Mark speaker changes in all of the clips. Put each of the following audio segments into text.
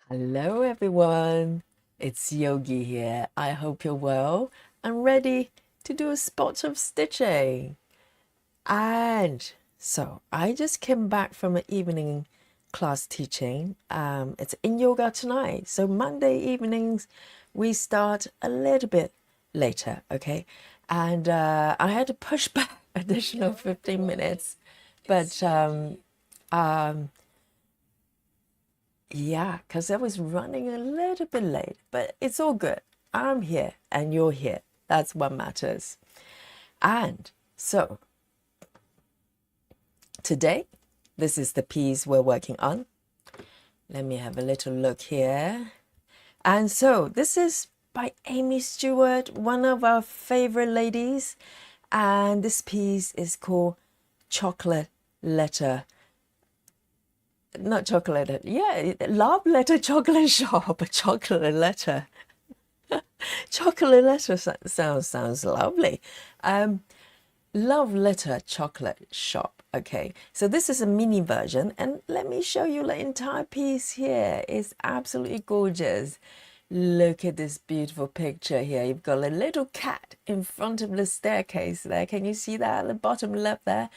Speaker 1: Hello everyone, it's Yogi here. I hope you're well and ready to do a spot of stitching. And so I just came back from an evening class teaching. It's in yoga tonight. So Monday evenings we start a little bit later, okay? And I had to push back additional 15 minutes, but yeah, because I was running a little bit late, but it's all good. I'm here and you're here. That's what matters. And so today, this is the piece we're working on. Let me have a little look here. And so this is by Amy Stewart, one of our favorite ladies. And this piece is called Chocolate Letter. Not chocolate, yeah, love letter chocolate shop, a chocolate letter. Chocolate letter sounds lovely. Love letter chocolate shop. Okay, so this is a mini version, and let me show you the entire piece here. It's absolutely gorgeous. Look at this beautiful picture here. You've got a little cat in front of the staircase there. Can you see that at the bottom left there?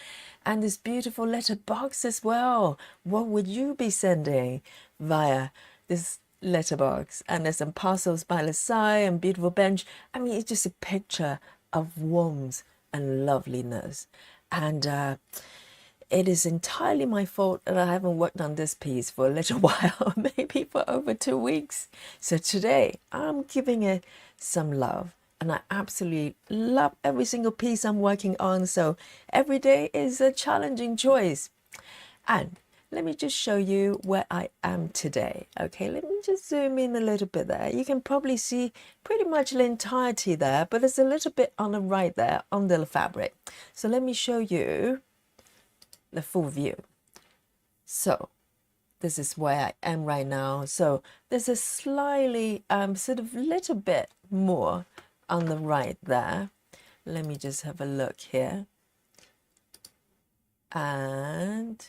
Speaker 1: And this beautiful letter box as well. What would you be sending via this letterbox? And there's some parcels by the side and beautiful bench. I mean, it's just a picture of warmth and loveliness. And it is entirely my fault that I haven't worked on this piece for a little while, maybe for over 2 weeks. So today I'm giving it some love, and I absolutely love every single piece I'm working on. So every day is a challenging choice. And let me just show you where I am today. Okay, let me just zoom in a little bit there. You can probably see pretty much the entirety there, but there's a little bit on the right there on the fabric. So let me show you the full view. So this is where I am right now. So there's a slightly sort of little bit more on the right there. Let me just have a look here. And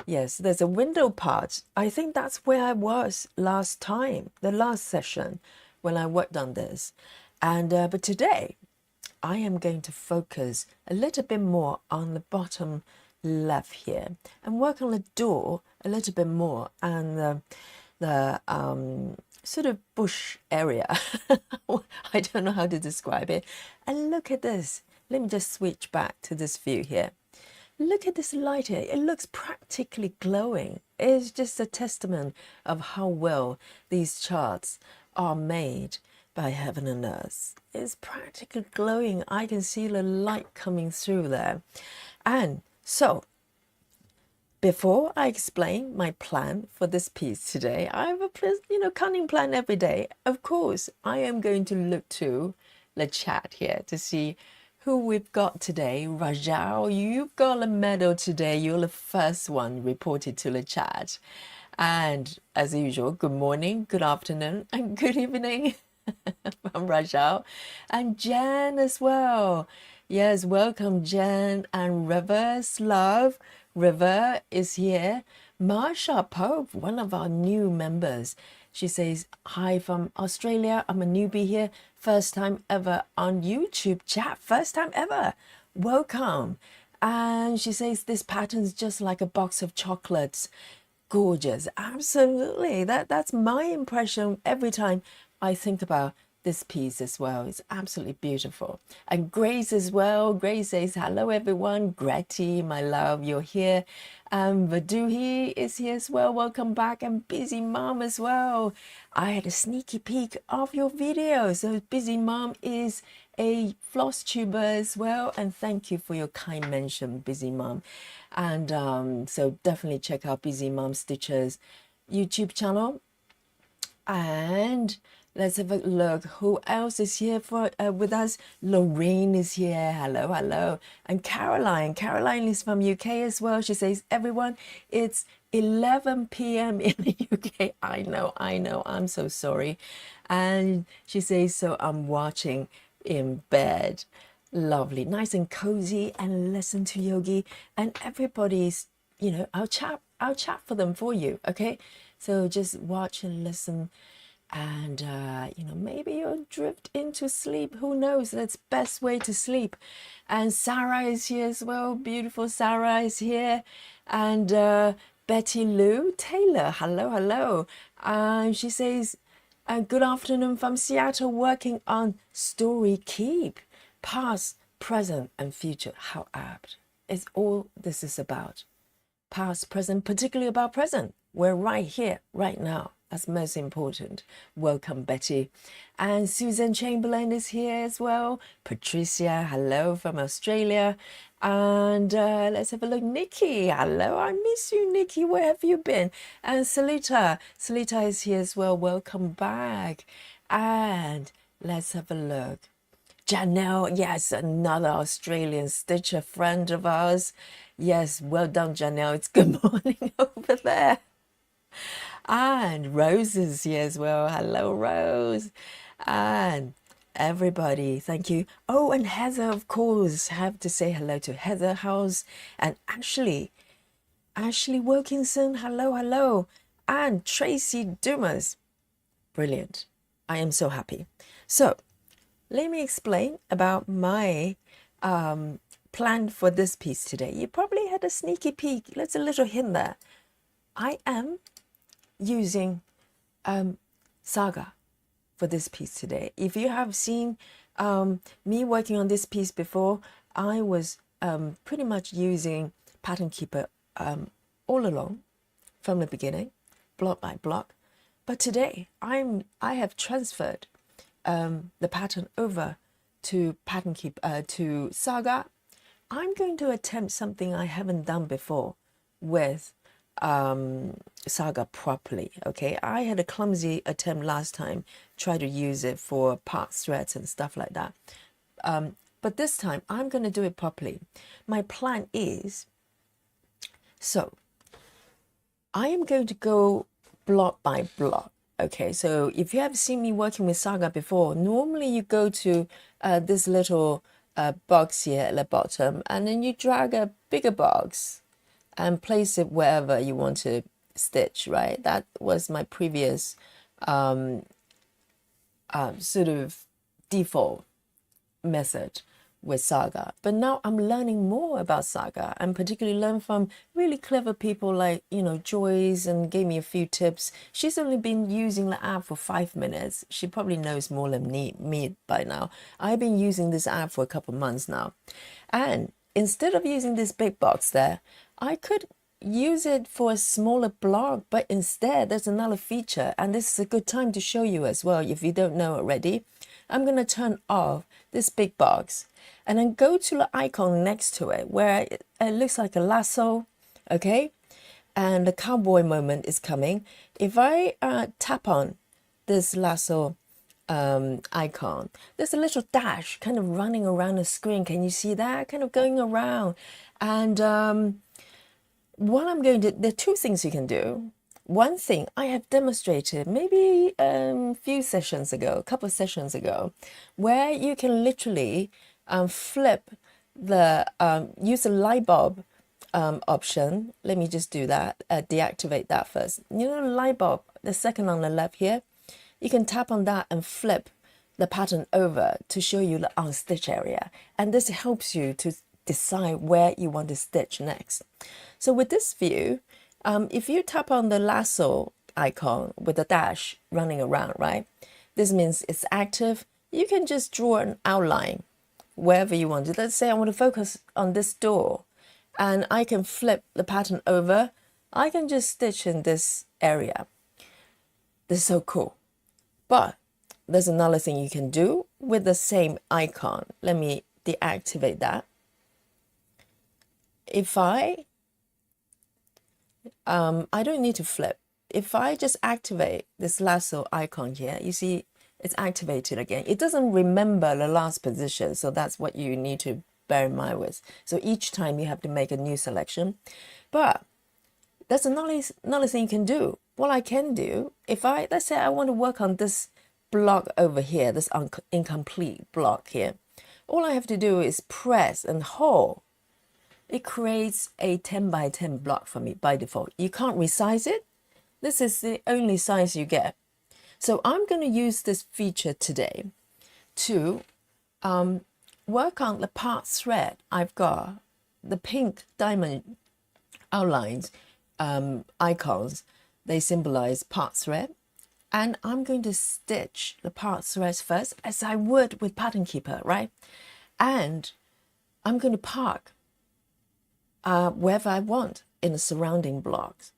Speaker 1: yes, there's a window part. I think that's where I was last time, the last session when I worked on this. And but today I am going to focus a little bit more on the bottom left here and work on the door a little bit more and the sort of bush area. I don't know how to describe it. And look at this. Let me just switch back to this view here. Look at this light here. It looks practically glowing. It's just a testament of how well these charts are made by heaven and earth. It's practically glowing. I can see the light coming through there. And so, before I explain my plan for this piece today, I have a cunning plan every day. Of course, I am going to look to the chat here to see who we've got today. Rajal, you've got a medal today. You're the first one reported to the chat. And as usual, good morning, good afternoon, and good evening from Rajal. And Jen as well. Yes, welcome Jen and Rivers Love. River is here. Marsha Pope, one of our new members. She says, hi from Australia. I'm a newbie here. First time ever on YouTube chat. First time ever. Welcome. And she says, this pattern's just like a box of chocolates. Gorgeous. Absolutely. That's my impression every time I think about this piece as well. It's absolutely beautiful. And Grace as well. Grace says, hello everyone. Gretty, my love, you're here. Vaduhi is here as well. Welcome back. And Busy Mom as well. I had a sneaky peek of your video. So Busy Mom is a floss tuber as well. And thank you for your kind mention, Busy Mom. And so definitely check out Busy Mom Stitchers YouTube channel. And let's have a look. Who else is here for with us? Lorraine is here. Hello, hello. And Caroline. Caroline is from UK as well. She says, everyone, it's 11 p.m. in the UK. I know. I'm so sorry. And she says, so I'm watching in bed. Lovely. Nice and cozy and listen to Yogi. And everybody's I'll chat for them for you. Okay, so just watch and listen, and maybe you'll drift into sleep. Who knows? That's best way to sleep. And Sarah is here as well. Beautiful Sarah is here, and Betty Lou Taylor. Hello, hello. She says, good afternoon from Seattle, working on Story Keep. Past, present, and future. How apt. It's all this is about. Past, present, particularly about present. We're right here, right now. That's most important. Welcome, Betty. And Susan Chamberlain is here as well. Patricia, hello from Australia. And let's have a look. Nikki, hello. I miss you, Nikki. Where have you been? And Salita is here as well. Welcome back. And let's have a look. Janelle, yes, another Australian stitcher friend of ours. Yes, well done, Janelle. It's good morning over there. And Rose is here as well. Hello, Rose. And everybody, thank you. Oh, and Heather, of course. Have to say hello to Heather House and Ashley Wilkinson. Hello, hello. And Tracy Dumas. Brilliant. I am so happy. So, let me explain about my plan for this piece today. You probably had a sneaky peek. Let's a little hint there. I am using Saga for this piece today. If you have seen me working on this piece before, I was pretty much using Pattern Keeper all along from the beginning, block by block. But today I have transferred the pattern over to to Saga. I'm going to attempt something I haven't done before with Saga properly. Okay, I had a clumsy attempt last time, try to use it for part threads and stuff like that. But this time I'm going to do it properly. My plan is, so I am going to go block by block. Okay, so if you have seen me working with Saga before, normally you go to this little box here at the bottom, and then you drag a bigger box and place it wherever you want to stitch, right? That was my previous sort of default method with Saga. But now I'm learning more about Saga, and particularly learn from really clever people like, Joyce, and gave me a few tips. She's only been using the app for 5 minutes. She probably knows more than me by now. I've been using this app for a couple of months now. And instead of using this big box there, I could use it for a smaller block, but instead there's another feature, and this is a good time to show you as well if you don't know already. I'm going to turn off this big box and then go to the icon next to it where it looks like a lasso, okay? And the cowboy moment is coming. If I tap on this lasso icon, there's a little dash kind of running around the screen. Can you see that? Kind of going around. And what I'm going to, there are two things you can do. One thing I have demonstrated maybe a few sessions ago, a couple of sessions ago, where you can literally flip the, use the light bulb option. Let me just do that, deactivate that first. You know, light bulb, the second on the left here, you can tap on that and flip the pattern over to show you the unstitched area. And this helps you to decide where you want to stitch next. So with this view, if you tap on the lasso icon with the dash running around, right? This means it's active. You can just draw an outline wherever you want to. Let's say I want to focus on this door, and I can flip the pattern over. I can just stitch in this area. This is so cool. But there's another thing you can do with the same icon. Let me deactivate that. If I don't need to flip. If I just activate this lasso icon here, you see it's activated again. It doesn't remember the last position, so that's what you need to bear in mind with. So each time you have to make a new selection. But that's another thing you can do. What I can do, if let's say I want to work on this block over here, this incomplete block here, all I have to do is press and hold it creates a 10 by 10 block for me by default. You can't resize it. This is the only size you get. So I'm going to use this feature today to work on the part thread. I've got the pink diamond outlines, icons. They symbolize part thread. And I'm going to stitch the part threads first, as I would with Pattern Keeper, right? And I'm going to park wherever I want in the surrounding blocks.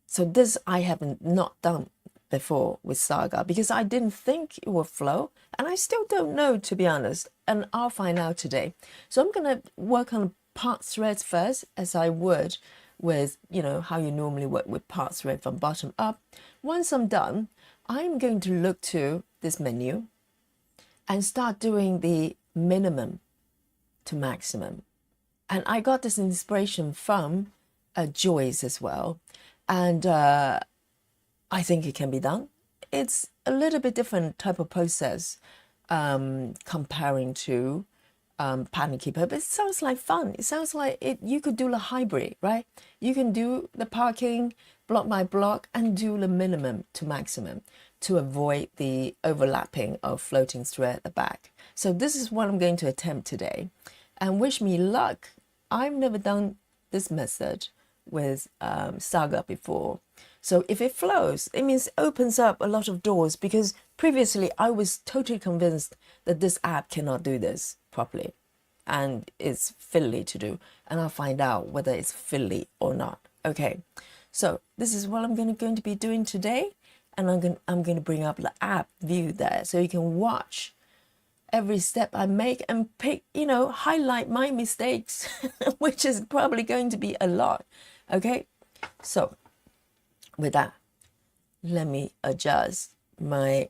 Speaker 1: So this I haven't not done before with Saga because I didn't think it would flow, and I still don't know, to be honest, and I'll find out today. So I'm going to work on part threads first, as I would with, you know, how you normally work with part thread from bottom up. Once I'm done, I'm going to look to this menu and start doing the minimum to maximum. And I got this inspiration from Joyce as well. And I think it can be done. It's a little bit different type of process comparing to Pattern Keeper, but it sounds like fun. It sounds like you could do the hybrid, right? You can do the parking block by block and do the minimum to maximum to avoid the overlapping of floating thread at the back. So this is what I'm going to attempt today, and wish me luck. I've never done this method with Saga before. So if it flows, it means it opens up a lot of doors, because previously I was totally convinced that this app cannot do this properly and it's fiddly to do. And I'll find out whether it's fiddly or not. Okay, so this is what I'm going to be doing today. And I'm going to bring up the app view there so you can watch every step I make and pick, you know, highlight my mistakes, which is probably going to be a lot. Okay, so with that, let me adjust my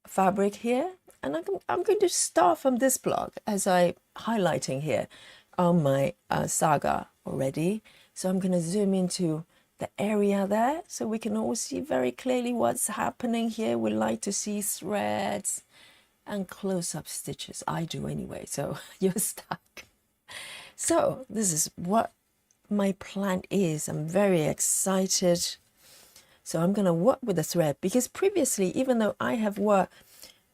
Speaker 1: fabric here, and I'm going to start from this block as I highlighting here on my Saga already. So I'm going to zoom into the area there so we can all see very clearly what's happening here. We like to see threads and close-up stitches. I do anyway, so you're stuck. So this is what my plan is. I'm very excited. So I'm going to work with the thread, because previously, even though I have worked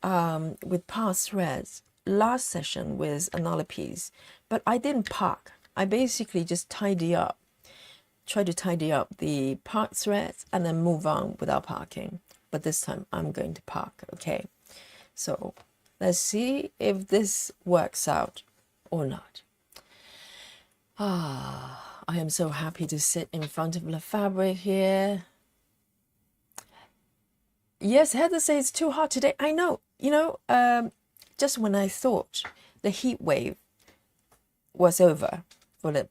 Speaker 1: with part threads last session with another piece, but I didn't park. I basically just try to tidy up the part threads and then move on without parking. But this time I'm going to park. Okay, so let's see if this works out or not. I am so happy to sit in front of the fabric here. Yes, Heather says it's too hot today. I know, you know, just when I thought the heat wave was over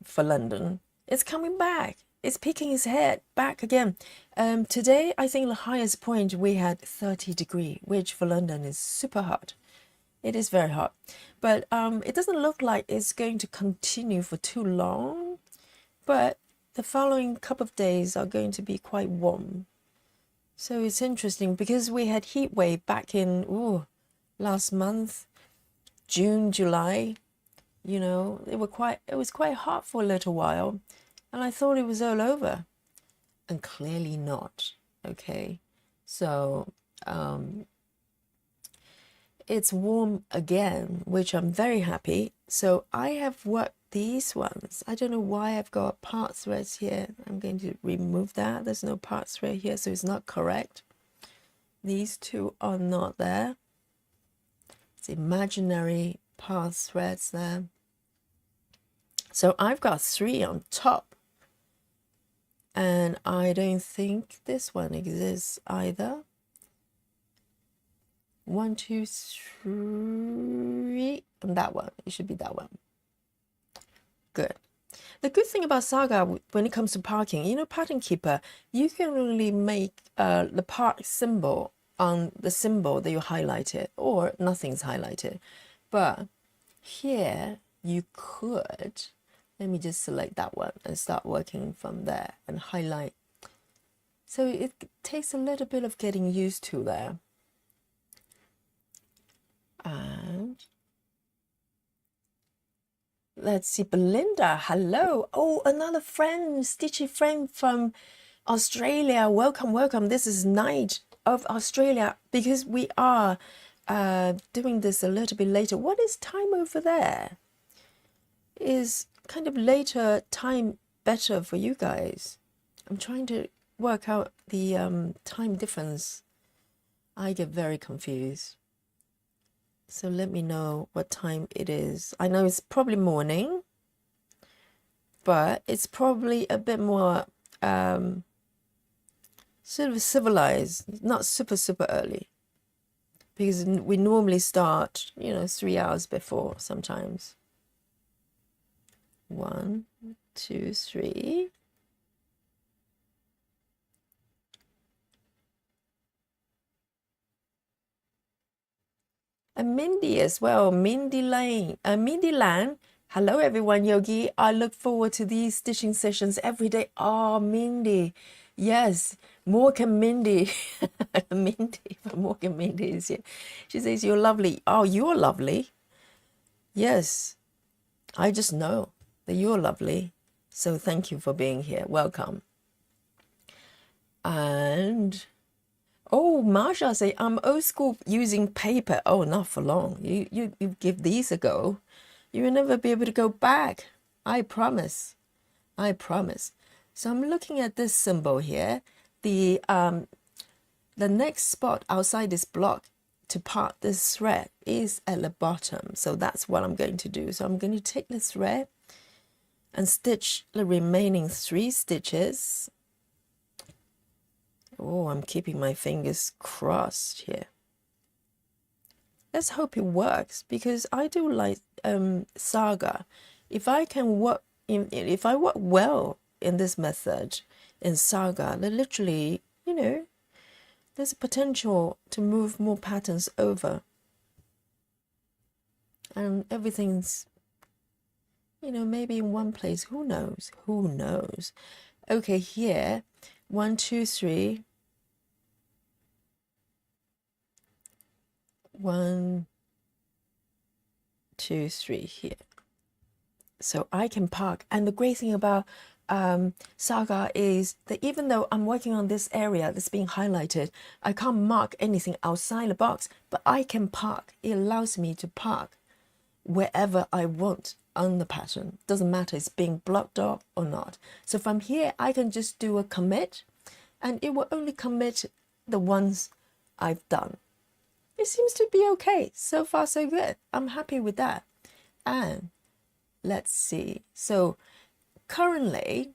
Speaker 1: for London, it's coming back. It's peeking its head back again. Today, I think the highest point we had 30 degrees, which for London is super hot. It is very hot, but it doesn't look like it's going to continue for too long. But the following couple of days are going to be quite warm. So it's interesting because we had heat wave back in last month, June, July. You know, it was quite hot for a little while, and I thought it was all over, and clearly not. Okay, so it's warm again, which I'm very happy. So I have worked these ones. I don't know why I've got part threads here. I'm going to remove that. There's no part thread here, so it's not correct. These two are not there. It's imaginary part threads there. So I've got 3 on top, and I don't think this one exists either. 1, 2, 3, and that one. It should be that one. Good. The good thing about Saga when it comes to parking, you know, Pattern Keeper, you can only make the park symbol on the symbol that you highlighted, or nothing's highlighted. But here you could, let me just select that one and start working from there and highlight. So it takes a little bit of getting used to there. And Let's see, Belinda, hello. Oh, another friend, stitchy friend from Australia. Welcome, welcome. This is Night of Australia because we are doing this a little bit later. What is time over there? Is kind of later time better for you guys? I'm trying to work out the time difference. I get very confused. So let me know what time it is. I know it's probably morning, but it's probably a bit more sort of civilized, not super, super early. Because we normally start, 3 hours before sometimes. 1, 2, 3. And Mindy as well, Mindy Lane, Mindy Lan. Hello everyone, Yogi. I look forward to these stitching sessions every day. Oh, Mindy. Yes, Morgan Mindy. Mindy from Morgan Mindy is here. She says, you're lovely. Oh, you're lovely. Yes, I just know that you're lovely. So thank you for being here. Welcome. And oh, Marsha say I'm old school using paper. Oh, not for long. You give these a go, you will never be able to go back. I promise. I promise. So I'm looking at this symbol here. The next spot outside this block to part this thread is at the bottom. So that's what I'm going to do. So I'm going to take this thread and stitch the remaining 3 stitches. Oh, I'm keeping my fingers crossed here. Let's hope it works because I do like Saga. If I can work if I work well in this method in Saga, then literally, there's a potential to move more patterns over. And everything's, maybe in one place. Who knows? Who knows? Okay, here, 1, 2, 3. 1, 2, 3 here. So I can park. And the great thing about Saga is that even though I'm working on this area that's being highlighted, I can't mark anything outside the box, but I can park. It allows me to park wherever I want on the pattern. Doesn't matter it's being blocked off or not. So from here, I can just do a commit, and it will only commit the ones I've done. It seems to be okay. So far, so good. I'm happy with that. And let's see. So currently,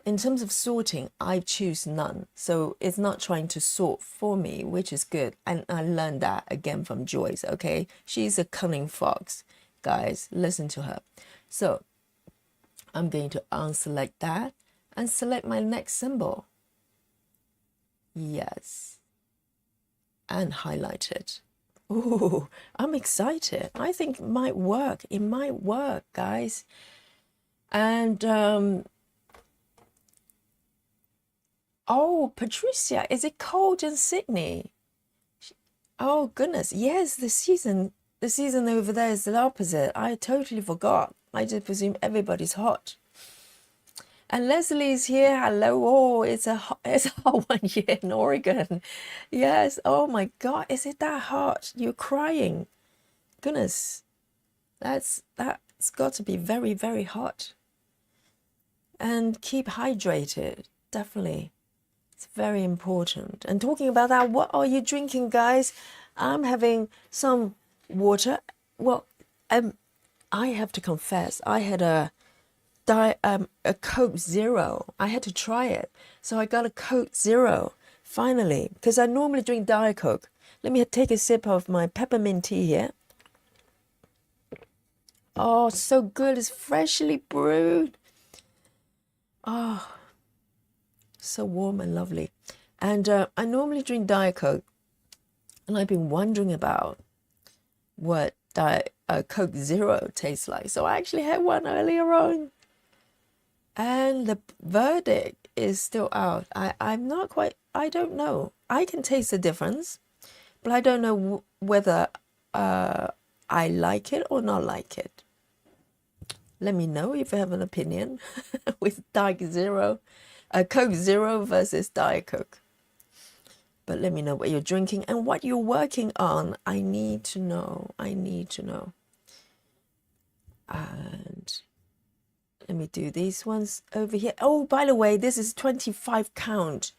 Speaker 1: in terms of sorting, I choose none. So it's not trying to sort for me, which is good. And I learned that again from Joyce, okay? She's a cunning fox. Guys, listen to her. So I'm going to unselect that and select my next symbol. Yes. And highlight it. Ooh, I'm excited. I think it might work. It might work, guys. And oh, Patricia, is it cold in Sydney? Oh goodness, yes, the season over there is the opposite. I totally forgot. I just presume everybody's hot. And Leslie's here. Hello. Oh, it's a hot one here in Oregon. Yes. Oh my God. Is it that hot? You're crying. Goodness. That's got to be very, very hot. And keep hydrated. Definitely. It's very important. And talking about that, what are you drinking, guys? I'm having some water. Well, I have to confess, I had a Coke Zero. I had to try it. So I got a Coke Zero, finally, because I normally drink Diet Coke. Let me take a sip of my peppermint tea here. Oh, so good. It's freshly brewed. Oh, so warm and lovely. And I normally drink Diet Coke. And I've been wondering about what Coke Zero tastes like. So I actually had one earlier on. And the verdict is still out. I'm not quite, I don't know. I can taste the difference, but I don't know whether I like it or not like it. Let me know if you have an opinion with Diet Zero, Coke Zero versus Diet Coke. But let me know what you're drinking and what you're working on. I need to know. I need to know. And let me do these ones over here. Oh, by the way, this is 25 count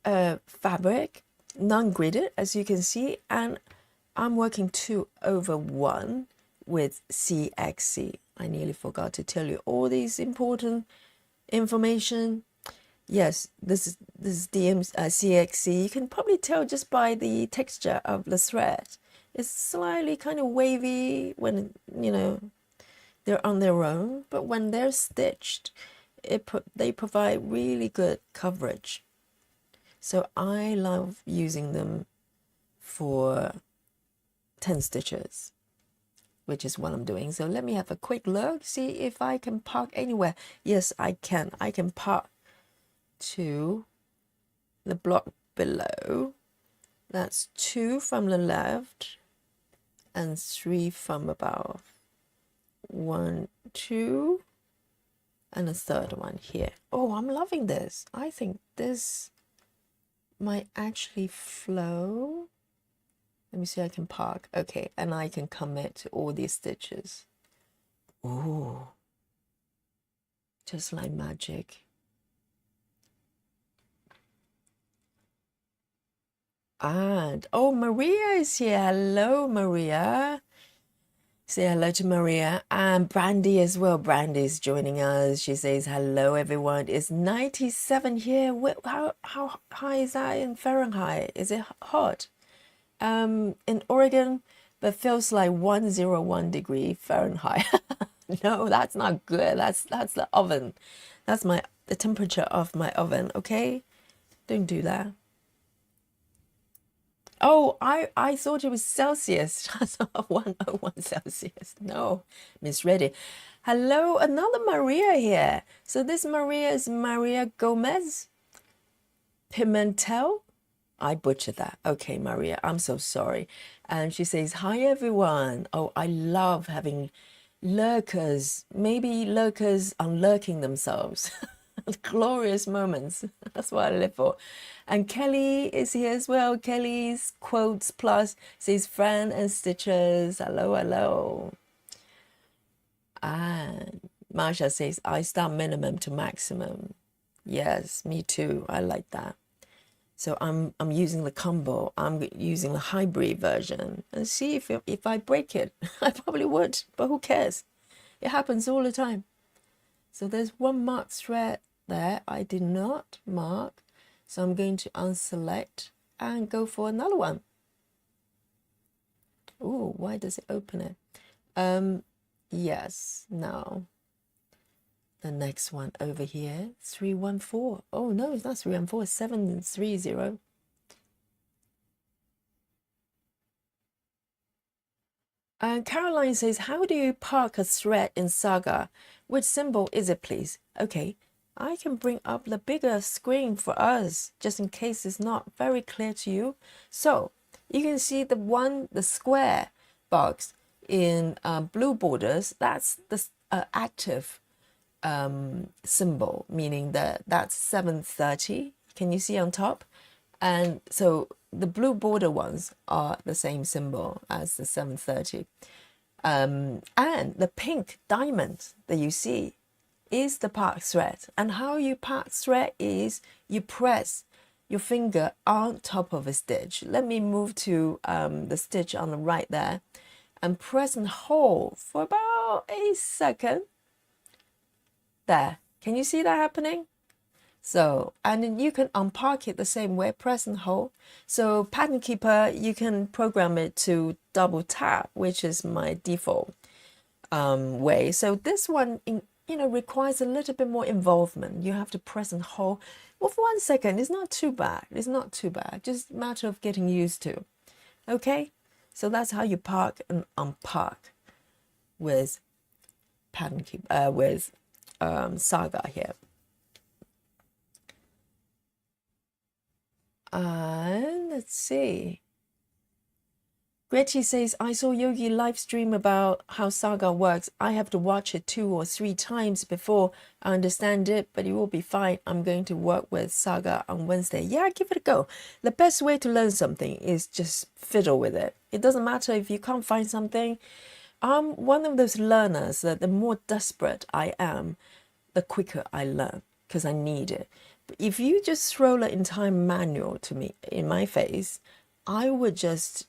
Speaker 1: fabric, non-gridded, as you can see. And I'm working 2/1 with CXC. I nearly forgot to tell you all these important information. Yes, this is CXC. You can probably tell just by the texture of the thread. It's slightly kind of wavy when, you know, they're on their own, but when they're stitched, they provide really good coverage. So I love using them for 10 stitches, which is what I'm doing. So let me have a quick look, see if I can park anywhere. Yes, I can. I can park to the block below. That's 2 from the left and 3 from above. 1, 2, and a third one here. Oh, I'm loving this. I think this might actually flow. Let me see, I can park. Okay, and I can commit to all these stitches. Oh, just like magic. And, oh, Maria is here. Hello, Maria. Say hello to Maria and Brandy as well. Brandy's joining us. She says, hello, everyone. It's 97 here. How high is that in Fahrenheit? Is it hot? In Oregon, but feels like 101 degree Fahrenheit. No, that's not good. That's the oven. That's the temperature of my oven, okay? Don't do that. Oh, I thought it was Celsius. 101 Celsius. No, misread it. Hello, another Maria here. So this Maria is Maria Gomez Pimentel. I butchered that. Okay, Maria, I'm so sorry. And she says, hi, everyone. Oh, I love having lurkers. Maybe lurkers unlurking themselves. Glorious moments. That's what I live for. And Kelly is here as well. Kelly's quotes plus says Fran and stitches. Hello, hello. And Marsha says I start minimum to maximum. Yes, me too. I like that. So I'm using the combo. I'm using the hybrid version and see if I break it. I probably would, but who cares? It happens all the time. So there's one marked thread there I did not mark. So I'm going to unselect and go for another one. Oh, why does it open it? Yes, now the next one over here, 314. Oh no, it's not 314, it's 730. And Caroline says, how do you park a thread in Saga? Which symbol is it, please? Okay, I can bring up the bigger screen for us, just in case it's not very clear to you. So you can see the square box in blue borders. That's the active symbol, meaning that's 730. Can you see on top? And so the blue border ones are the same symbol as the 730. And the pink diamond that you see is the park thread. And how you park thread is you press your finger on top of a stitch. Let me move to the stitch on the right there and press and hold for about a second. There. Can you see that happening? So, and then you can unpark it the same way, press and hold. So Pattern Keeper, you can program it to double tap, which is my default way. So this one, requires a little bit more involvement. You have to press and hold. Well, for 1 second, it's not too bad. It's not too bad. Just a matter of getting used to. Okay? So that's how you park and unpark with Pattern Keeper, with Saga here. And let's see. Gretchen says, I saw Yogi live stream about how Saga works. I have to watch it 2 or 3 times before I understand it, but it will be fine. I'm going to work with Saga on Wednesday. Yeah, give it a go. The best way to learn something is just fiddle with it. It doesn't matter if you can't find something. I'm one of those learners that the more desperate I am, the quicker I learn because I need it. But if you just throw the entire manual to me in my face, I would just,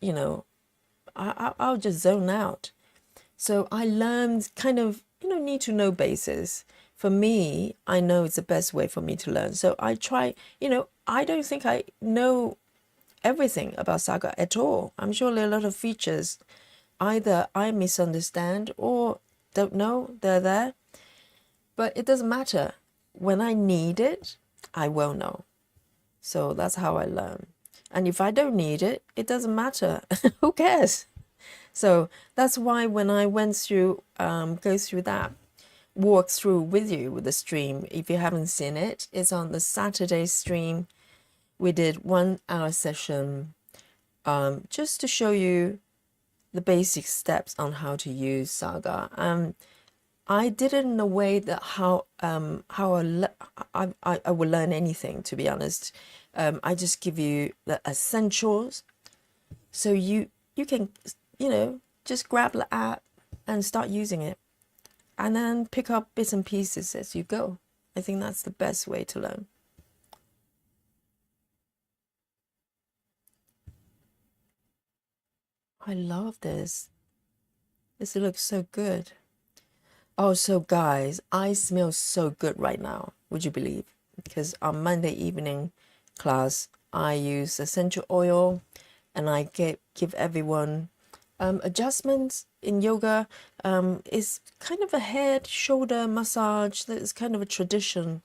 Speaker 1: I'll just zone out. So I learned kind of, need to know basis. For me, I know it's the best way for me to learn. So I try, I don't think I know everything about Saga at all. I'm sure there are a lot of features either I misunderstand or don't know they're there. But it doesn't matter. When I need it, I will know. So that's how I learn. And if I don't need it, it doesn't matter. Who cares? So that's why when I went through, go through that walk through with you with the stream, if you haven't seen it, it's on the Saturday stream. We did 1 hour session just to show you the basic steps on how to use Saga. I did it in a way that how I will learn anything, to be honest. I just give you the essentials, so you can just grab the app and start using it, and then pick up bits and pieces as you go. I think that's the best way to learn. I love this. This looks so good. Oh, so guys, I smell so good right now. Would you believe? Because on Monday evening class, I use essential oil, and I give everyone adjustments in yoga. Is kind of a head shoulder massage. That's kind of a tradition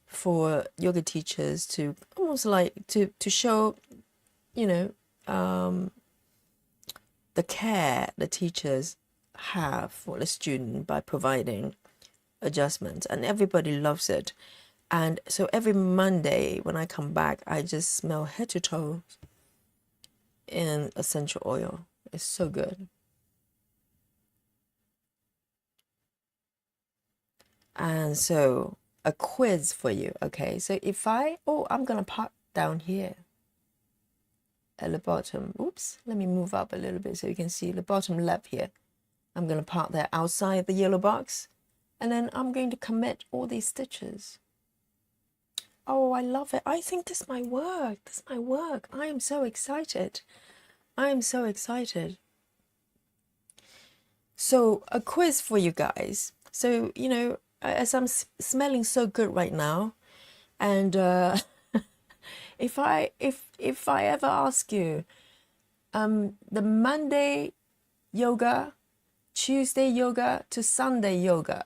Speaker 1: for yoga teachers to almost like to show, the care the teachers have for the student by providing adjustments, and everybody loves it. And so every Monday when I come back, I just smell head to toe in essential oil. It's so good. And so a quiz for you. Okay, so if I'm gonna pop down here at the bottom. Oops, let me move up a little bit so you can see the bottom left here. I'm going to park there outside the yellow box, and then I'm going to commit all these stitches. Oh, I love it. I think this might work. This might work. I am so excited. I am so excited. So a quiz for you guys. So, as I'm smelling so good right now, and if I ever ask you, the Monday yoga, Tuesday yoga to Sunday yoga,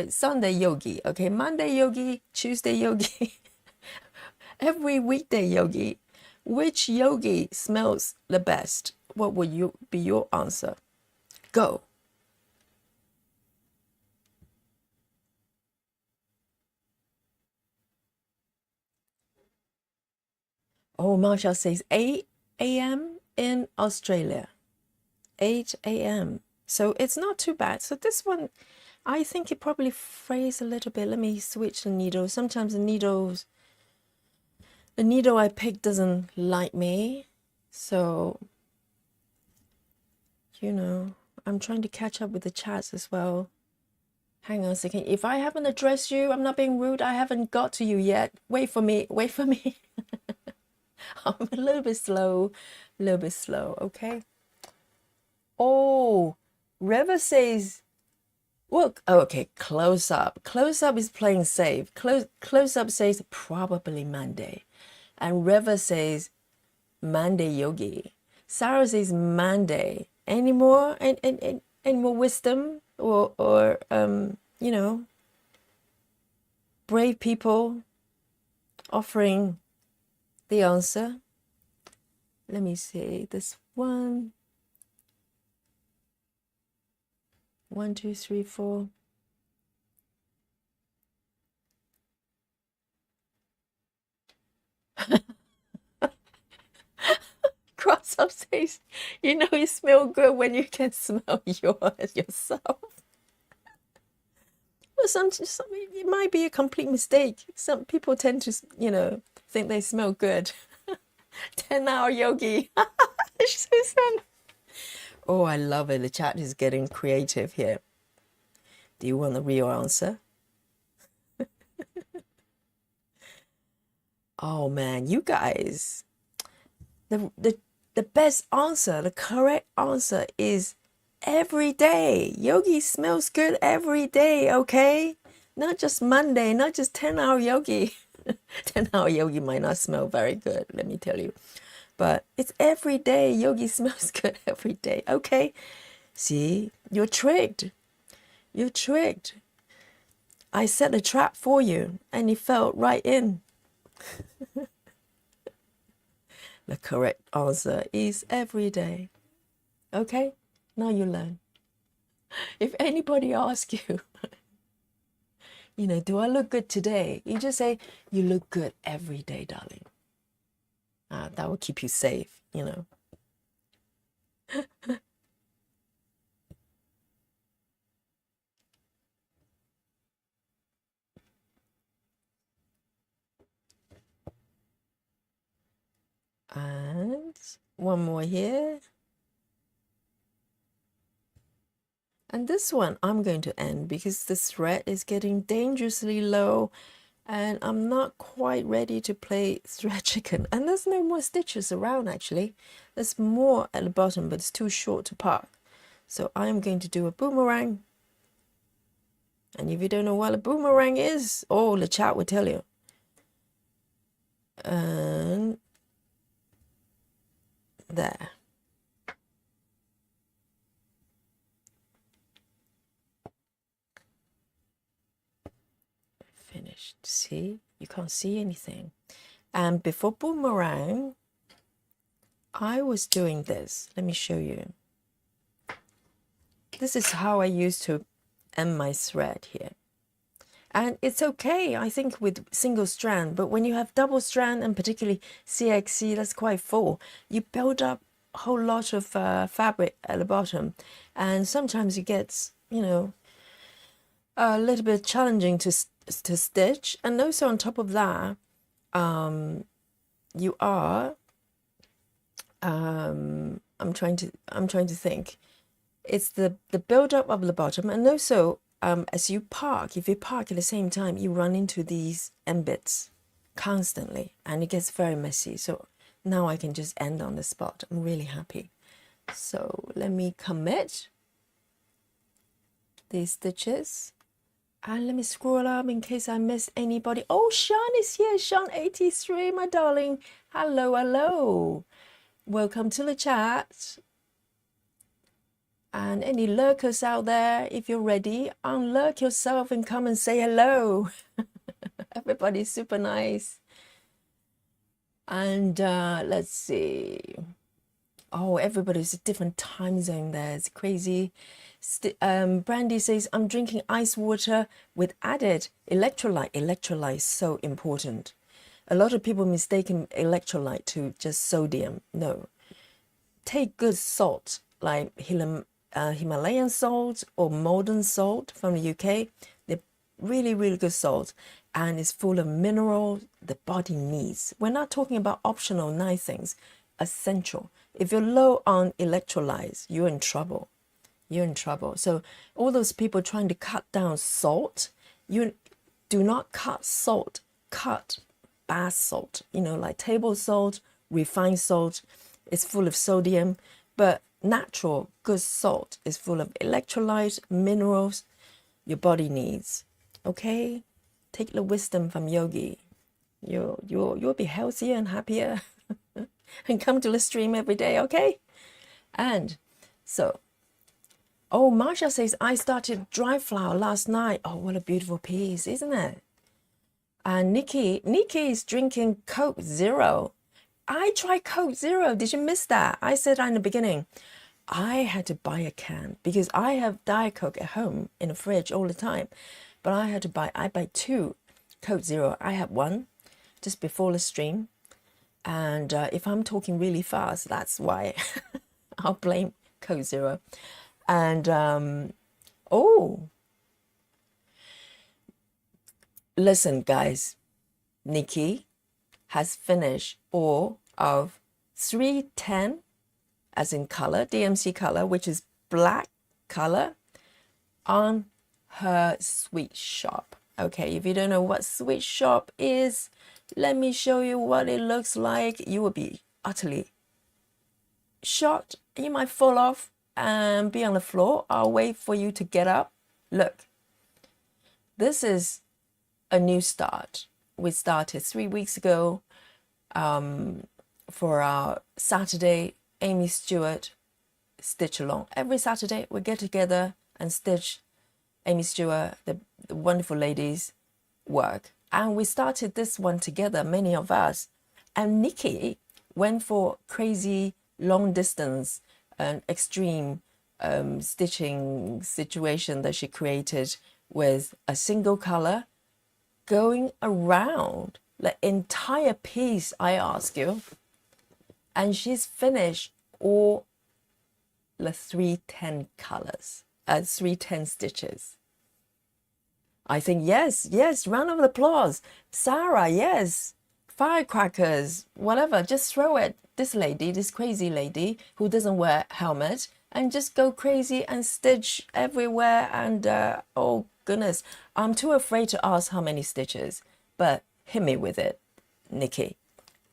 Speaker 1: Sunday yogi, okay, Monday yogi, Tuesday yogi, every weekday yogi, which yogi smells the best? What would be your answer? Go. Oh, Marshall says 8 a.m. in Australia. 8 a.m. So it's not too bad. So this one, I think it probably frays a little bit. Let me switch the needle. Sometimes the needle I pick doesn't like me. So, I'm trying to catch up with the chats as well. Hang on a second. If I haven't addressed you, I'm not being rude. I haven't got to you yet. Wait for me. Wait for me. I'm a little bit slow. Okay. Oh, River says, look. Oh, okay. Close up. Close up is playing safe. Close up says probably Monday, and River says Monday yogi. Sarah says Monday. Any more? Any more wisdom or brave people offering the answer? Let me see this one. 1, 2, 3, 4. Cross Some says, you know, you smell good when you can smell yourself. Well, some it might be a complete mistake. Some people tend to, you know, think they smell good. 10-hour yogi. It's so sad. Oh, I love it. The chat is getting creative here. Do you want the real answer? Oh man, you guys. The best answer, the correct answer is every day. Yogi smells good every day, okay? Not just Monday, not just 10-hour yogi. 10-hour yogi might not smell very good, let me tell you. But it's every day. Yogi smells good every day, okay? See, you're tricked. You're tricked. I set a trap for you and it fell right in. The correct answer is every day. Okay? Now you learn. If anybody asks you, you know, do I look good today? You just say, you look good every day, darling. That will keep you safe, you know. And one more here. And this one I'm going to end because the thread is getting dangerously low and I'm not quite ready to play thread chicken. And there's no more stitches around actually. There's more at the bottom, but it's too short to park. So I'm going to do a boomerang. And if you don't know what a boomerang is, oh, the chat will tell you. And there. Finished. See, you can't see anything. And before boomerang, I was doing this. Let me show you. This is how I used to end my thread here. And it's okay, I think, with single strand, but when you have double strand and particularly CXC, that's quite full. You build up a whole lot of fabric at the bottom, and sometimes it gets, you know, a little bit challenging to stitch. And also on top of that, you are I'm trying to think. It's the build up of the bottom, and also as you park, if you park at the same time, you run into these end bits constantly and it gets very messy. So now I can just end on the spot. I'm really happy. So let me commit these stitches. And let me scroll up in case I missed anybody. Oh, Sean is here. Sean 83, my darling. Hello, hello. Welcome to the chat. And any lurkers out there, if you're ready, unlurk yourself and come and say hello. Everybody's super nice. And let's see. Oh, everybody's a different time zone there. It's crazy. Brandy says, I'm drinking ice water with added electrolyte. Electrolyte is so important. A lot of people mistaken electrolyte to just sodium. No. Take good salt, like Himalayan salt or modern salt from the UK. They're really, really good salt. And it's full of minerals the body needs. We're not talking about optional nice things. Essential. If you're low on electrolytes, you're in trouble. You're in trouble. So all those people trying to cut down salt, you do not cut salt. Cut bath salt. You know, like table salt, refined salt. It's full of sodium. But natural good salt is full of electrolytes, minerals your body needs. Okay? Take the wisdom from Yogi. You'll be healthier and happier. And come to the stream every day, okay? And so, oh, Marsha says, I started dry flower last night. Oh, what a beautiful piece, isn't it? And Nikki is drinking Coke Zero. I tried Coke Zero. Did you miss that? I said in the beginning, I had to buy a can because I have Diet Coke at home in the fridge all the time. But I buy 2 Coke Zero. I had one just before the stream. And if I'm talking really fast, that's why. I'll blame code zero. And oh, listen, guys, Nikki has finished all of 310, as in color, DMC color, which is black color, on her sweet shop. Okay, if you don't know what sweet shop is, let me show you what it looks like. You will be utterly shocked. You might fall off and be on the floor. I'll wait for you to get up. Look, this is a new start. We started 3 weeks ago for our Saturday Amy Stewart stitch along. Every Saturday we get together and stitch Amy Stewart, the wonderful lady's work. And we started this one together, many of us. And Nikki went for crazy long distance and extreme stitching situation that she created with a single color going around the entire piece, I ask you. And she's finished all the 310 colors, 310 stitches. I think, yes, round of applause. Sarah, yes. Firecrackers, whatever, just throw it. This lady, this crazy lady who doesn't wear helmet, and just go crazy and stitch everywhere. And oh goodness, I'm too afraid to ask how many stitches, but hit me with it, Nikki.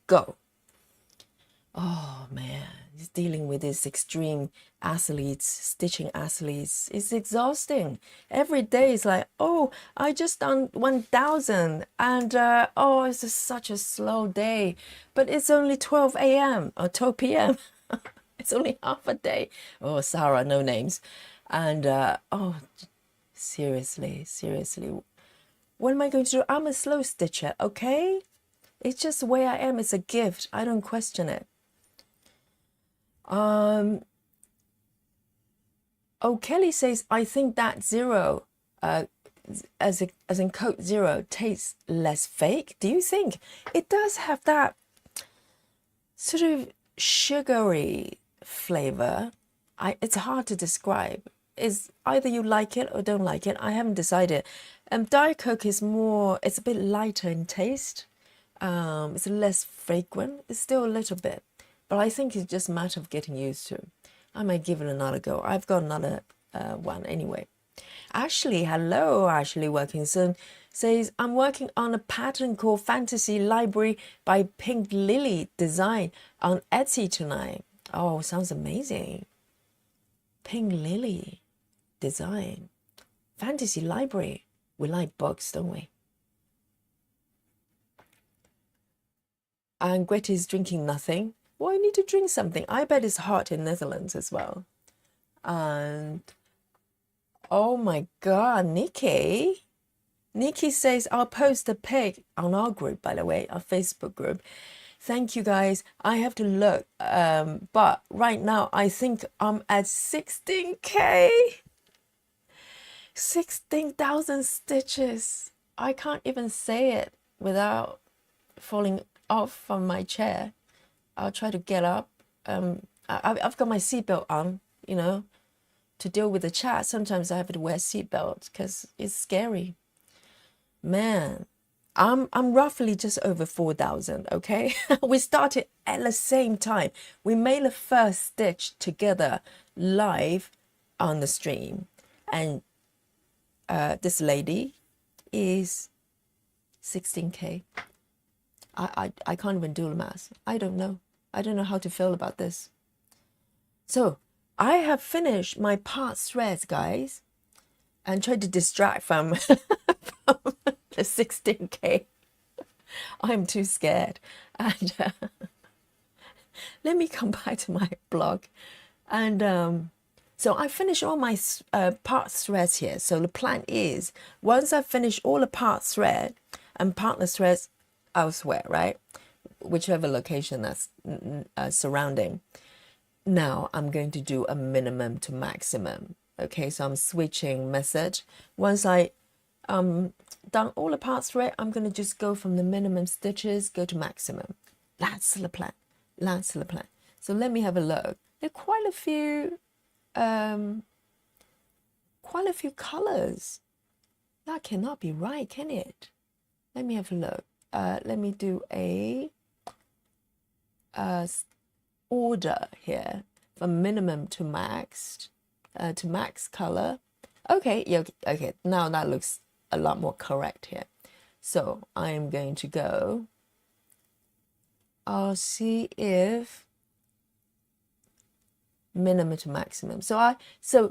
Speaker 1: Go. Oh man, he's dealing with these extreme athletes, stitching athletes. It's exhausting. Every day is like, oh, I just done 1,000 and oh, it's just such a slow day. But it's only 12 a.m. or 12 p.m. It's only half a day. Oh, Sarah, no names. And oh, seriously. What am I going to do? I'm a slow stitcher, okay? It's just the way I am. It's a gift. I don't question it. Oh, Kelly says, I think that zero, as in code zero, tastes less fake. Do you think? It does have that sort of sugary flavor. It's hard to describe. It's either you like it or don't like it. I haven't decided. Diet Coke is more, it's a bit lighter in taste. It's less fragrant. It's still a little bit. But I think it's just a matter of getting used to. I might give it another go. I've got another one anyway. Ashley, hello, Ashley Wilkinson says, I'm working on a pattern called Fantasy Library by Pink Lily Design on Etsy tonight. Oh, sounds amazing. Pink Lily Design. Fantasy Library. We like books, don't we? And Greta's drinking nothing. Well, I need to drink something. I bet it's hot in Netherlands as well. And oh my God, Nikki. Nikki says, I'll post a pic on our group, by the way, our Facebook group. Thank you guys. I have to look. But right now, I think I'm at 16K. 16,000 stitches. I can't even say it without falling off from my chair. I'll try to get up. I've got my seatbelt on, you know, to deal with the chat. Sometimes I have to wear seatbelt because it's scary. Man, I'm roughly just over 4,000, okay? We started at the same time. We made the first stitch together live on the stream. And this lady is 16K. I can't even do the math. I don't know. I don't know how to feel about this. So I have finished my part threads, guys, and tried to distract from, from the 16K. I'm too scared. And let me come back to my blog. And so I finished all my part threads here. So the plan is, once I finish all the part thread and partner threads elsewhere, right? Whichever location that's surrounding. Now I'm going to do a minimum to maximum. Okay, so I'm switching method. Once I done all the part thread, I'm going to just go from the minimum stitches, go to maximum. That's the plan. That's the plan. So let me have a look. There are quite a few colors. That cannot be right, can it? Let me have a look. Let me do a order here from minimum to max color. Okay, yeah, okay. Now that looks a lot more correct here. So I'm going to go. I'll see if minimum to maximum. So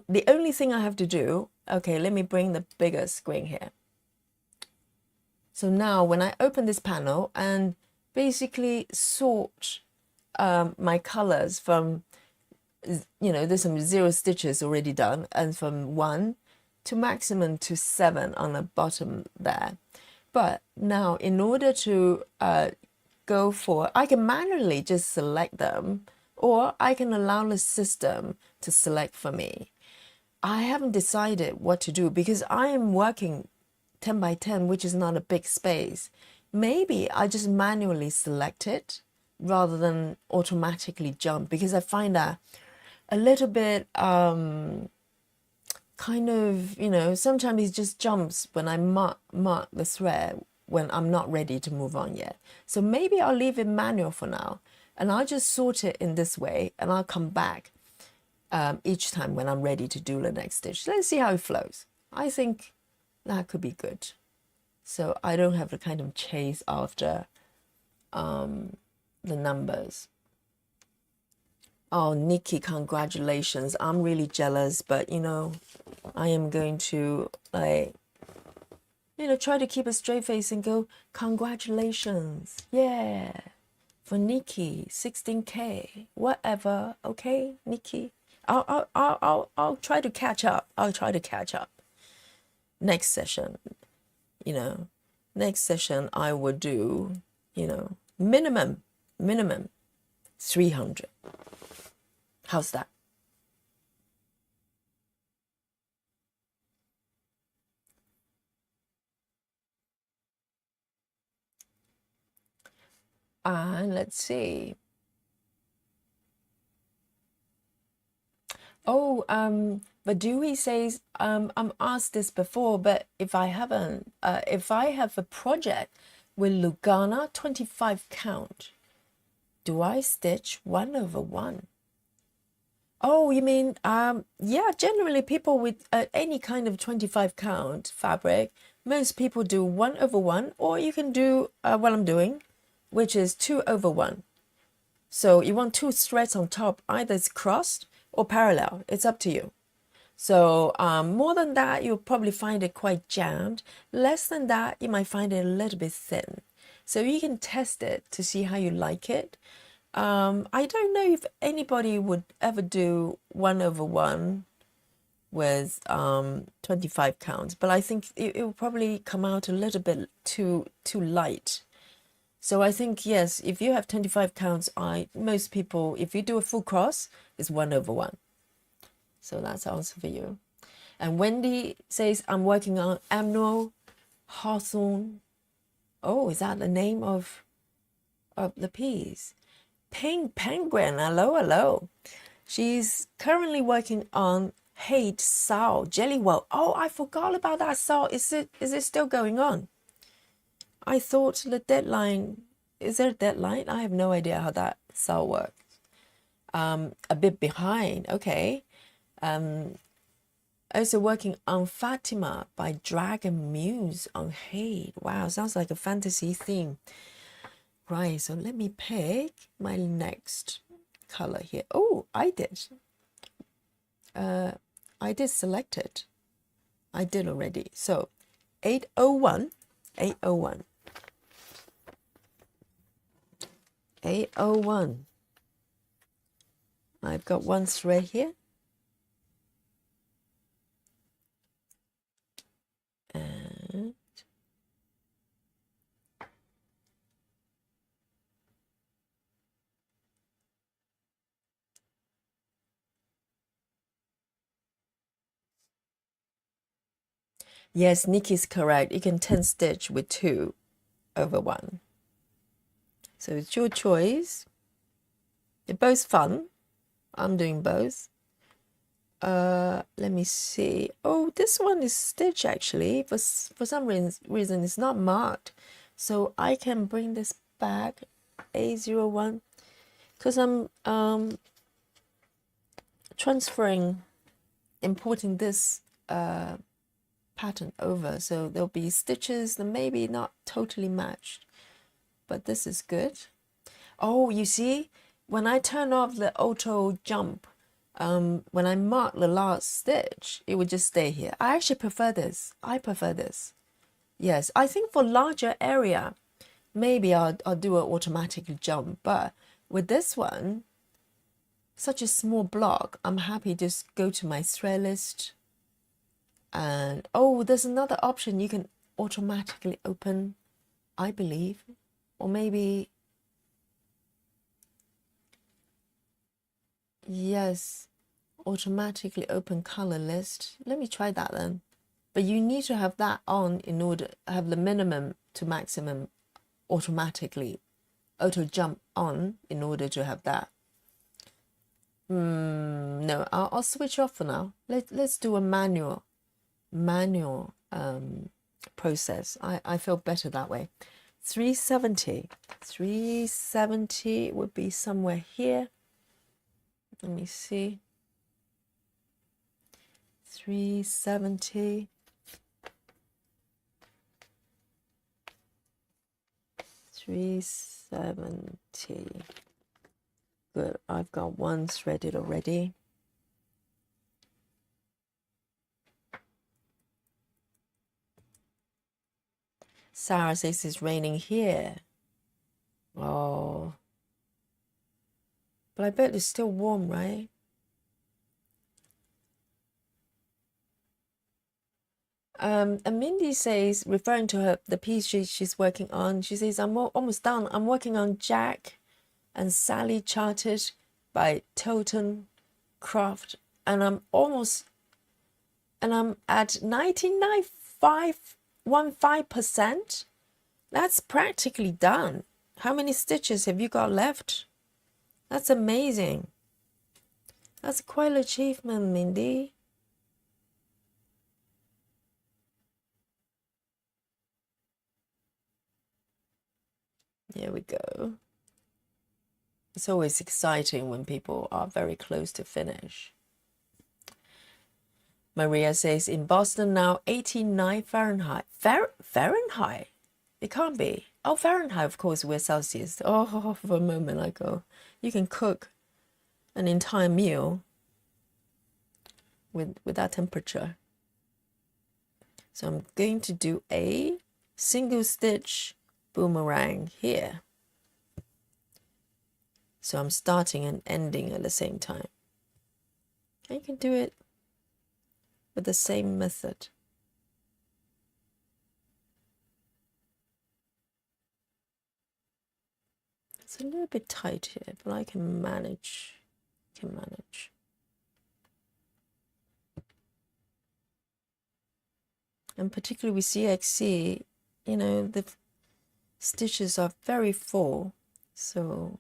Speaker 1: the only thing I have to do, okay, let me bring the bigger screen here. So now when I open this panel and basically sort my colors from, there's some 0 stitches already done, and from 1 to maximum to 7 on the bottom there. But now in order to go for, I can manually just select them, or I can allow the system to select for me. I haven't decided what to do because I am working 10 by 10, which is not a big space. Maybe I just manually select it rather than automatically jump, because I find that a little bit kind of, sometimes it just jumps when I mark the thread when I'm not ready to move on yet. So maybe I'll leave it manual for now, and I'll just sort it in this way, and I'll come back each time when I'm ready to do the next stitch. Let's see how it flows. I think that could be good. So I don't have to kind of chase after the numbers. Oh, Nikki, congratulations. I'm really jealous, but I am going to try to keep a straight face and go, congratulations. Yeah. For Nikki, 16K, whatever. Okay, Nikki. I'll try to catch up. I'll try to catch up. Next session, next session I will do, minimum 300. How's that? And let's see. Oh, but Dewey says, I'm asked this before, but if I haven't, if I have a project with Lugana 25 count, do I stitch 1/1? Oh, you mean, yeah, generally people with any kind of 25 count fabric, most people do 1/1, or you can do what I'm doing, which is 2/1. So you want 2 threads on top, either it's crossed or parallel. It's up to you. So more than that, you'll probably find it quite jammed. Less than that, you might find it a little bit thin. So you can test it to see how you like it. I don't know if anybody would ever do 1/1 with 25 counts, but I think it will probably come out a little bit too light. So I think, yes, if you have 25 counts, most people, if you do a full cross, it's 1/1. So that's the answer for you. And Wendy says, I'm working on Amno Hawthorne. Oh, is that the name of the piece? Pink Penguin, hello. She's currently working on Hate Sao, Jelly Well. Oh, I forgot about that Sao. Is it still going on? I thought the deadline, is there a deadline? I have no idea how that Sao works. A bit behind, okay. Also working on Fatima by Dragon Muse on Hate. Wow, sounds like a fantasy theme. Right, so let me pick my next color here. Oh, I did select it. I did already. So 801. I've got one thread here. And yes, Nikki's correct. You can 10 stitch with 2/1. So it's your choice. They're both fun. I'm doing both. Let me see. Oh, this one is stitch actually. For some reason it's not marked. So I can bring this back, A01, because I'm importing this pattern over. So there'll be stitches that maybe not totally matched, but this is good. Oh, you see, when I turn off the auto jump, when I mark the last stitch, it would just stay here. I actually prefer this. I prefer this. Yes, I think for larger area, maybe I'll do an automatic jump. But with this one, such a small block, I'm happy to just go to my thread list. And oh, there's another option. You can automatically open, I believe, or maybe, yes, automatically open color list. Let me try that then. But you need to have that on in order to have the minimum to maximum automatically auto jump on in order to have that. No, I'll switch off for now. Let's do a manual process. I feel better that way. 370 would be somewhere here. Let me see. 370. 370. Good. I've got one threaded already. Sarah says it's raining here. Oh. But I bet it's still warm, right? And Mindy says, referring to the piece she's working on, she says, I'm almost done. I'm working on Jack and Sally Chartered by Tilton Craft, and I'm at 99.515%. That's practically done. How many stitches have you got left? That's amazing. That's quite an achievement, Mindy. Here we go. It's always exciting when people are very close to finish. Maria says, in Boston now, 89 Fahrenheit. Fahrenheit? It can't be. Oh, Fahrenheit, of course, we're Celsius. Oh, for a moment I go, you can cook an entire meal with that temperature. So I'm going to do a single stitch boomerang here. So I'm starting and ending at the same time. And you can do it with the same method. It's a little bit tight here, but I can manage. And particularly with CXC, you know, the stitches are very full. So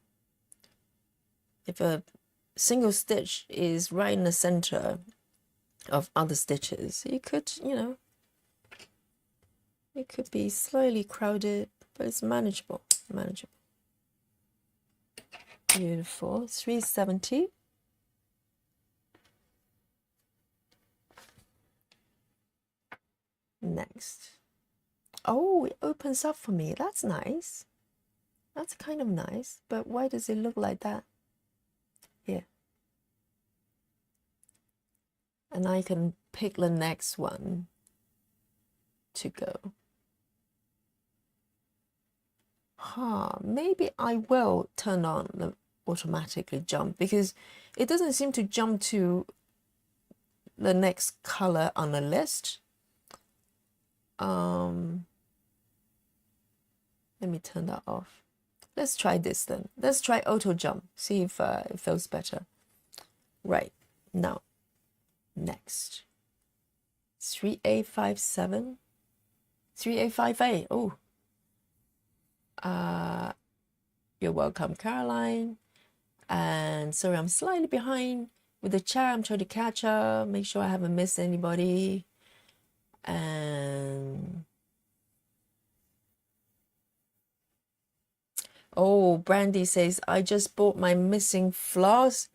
Speaker 1: if a single stitch is right in the center of other stitches, it could, you know, it could be slightly crowded, but it's manageable. Beautiful. 370. Next. Oh, it opens up for me. That's nice. That's kind of nice, but why does it look like that? Here. And I can pick the next one to go. Maybe I will turn on the automatically jump, because it doesn't seem to jump to the next color on the list. Let me turn that off. Let's try this then. Let's try auto jump, see if it feels better. Right, now, next. 3A57, 3A58, oh. You're welcome, Caroline. And sorry, I'm slightly behind with the chat. I'm trying to catch up, make sure I haven't missed anybody. And oh, Brandy says, I just bought my missing floss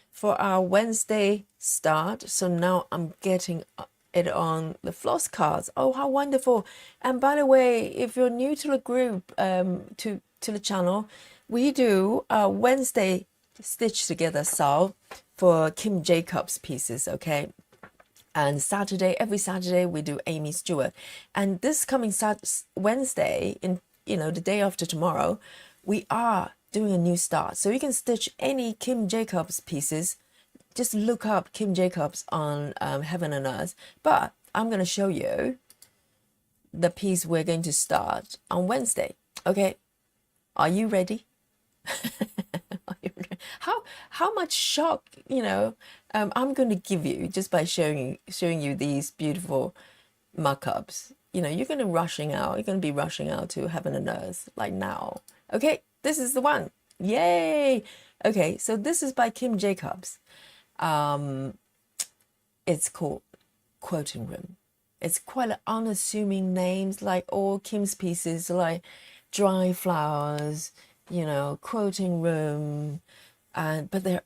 Speaker 1: for our Wednesday start. So now I'm getting it on the floss cards. Oh, how wonderful. And by the way, if you're new to the group, to the channel, we do Wednesday stitch together solve for Kim Jacobs pieces, okay? And Saturday, every Saturday, we do Amy Stewart. And this coming Wednesday, in the day after tomorrow, we are doing a new start. So you can stitch any Kim Jacobs pieces. Just look up Kim Jacobs on Heaven and Earth. But I'm going to show you the piece we're going to start on Wednesday. Okay, are you ready? How much shock, I'm going to give you just by showing you these beautiful mock-ups. You're going to be rushing out to Heaven and Earth like now. Okay, this is the one. Yay. Okay, so this is by Kim Jacobs. It's called Quoting Room. It's quite an unassuming names, like all Kim's pieces, like Dry Flowers, Quoting Room, but they're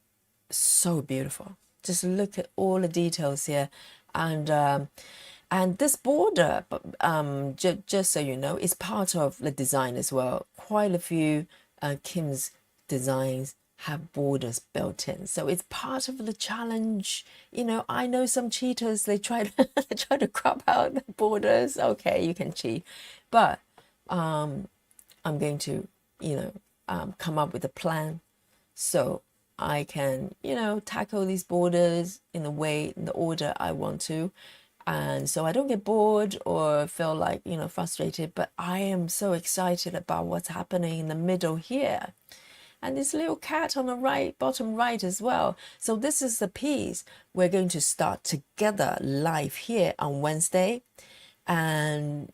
Speaker 1: so beautiful. Just look at all the details here, and this border, just so you know, is part of the design as well. Quite a few Kim's designs have borders built in, so it's part of the challenge. I know some cheaters, they try to crop out the borders. Okay, you can cheat, but I'm going to come up with a plan so I can tackle these borders in the order I want to, and so I don't get bored or feel like frustrated. But I am so excited about what's happening in the middle here, and this little cat on the right, bottom right as well. So this is the piece we're going to start together live here on Wednesday. And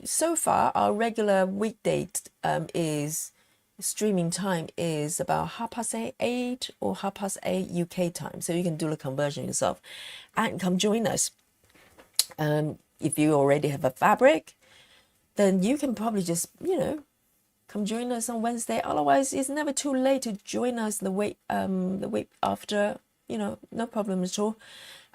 Speaker 1: so far our regular weekday is streaming time is about 8:30 or 8:30 UK time, so you can do the conversion yourself and come join us. If you already have a fabric, then you can probably just come join us on Wednesday. Otherwise, it's never too late to join us the week after. No problem at all.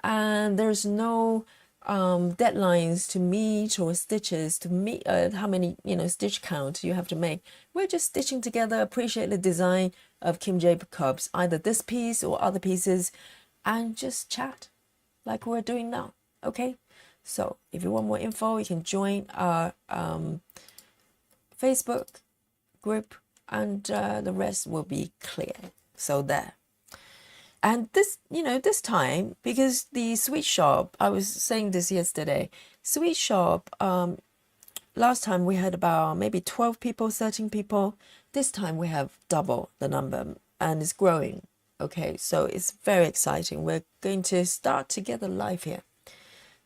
Speaker 1: And there's no deadlines to meet or stitches to meet, how many stitch count you have to make. We're just stitching together, appreciate the design of Kim Jacobs, either this piece or other pieces, and just chat like we're doing now. Okay, so if you want more info, you can join our Facebook group, and the rest will be clear. So there. And this time, because the sweet shop, I was saying this yesterday, sweet shop, last time we had about maybe 12 people, 13 people. This time we have double the number, and it's growing. Okay, so it's very exciting. We're going to start together live here.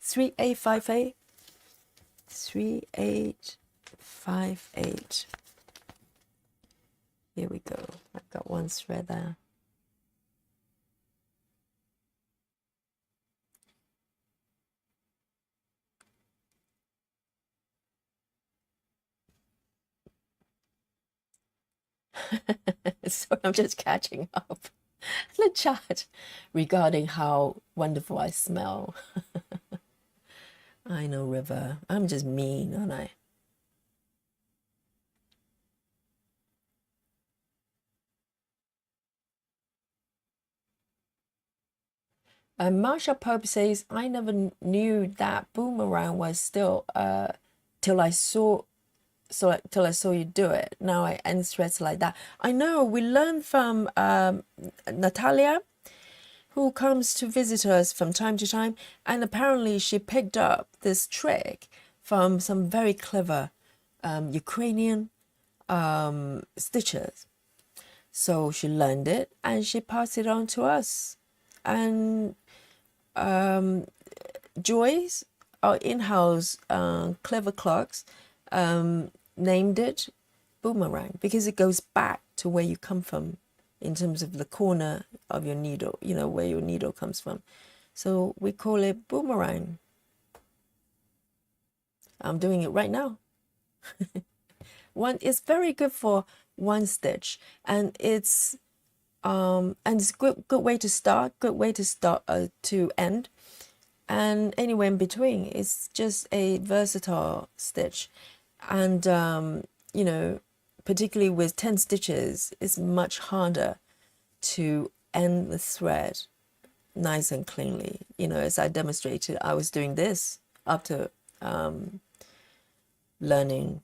Speaker 1: 3858. 3858. Here we go. I've got one thread there. So I'm just catching up the chat regarding how wonderful I smell. I know, River. I'm just mean, aren't I? Marsha Pope says, I never knew that boomerang was still till I saw you do it. Now I end threads like that. I know, we learned from Natalia, who comes to visit us from time to time, and apparently she picked up this trick from some very clever Ukrainian stitchers. So she learned it and she passed it on to us. And Joyce, our in-house clever clerks, named it boomerang because it goes back to where you come from in terms of the corner of your needle, you know, where your needle comes from. So we call it boomerang. I'm doing it right now. It's very good for one stitch, and it's good way to start, to end, and anywhere in between. It's just a versatile stitch, and you know, particularly with 10 stitches, it's much harder to end the thread nice and cleanly. You know, as I demonstrated, I was doing this after learning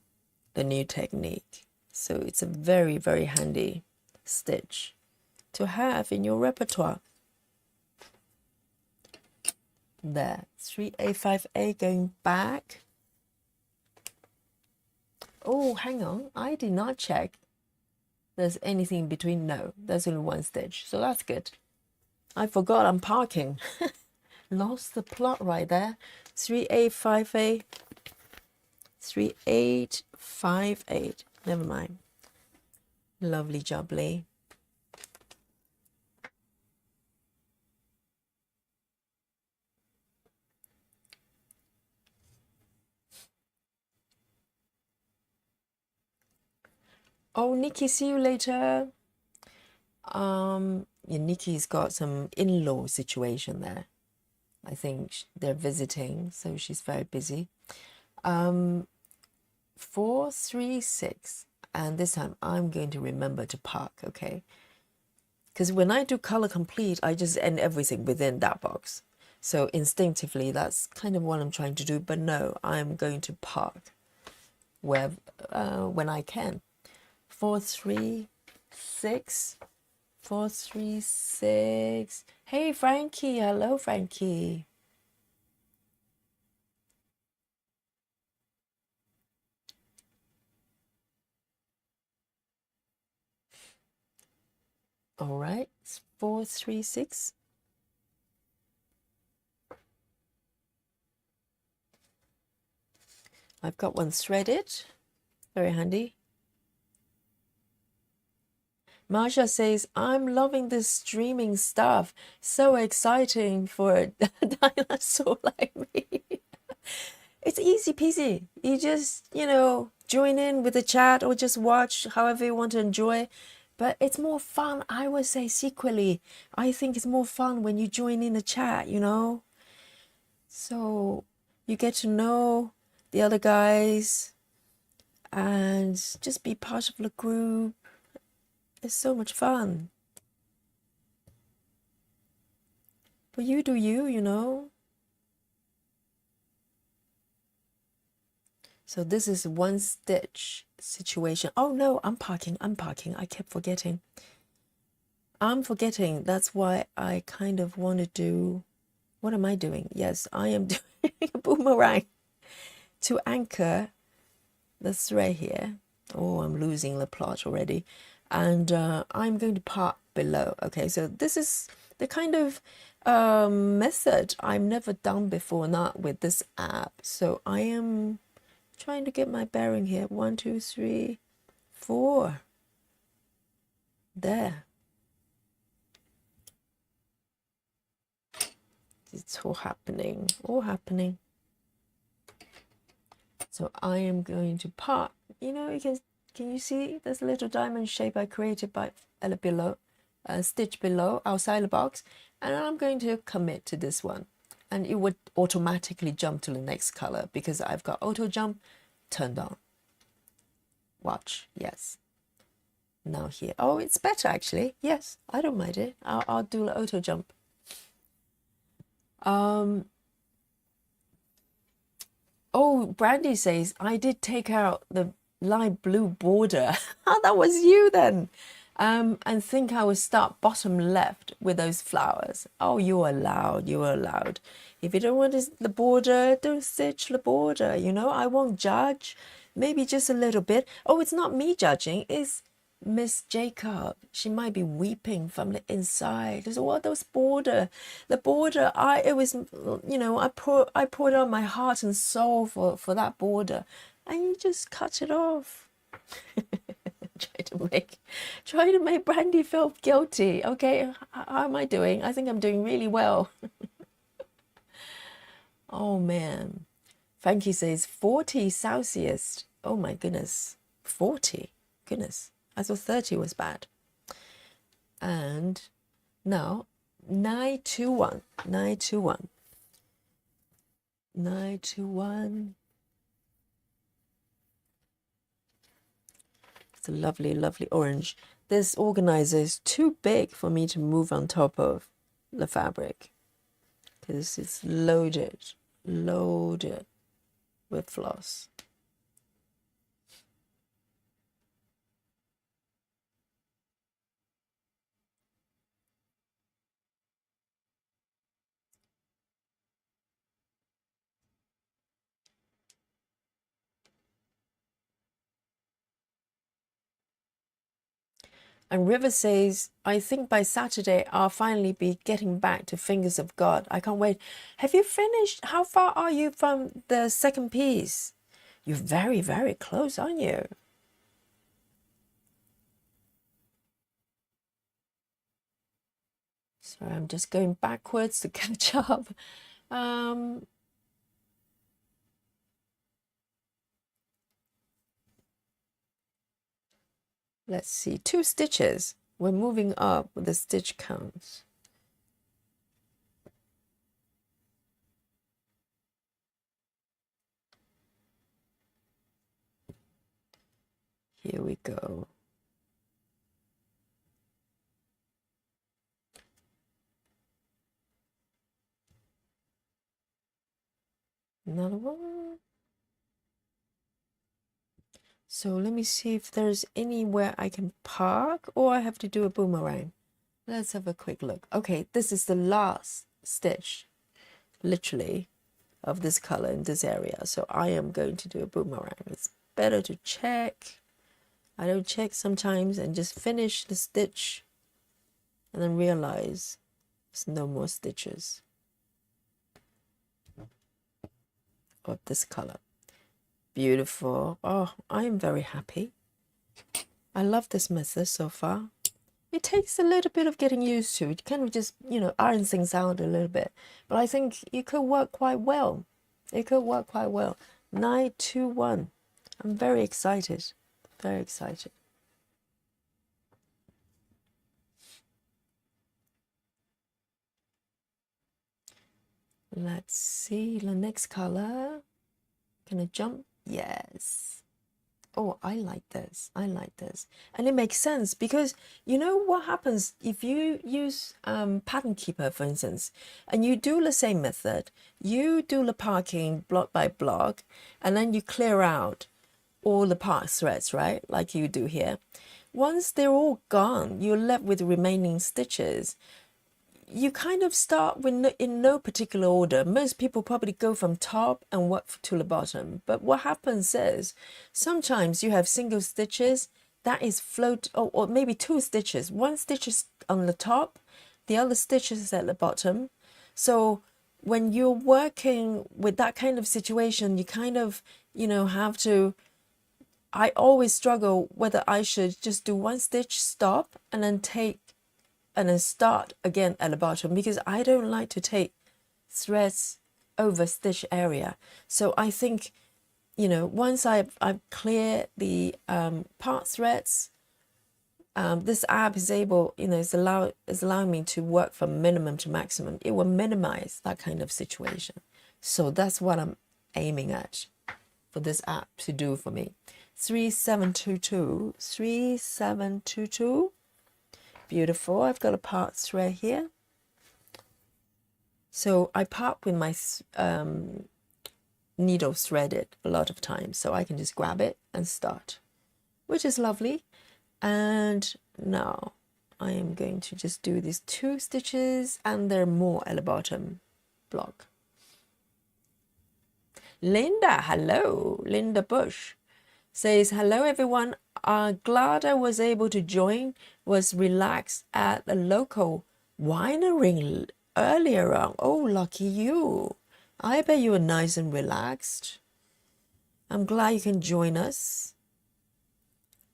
Speaker 1: the new technique. So it's a very, very handy stitch to have in your repertoire. There, 3A, 5A going back. Oh, hang on, I did not check there's anything in between. No, there's only one stitch, so that's good. I forgot I'm parking. Lost the plot right there. 3A, 5A, 3, 8, 5, 8. Never mind. Lovely jubbly. Oh, Nikki, see you later. Yeah, Nikki's got some in-law situation there. I think they're visiting, so she's very busy. 4, 3, 6, and this time I'm going to remember to park, okay? Because when I do color complete, I just end everything within that box. So instinctively, that's kind of what I'm trying to do. But no, I'm going to park where when I can. 4, 3, 6. 4, 3, 6. Hey, Frankie. Hello, Frankie. All right. 4, 3, 6. I've got one threaded. Very handy. Marsha says, I'm loving this streaming stuff. So exciting for a dinosaur like me. It's easy peasy. You just, you know, join in with the chat or just watch however you want to enjoy. But it's more fun, I would say, secretly. I think it's more fun when you join in the chat, you know? So you get to know the other guys and just be part of the group. It's so much fun. But you do you, you know? So this is one stitch situation. Oh no, I'm parking. I kept forgetting. I'm forgetting. That's why I kind of want to do... What am I doing? Yes, I am doing a boomerang to anchor the thread here. Oh, I'm losing the plot already. And I'm going to part below. Okay, so this is the kind of method I've never done before, not with this app. So I am trying to get my bearing here. 1, 2, 3, 4. There. It's all happening. All happening. So I am going to part. You know, can you see there's a little diamond shape I created by below, stitch below outside the box, and I'm going to commit to this one, and it would automatically jump to the next color because I've got auto jump turned on. Watch, yes. Now here, oh, it's better actually. Yes, I don't mind it. I'll do the auto jump. Oh, Brandy says, I did take out the light blue border. Oh, that was you then. And think I would start bottom left with those flowers. Oh, you're allowed. You're allowed. If you don't want the border, don't stitch the border. You know, I won't judge. Maybe just a little bit. Oh, it's not me judging. It's Miss Jacob. She might be weeping from the inside. There's all those border. The border, it was, you know, I poured out my heart and soul for that border. And you just cut it off. Trying to make Brandy feel guilty. Okay, how am I doing? I think I'm doing really well. Oh man. Frankie says 40 Celsius. Oh my goodness. 40. Goodness. I thought 30 was bad. And now 921. 921. 921. It's a lovely, lovely orange. This organizer is too big for me to move on top of the fabric because it's loaded with floss. And River says, I think by Saturday I'll finally be getting back to Fingers of God. I can't wait. Have you finished? How far are you from the second piece? You're very, very close, aren't you? Sorry, I'm just going backwards to catch up. Let's see, 2 stitches. We're moving up with the stitch counts. Here we go. Another one. So let me see if there's anywhere I can park or I have to do a boomerang. Let's have a quick look. Okay, this is the last stitch, literally, of this color in this area. So I am going to do a boomerang. It's better to check. I don't check sometimes and just finish the stitch and then realize there's no more stitches of this color. Beautiful. Oh, I am very happy. I love this method so far. It takes a little bit of getting used to. It kind of just, iron things out a little bit. But I think it could work quite well. It could work quite well. 921. I'm very excited. Very excited. Let's see the next color. Can I jump? Yes. Oh, I like this. I like this. And it makes sense because you know what happens if you use Pattern Keeper, for instance, and you do the same method, you do the parking block by block, and then you clear out all the part threads, right? Like you do here. Once they're all gone, you're left with the remaining stitches. You kind of start with in no particular order. Most people probably go from top and work to the bottom. But what happens is sometimes you have single stitches that is float, or maybe 2 stitches. 1 stitch is on the top, the other stitch is at the bottom. So when you're working with that kind of situation, you kind of, have to. I always struggle whether I should just do 1 stitch, stop, and then start again at the bottom, because I don't like to take threads over stitch area. So I think, once I've cleared the part threads, this app is able, is allowing me to work from minimum to maximum. It will minimize that kind of situation. So that's what I'm aiming at for this app to do for me. 3722, 3722. Beautiful. I've got a part thread here. So I part with my needle threaded a lot of times, so I can just grab it and start, which is lovely. And now I am going to just do these 2 stitches, and there are more at the bottom block. Linda, hello. Linda Bush says, hello everyone. Glad I was able to join. Was relaxed at the local winery earlier on. Oh, lucky you. I bet you were nice and relaxed. I'm glad you can join us.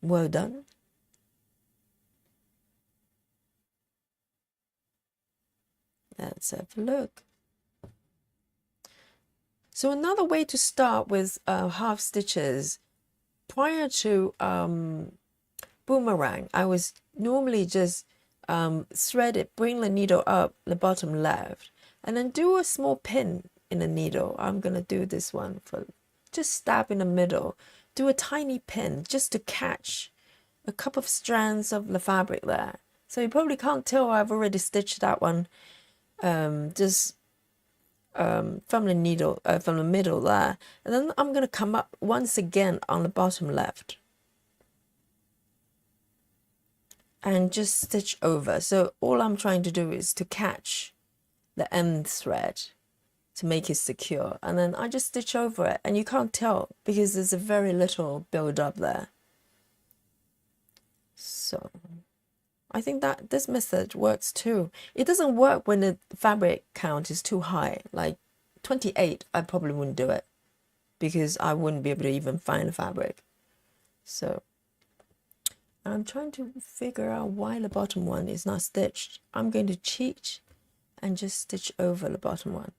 Speaker 1: Well done. Let's have a look. So another way to start with half stitches, prior to boomerang, I was normally just thread it, bring the needle up the bottom left, and then do a small pin in the needle. I'm going to do this one for just stab in the middle, do a tiny pin just to catch a couple of strands of the fabric there. So you probably can't tell I've already stitched that one just from the needle, from the middle there. And then I'm going to come up once again on the bottom left and just stitch over. So all I'm trying to do is to catch the end thread to make it secure. And then I just stitch over it, and you can't tell because there's a very little build up there. So I think that this method works too. It doesn't work when the fabric count is too high, like 28, I probably wouldn't do it because I wouldn't be able to even find the fabric. So I'm trying to figure out why the bottom one is not stitched. I'm going to cheat and just stitch over the bottom one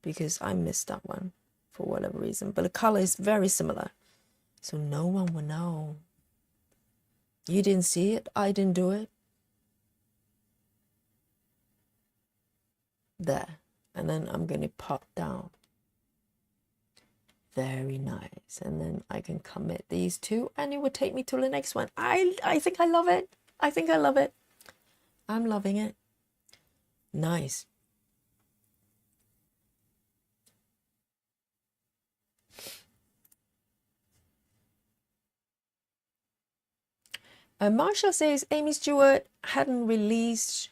Speaker 1: because I missed that one for whatever reason. But the color is very similar, so no one will know. You didn't see it, I didn't do it. There. And then I'm going to pop down. Very nice. And then I can commit these two and it will take me to the next one. I think I love it. I think I love it. I'm loving it. Nice. Marsha says Amy Stewart hadn't released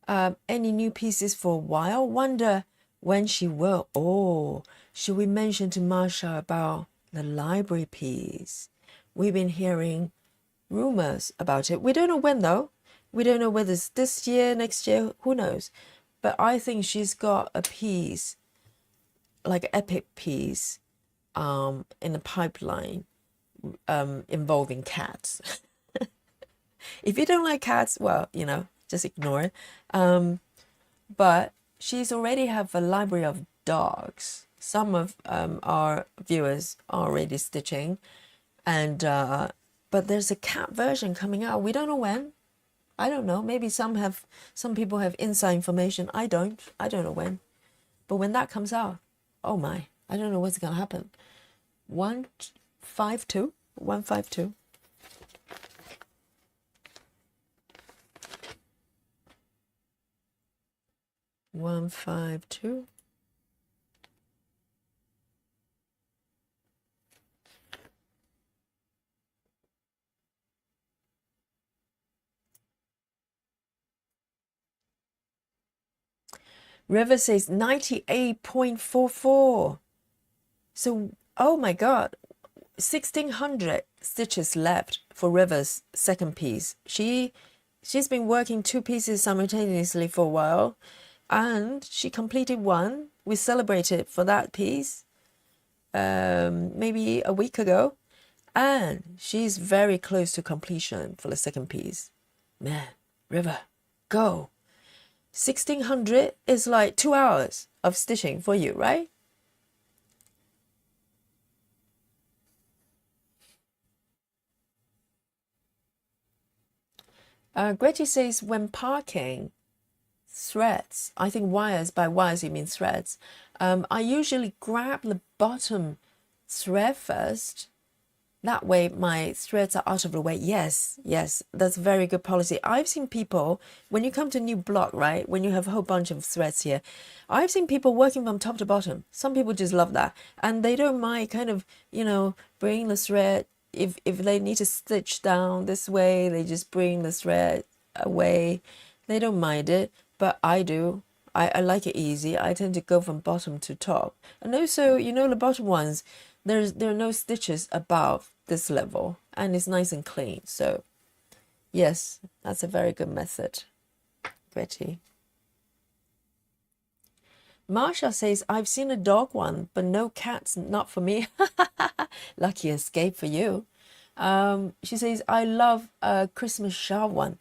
Speaker 1: any new pieces for a while. Wonder when she will. Oh, should we mention to Marsha about the library piece? We've been hearing rumors about it. We don't know when though. We don't know whether it's this year, next year, who knows. But I think she's got a piece, like an epic piece, in the pipeline, involving cats. If you don't like cats, well, you know, just ignore it. But she's already have a library of dogs. Some of our viewers are already stitching, and but there's a cat version coming out. We don't know when. I don't know. Maybe some people have inside information. I don't know when. But when that comes out, oh my, I don't know what's gonna happen. 152. 152. River says 98.44. So, oh my God, 1,600 stitches left for River's second piece. She's been working two pieces simultaneously for a while, and she completed one. We celebrated for that piece maybe a week ago, and she's very close to completion for the second piece. Man, River, go. 1,600 is like 2 hours of stitching for you, right? Gretty says when parking threads, I think wires, by wires you mean threads, I usually grab the bottom thread first. That way my threads are out of the way. Yes, that's a very good policy. I've seen people, when you come to a new block, right, when you have a whole bunch of threads here, I've seen people working from top to bottom. Some people just love that. And they don't mind kind of, you know, bring the thread. If they need to stitch down this way, they just bring the thread away. They don't mind it, but I do. I like it easy. I tend to go from bottom to top. And also, you know, the bottom ones, there are no stitches above this level, and it's nice and clean. So yes, that's a very good method, Betty. Marsha says, I've seen a dog one, but no cats, not for me. Lucky escape for you. She says, I love a Christmas shawl one.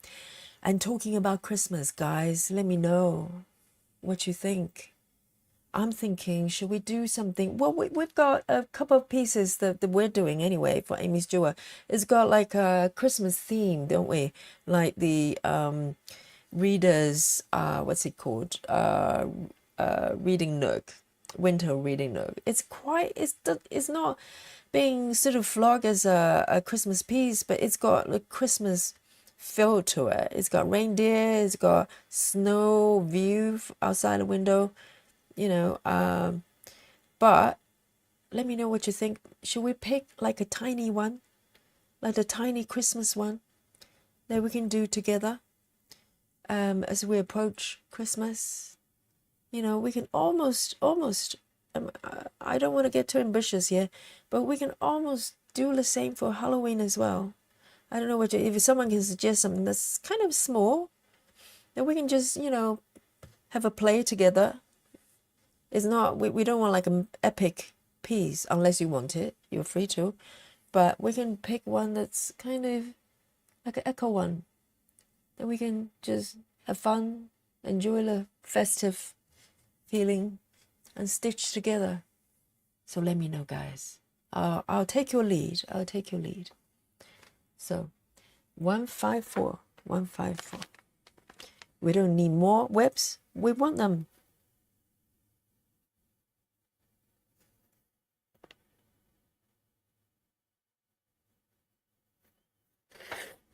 Speaker 1: And talking about Christmas, guys, let me know. what you think. I'm thinking, should we do something? Well, we've got a couple of pieces that we're doing anyway for Amy's Jewel. It's got like a Christmas theme, don't we? Like the readers, what's it called? Reading nook, winter reading nook. It's not being sort of flogged as a Christmas piece, but it's got like Christmas feel to it. It's got reindeer, it's got snow view outside the window, you know. But let me know what you think. Should we pick like a tiny one, like a tiny Christmas one that we can do together as we approach Christmas? You know, we can almost, I don't want to get too ambitious here, but we can almost do the same for Halloween as well. I don't know if someone can suggest something that's kind of small, then we can just, you know, have a play together. It's not, we don't want like an epic piece unless you want it. You're free to. But we can pick one that's kind of like an echo one. Then we can just have fun, enjoy the festive feeling and stitch together. So let me know, guys. I'll take your lead. I'll take your lead. So 154, 154. We don't need more webs. We want them.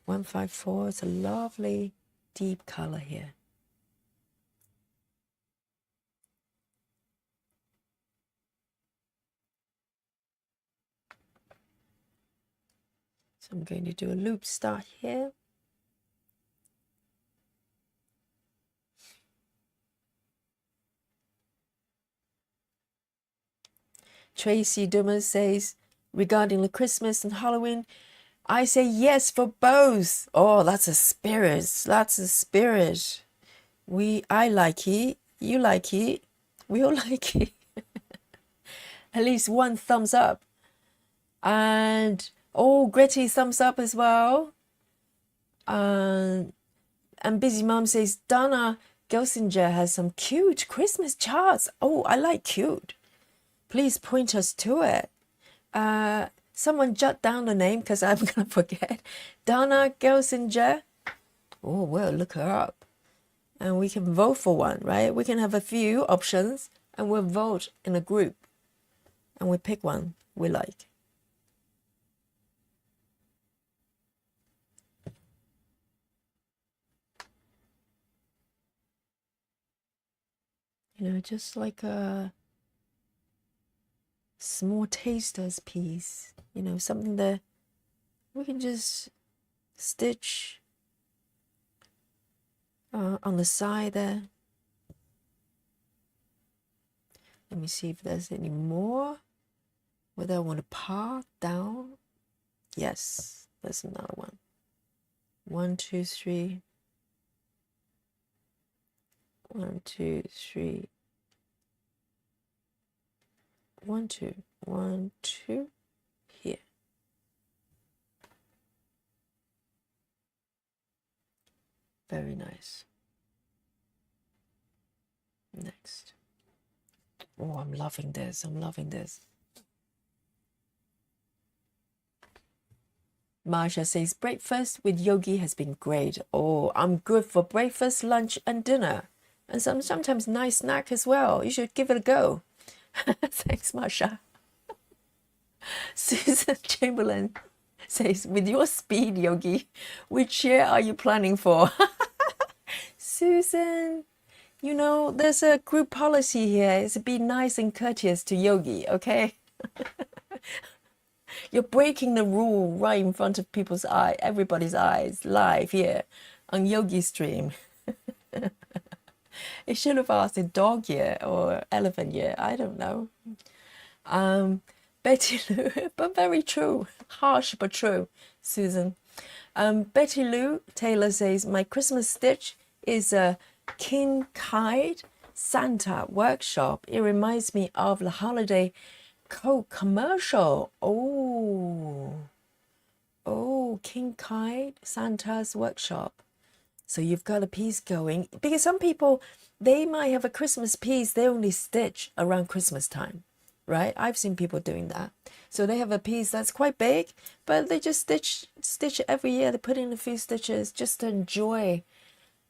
Speaker 1: $154. It's a lovely deep color here. So I'm going to do a loop start here. Tracy Dumas says, regarding the Christmas and Halloween, I say yes for both. Oh, that's a spirit. That's a spirit. I like it. You like it. We all like it. At least one thumbs up. And oh, Gretty thumbs up as well. And Busy Mom says, Donna Gelsinger has some cute Christmas charts. Oh, I like cute. Please point us to it. Someone jot down the name because I'm going to forget. Donna Gelsinger. Oh, well, look her up. And we can vote for one, right? We can have a few options and we'll vote in a group. And we pick one we like. You know, just like a small taster's piece. You know, something that we can just stitch on the side there. Let me see if there's any more. Whether I want to part down. Yes, there's another one. 1, 2, 3. 1, 2, 3. 1, 2. 1, 2. Here. Very nice. Next. Oh, I'm loving this. I'm loving this. Marsha says, breakfast with Yogi has been great. Oh, I'm good for breakfast, lunch, and dinner. And sometimes nice snack as well. You should give it a go. Thanks, Marsha. Susan Chamberlain says, with your speed, Yogi, which year are you planning for? Susan, you know, there's a group policy here. It's to be nice and courteous to Yogi, okay? You're breaking the rule right in front of people's eye, everybody's eyes, live here on Yogi Stream. It should have asked a dog year or elephant year. I don't know. Betty Lou, but very true. Harsh but true, Susan. Betty Lou Taylor says, my Christmas stitch is a Kincaid Santa workshop. It reminds me of the holiday Coke commercial. Oh, Kincaid Santa's workshop. So you've got a piece going, because some people, they might have a Christmas piece, they only stitch around Christmas time, right? I've seen people doing that. So they have a piece that's quite big, but they just stitch every year. They put in a few stitches just to enjoy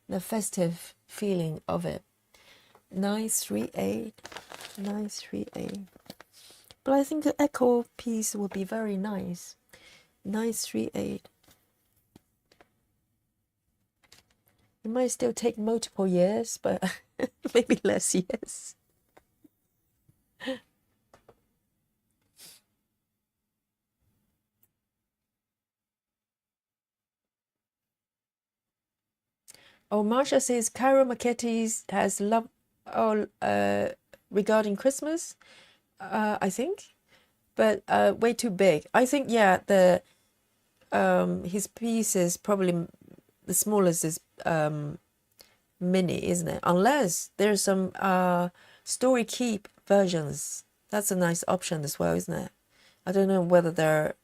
Speaker 1: the festive feeling of it. 938, 938. But I think the echo piece would be very nice. 938. It might still take multiple years, but maybe less years. Oh, Marsha says Cairo Marchetti's has love. Oh, regarding Christmas, I think, but way too big. I think the his piece is probably the smallest is mini, isn't it? Unless there's some story keep versions. That's a nice option as well, isn't it? I don't know whether they're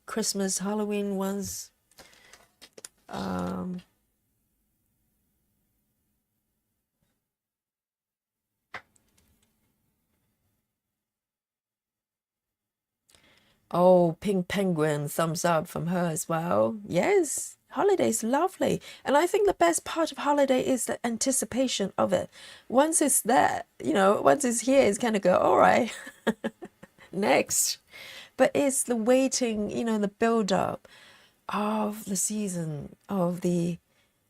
Speaker 1: Christmas, Halloween ones. Oh, Pink Penguin, thumbs up from her as well. Yes, holiday's lovely. And I think the best part of holiday is the anticipation of it. Once it's there, once it's here, it's kind of go, all right, next. But it's the waiting, the build up of the season, of the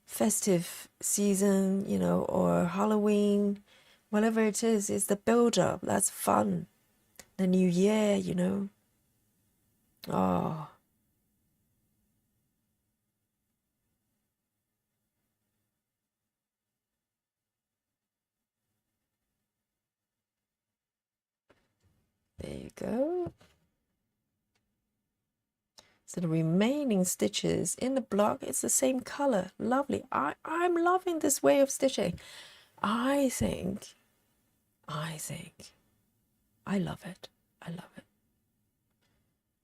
Speaker 1: festive season, or Halloween, whatever it is, it's the build up. That's fun. The new year, Oh, there you go. So the remaining stitches in the block, it's the same color. Lovely. I'm loving this way of stitching. I think, I love it. I love it.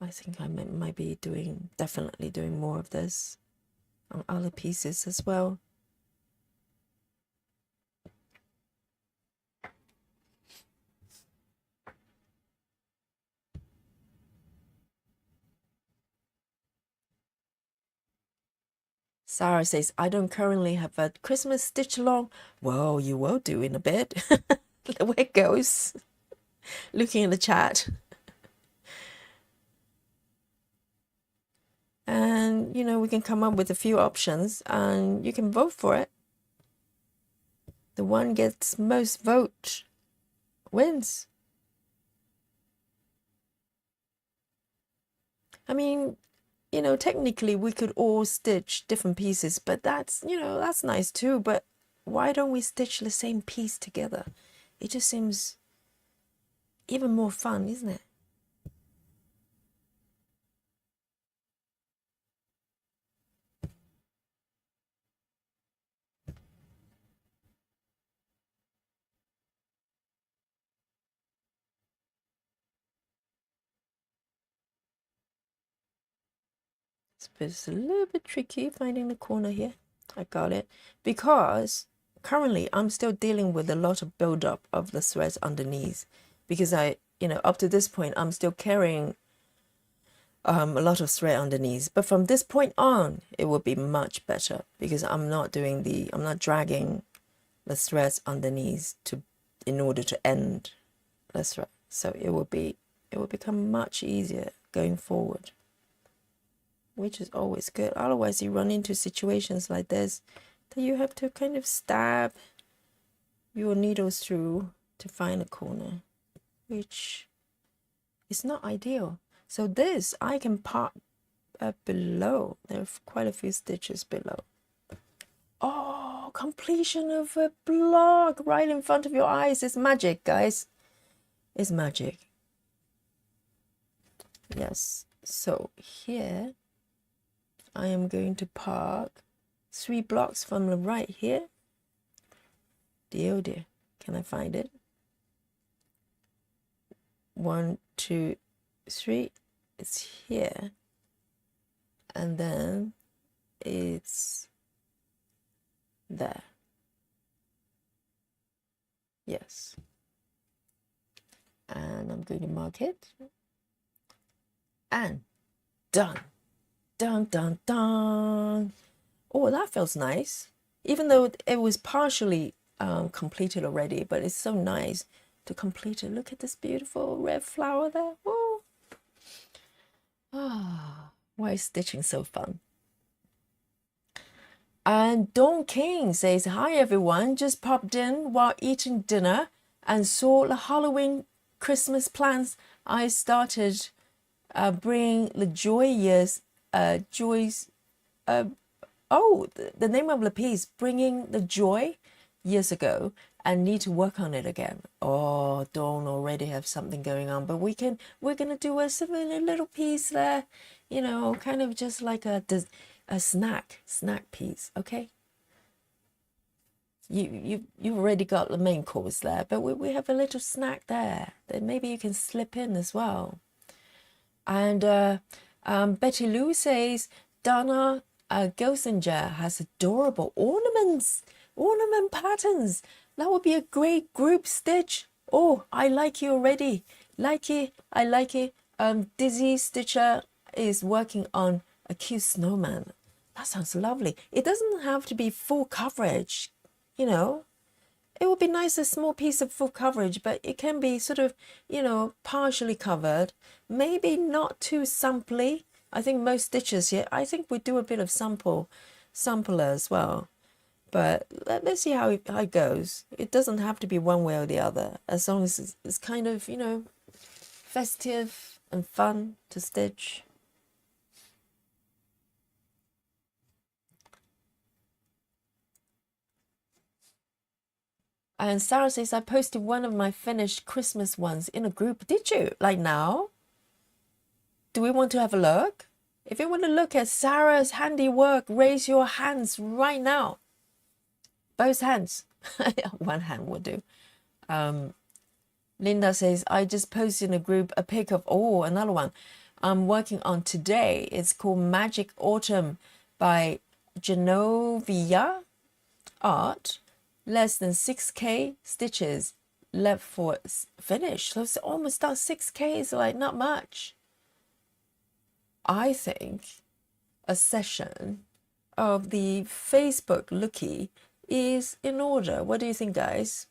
Speaker 1: I think I might be definitely doing more of this on other pieces as well. Sarah says, I don't currently have a Christmas stitch along. Well, you will do in a bit. The way it goes. Looking in the chat. And, we can come up with a few options and you can vote for it. The one gets most vote wins. I mean, technically we could all stitch different pieces, but that's nice too. But why don't we stitch the same piece together? It just seems even more fun, isn't it? It's a little bit tricky finding the corner here. I got it. Because currently I'm still dealing with a lot of buildup of the threads underneath. Because up to this point, I'm still carrying a lot of thread underneath. But from this point on, it will be much better because I'm not dragging the threads underneath in order to end the thread. So it will become much easier going forward, which is always good. Otherwise, you run into situations like this that you have to kind of stab your needles through to find a corner, which is not ideal. So this, I can part below. There are quite a few stitches below. Oh, completion of a block right in front of your eyes. It's magic, guys. It's magic. Yes. So here, I am going to park 3 blocks from the right here. Dear, oh dear. Can I find it? 1, 2, 3. It's here. And then it's there. Yes. And I'm going to mark it. And done. Dun, dun, dun. Oh, that feels nice. Even though it was partially completed already, but it's so nice to complete it. Look at this beautiful red flower there. Oh, why is stitching so fun? And Dawn King says, hi everyone, just popped in while eating dinner and saw the Halloween Christmas plans. I started bringing the joys, the name of the piece, Bringing the Joy, years ago, and need to work on it again. Oh, Dawn already have something going on, but we're gonna do a similar little piece there, you know, kind of just like a snack piece, okay? You've already got the main course there, but we have a little snack there that maybe you can slip in as well. And Betty Lou says, Donna Gelsinger has adorable ornament patterns. That would be a great group stitch. Oh, I like you already. I like it. Dizzy Stitcher is working on a cute snowman. That sounds lovely. It doesn't have to be full coverage, you know. It would be nice, a small piece of full coverage, but it can be sort of, you know, partially covered. Maybe not too sampley. I think most stitches here, I think we do a bit of sampler as well. But let's see how it goes. It doesn't have to be one way or the other, as long as it's kind of, you know, festive and fun to stitch. And Sarah says, I posted one of my finished Christmas ones in a group. Did you? Like now? Do we want to have a look? If you want to look at Sarah's handiwork, raise your hands right now. Both hands. One hand will do. Linda says, I just posted in a group a pic of, another one I'm working on today. It's called Magic Autumn by Genovia Art. Less than 6k stitches left for finish. So it's almost done. 6k is like not much. I think a session of the Facebook lookie is in order. What do you think, guys?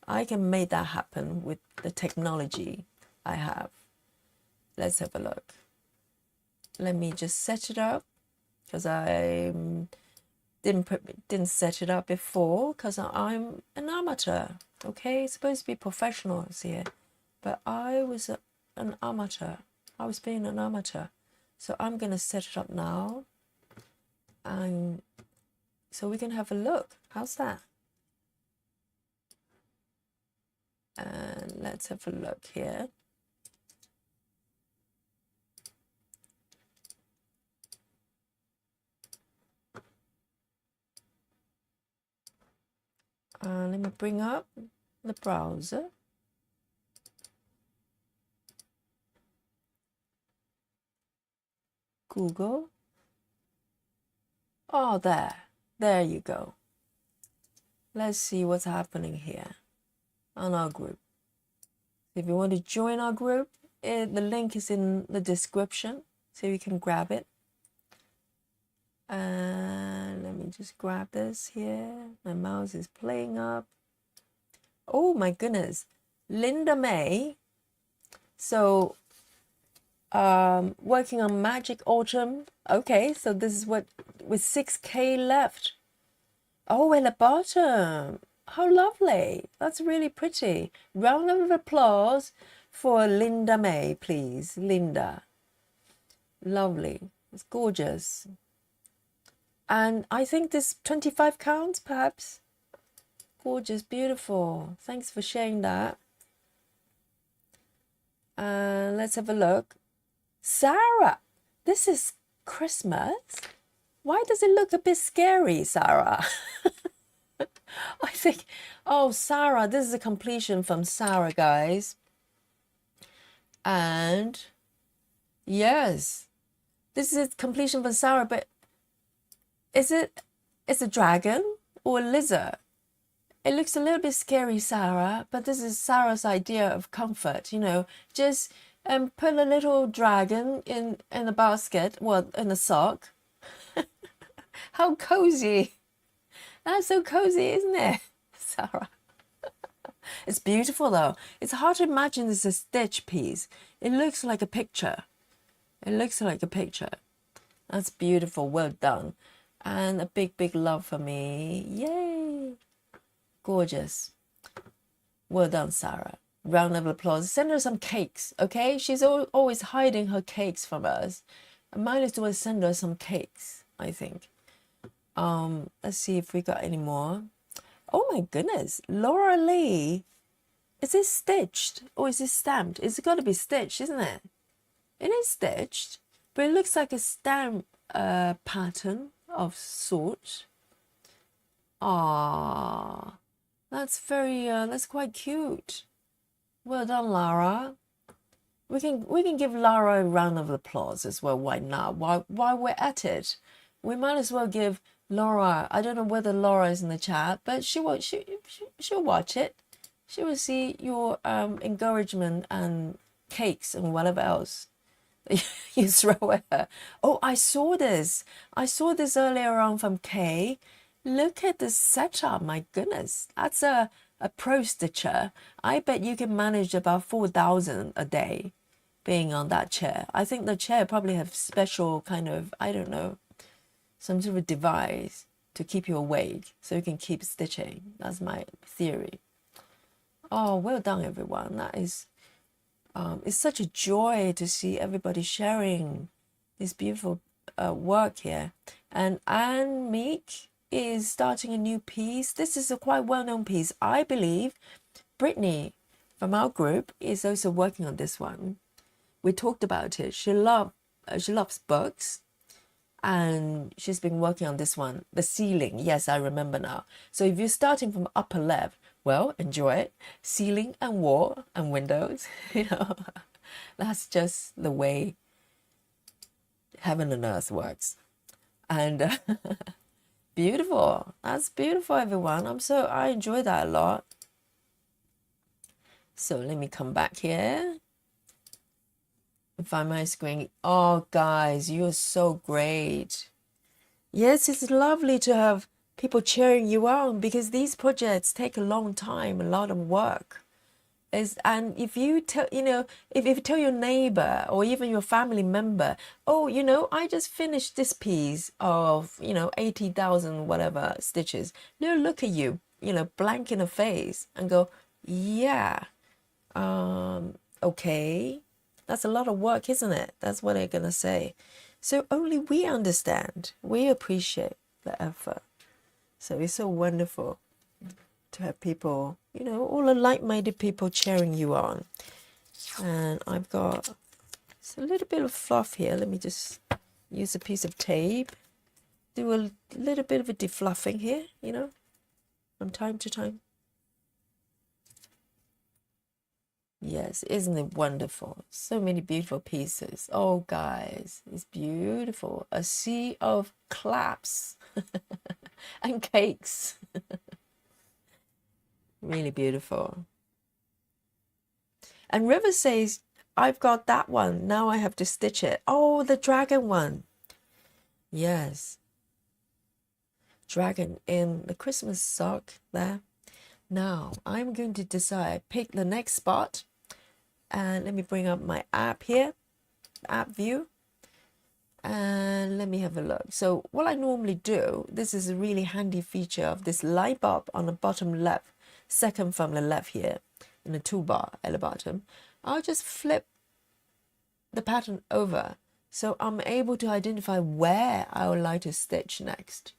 Speaker 1: I can make that happen with the technology I have. Let's have a look. Let me just set it up, because I didn't set it up before, because I'm an amateur. Okay, it's supposed to be professionals here, but I was an amateur. I was being an amateur. So I'm going to set it up now, and so we can have a look. How's that? And let's have a look here. Let me bring up the browser. Google. Oh, there you go. Let's see what's happening here on our group. If you want to join our group, the link is in the description, so you can grab it. And let me just grab this here. My mouse is playing up. Oh my goodness, Linda May. So working on Magic Autumn. Okay, so this is what, with 6k left. Oh, at the bottom. How lovely. That's really pretty. Round of applause for Linda May, please. Linda. Lovely. It's gorgeous. And I think this 25 counts, perhaps. Gorgeous, beautiful. Thanks for sharing that. Let's have a look. Sarah, this is Christmas. Why does it look a bit scary, Sarah? I think, oh, Sarah, this is a completion from Sarah, guys. And yes, this is a completion from Sarah, but it's a dragon. or lizard. It looks a little bit scary, Sarah, but this is Sarah's idea of comfort, you know, just put a little dragon in a basket, well, in a sock. How cozy. That's so cozy, isn't it, Sarah? It's beautiful though. It's hard to imagine this is a stitch piece. It looks like a picture. It looks like a picture. That's beautiful. Well done. And a big, big love for me. Yay. Gorgeous. Well done, Sarah. Round of applause. Send her some cakes, okay? She's always hiding her cakes from us. I might as well send her some cakes, I think. Let's see if we got any more. Oh my goodness. Laura Lee. Is this stitched or is this stamped? It's got to be stitched, isn't it? It is stitched, but it looks like a stamp pattern of sort. Ah, that's that's quite cute. Well done, Lara. We can give Lara a round of applause as well. Why not? While we're at it, we might as well give Laura. I don't know whether Laura is in the chat, but she'll watch it. She will see your encouragement and cakes and whatever else you throw at her. Oh, I saw this. I saw this earlier on from Kay. Look at this setup. My goodness, that's a pro stitcher. I bet you can manage about 4,000 a day being on that chair. I think the chair probably have special kind of, I don't know, some sort of device to keep you awake so you can keep stitching. That's my theory. Oh, well done, everyone. That is, it's such a joy to see everybody sharing this beautiful work here. And Anne Meek is starting a new piece. This is a quite well-known piece. I believe Brittany from our group is also working on this one. We talked about it. She loves books. And she's been working on this one, the ceiling. Yes, I remember now. So if you're starting from upper left, well, enjoy it. Ceiling and wall and windows, you know, that's just the way heaven and earth works. And beautiful. That's beautiful, everyone. I enjoy that a lot. So let me come back here and find my screen. Oh, guys, you're so great. Yes, it's lovely to have people cheering you on because these projects take a long time, a lot of work. And if you tell, you know, if you tell your neighbor or even your family member, oh, you know, I just finished this piece of, you know, 80,000 whatever stitches. They'll look at you, you know, blank in the face and go, yeah, okay. That's a lot of work, isn't it? That's what they're going to say. So only we understand. We appreciate the effort. So it's so wonderful to have people, you know, all the like-minded people cheering you on. And I've got a little bit of fluff here. Let me just use a piece of tape. Do a little bit of a defluffing here, you know, from time to time. Yes, isn't it wonderful? So many beautiful pieces. Oh, guys, it's beautiful. A sea of claps and cakes. Really beautiful. And River says, I've got that one. Now I have to stitch it. Oh, the dragon one. Yes. Dragon in the Christmas sock there. Now I'm going to decide, pick the next spot. And let me bring up my app here, app view. And let me have a look. So what I normally do, this is a really handy feature of this light bulb on the bottom left, second from the left here in the toolbar at the bottom. I'll just flip the pattern over so I'm able to identify where I would like to stitch next.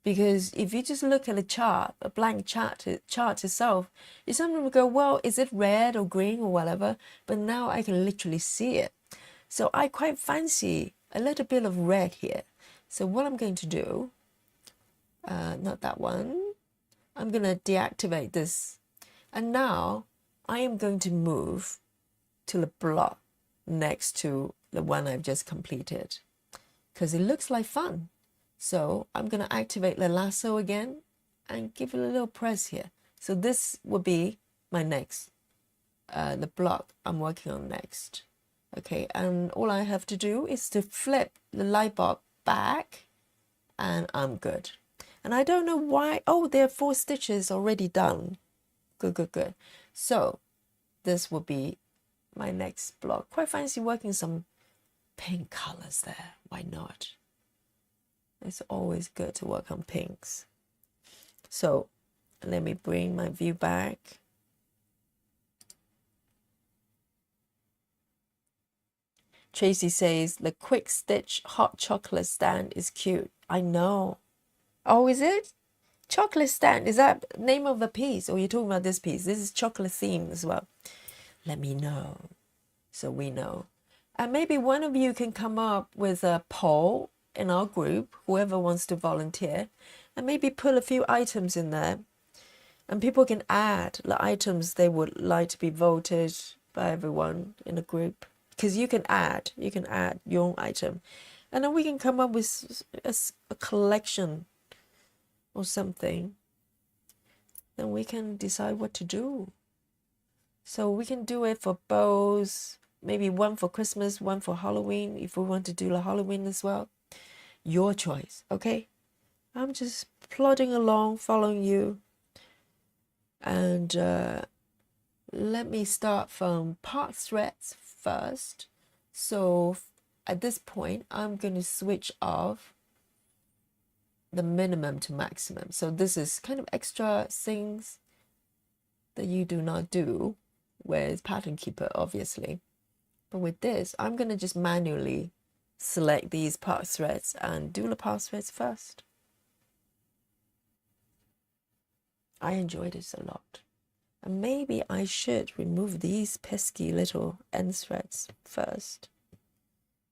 Speaker 1: Because if you just look at the chart, a blank chart itself, you sometimes go, well, is it red or green or whatever? But now I can literally see it. So I quite fancy a little bit of red here. So what I'm going to do, not that one, I'm going to deactivate this. And now I am going to move to the block next to the one I've just completed. Because it looks like fun. So I'm going to activate the lasso again and give it a little press here. So this will be my next, the block I'm working on next. Okay, and all I have to do is to flip the light bulb back and I'm good. And I don't know why, oh, there are 4 stitches already done. Good, good, good. So this will be my next block. Quite fancy working some pink colors there. Why not? It's always good to work on pinks. So let me bring my view back. Tracy says the quick stitch hot chocolate stand is cute. I know. Oh, is it? Chocolate stand, is that the name of the piece? Or you're talking about this piece? This is chocolate themed as well. Let me know so we know. And maybe one of you can come up with a poll in our group, whoever wants to volunteer, and maybe put a few items in there. And people can add the items they would like to be voted by everyone in the group. Because you can add your own item. And then we can come up with a collection or something. Then we can decide what to do. So we can do it for both, maybe one for Christmas, one for Halloween, if we want to do the Halloween as well. Your choice, okay? I'm just plodding along, following you. And let me start from part threads first. So at this point, I'm going to switch off the minimum to maximum. So this is kind of extra things that you do not do with Pattern Keeper, obviously. But with this, I'm going to just manually select these part threads and do the part threads first. I enjoy this a lot. And maybe I should remove these pesky little end threads first,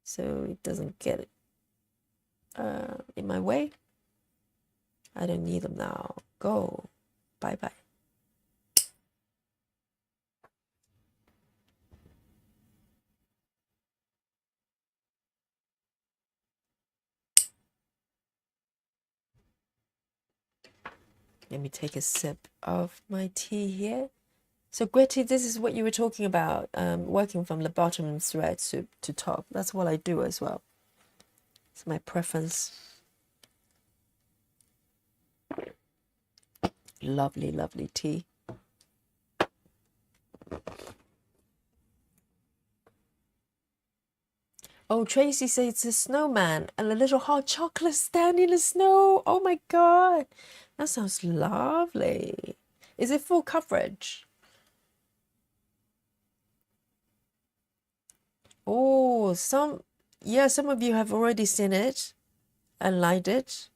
Speaker 1: so it doesn't get in my way. I don't need them now. Go. Bye-bye. Let me take a sip of my tea here. So Gretty, this is what you were talking about, working from the bottom thread to top. That's what I do as well. It's my preference. Lovely, lovely tea. Oh, Tracy says it's a snowman and a little hot chocolate stand in the snow. Oh my God. That sounds lovely. Is it full coverage? Oh, some of you have already seen it and liked it.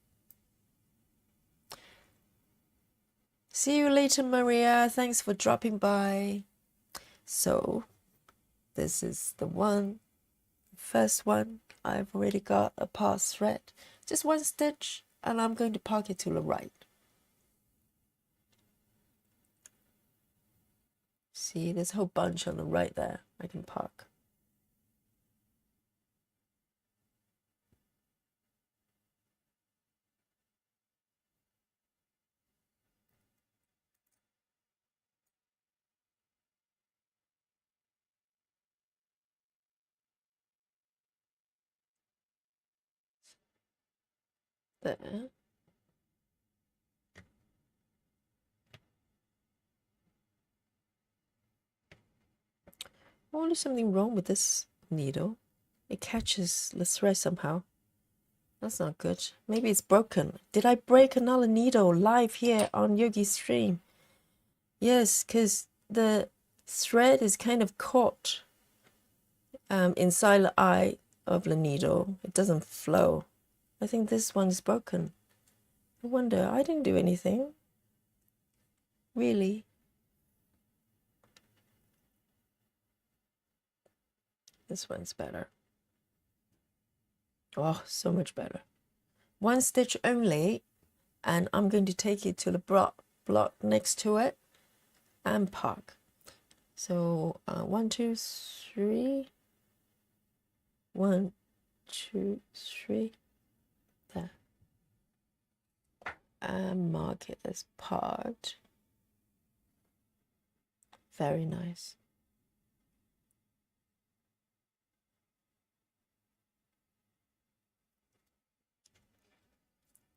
Speaker 1: See you later, Maria. Thanks for dropping by. So this is the first one. I've already got a pass thread. Just one stitch and I'm going to park it to the right. See, there's a whole bunch on the right there I can park. There. Oh, there's something wrong with this needle. It catches the thread somehow. That's not good. Maybe it's broken. Did I break another needle live here on Yogi's stream? Yes, because the thread is kind of caught inside the eye of the needle. It doesn't flow. I think this one's broken. I wonder, I didn't do anything. Really? This one's better. Oh, so much better. One stitch only, and I'm going to take it to the block next to it and park. So 1, 2, 3. 1, 2, 3. There. and mark it as part. Very nice.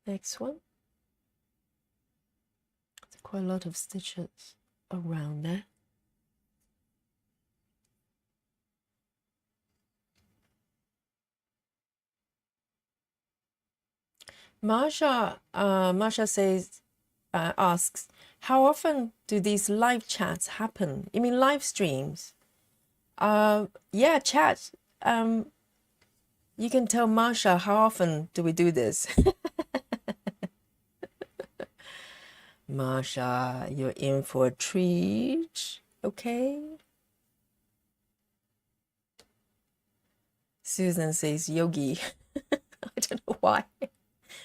Speaker 1: Next one. There's quite a lot of stitches around there. Marsha says, asks, how often do these live chats happen? You mean live streams? Yeah, chat. You can tell Marsha how often do we do this? Marsha, you're in for a treat, okay? Susan says yogi. I don't know why.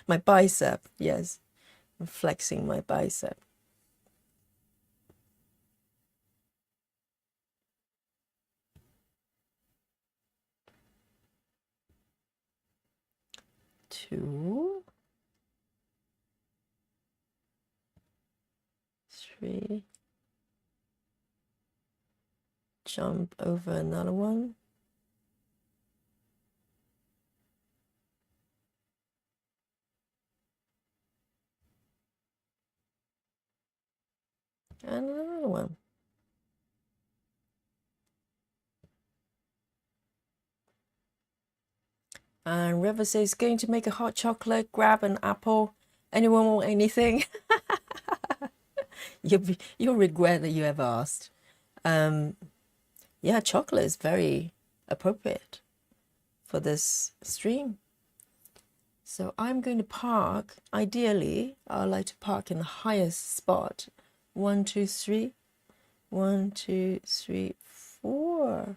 Speaker 1: My bicep, yes. I'm flexing my bicep. Two, three. Jump over another one. And another one. And River says, going to make a hot chocolate, grab an apple. Anyone want anything? You'll regret that you ever asked. Yeah, chocolate is very appropriate for this stream. So I'm going to park, ideally, I like to park in the highest spot. 1, 2, 3. 1, 2, 3, 4.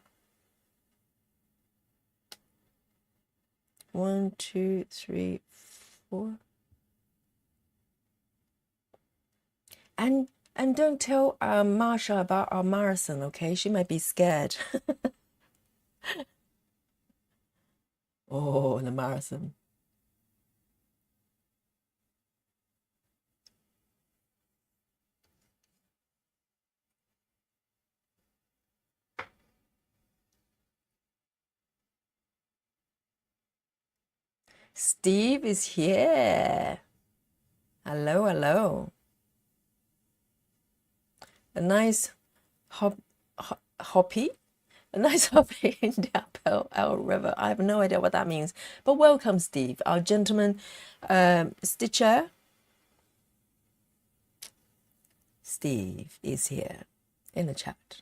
Speaker 1: 1, 2, 3, 4. And don't tell Marsha about our marathon, okay? She might be scared. Oh, the marathon. Steve is here. Hello, hello. A nice hoppy. A nice hoppy in the Upper River. I have no idea what that means. But welcome, Steve, our gentleman stitcher. Steve is here in the chat.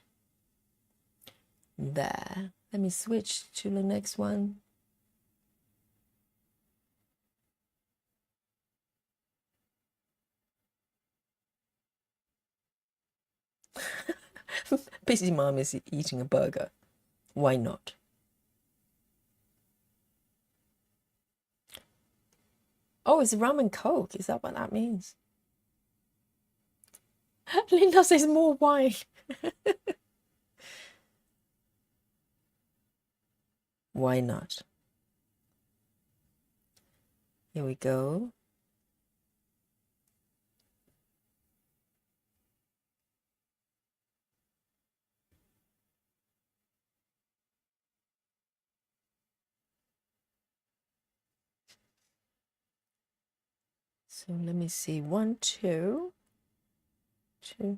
Speaker 1: There. Let me switch to the next one. Busy mom is eating a burger. Why not? Oh, it's rum and coke. Is that what that means? Linda says more wine. Why not? Here we go. So let me see. 1, 2, 2.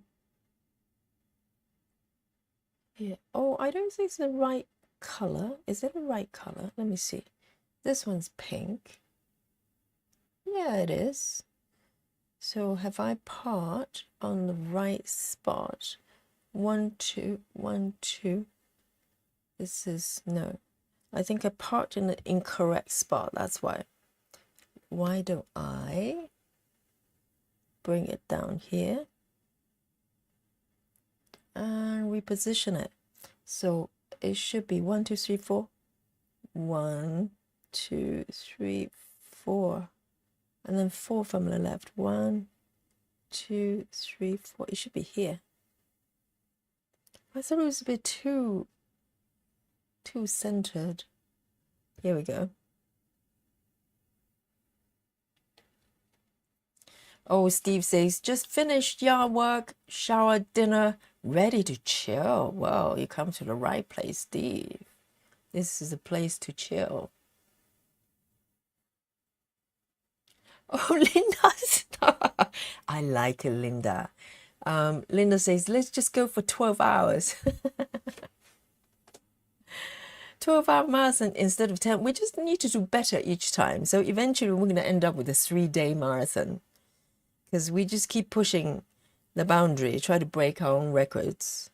Speaker 1: Yeah. Oh, I don't think it's the right color. Is it the right color? Let me see. This one's pink. Yeah, it is. So have I part on the right spot? 1, 2, 1, 2. This is, no. I think I part in the incorrect spot. That's why. Why don't I bring it down here and reposition it? So it should be 1, 2, 3, 4. 1, 2, 3, 4. And then 4 from the left. 1, 2, 3, 4. It should be here. I thought it was a bit too centered. Here we go. Oh, Steve says, just finished yard work, shower, dinner, ready to chill. Well, you come to the right place, Steve. This is a place to chill. Oh, Linda. I like it, Linda. Linda says, let's just go for 12 hours. 12-hour marathon instead of 10. We just need to do better each time. So eventually we're going to end up with a 3-day marathon because we just keep pushing the boundary, try to break our own records.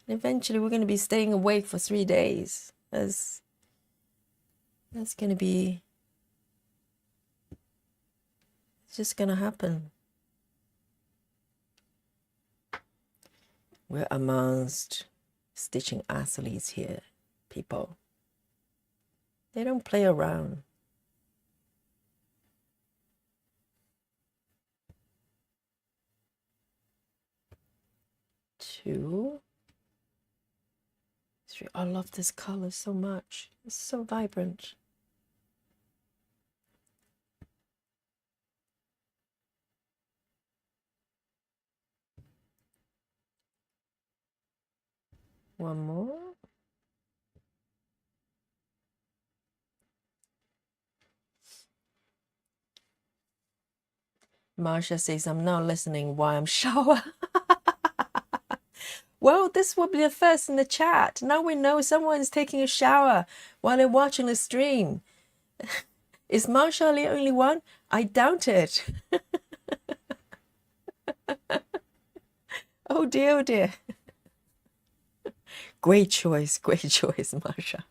Speaker 1: And eventually we're going to be staying awake for 3 days. That's going to be, it's just going to happen. We're amongst stitching athletes here, people. They don't play around. Two, three. I love this color so much. It's so vibrant. One more. Marsha says, I'm now listening while I'm shower. Well, this will be the first in the chat. Now we know someone's taking a shower while they're watching the stream. Is Marsha the only one? I doubt it. Oh dear, oh dear. Great choice, Marsha.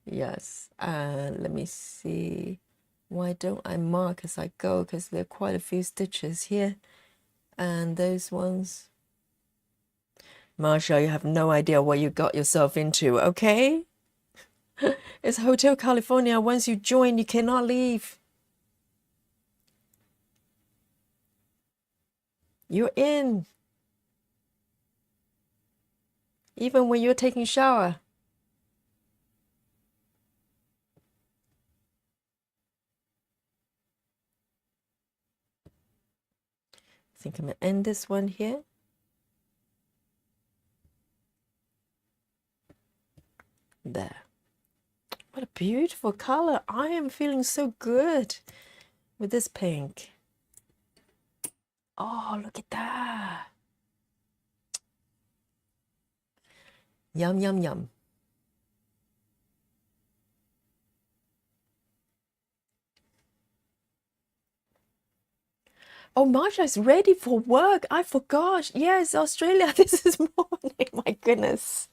Speaker 1: Yes, let me see. Why don't I mark as I go? Because there are quite a few stitches here. And those ones. Marsha, you have no idea what you got yourself into, okay? It's Hotel California. Once you join, you cannot leave. You're in. Even when you're taking a shower. I think I'm going to end this one here. There. What a beautiful color. I am feeling so good with this pink. Oh, look at that. Yum, yum, yum. Oh, Marsha's ready for work. I forgot. Yes, Australia. This is morning. My goodness.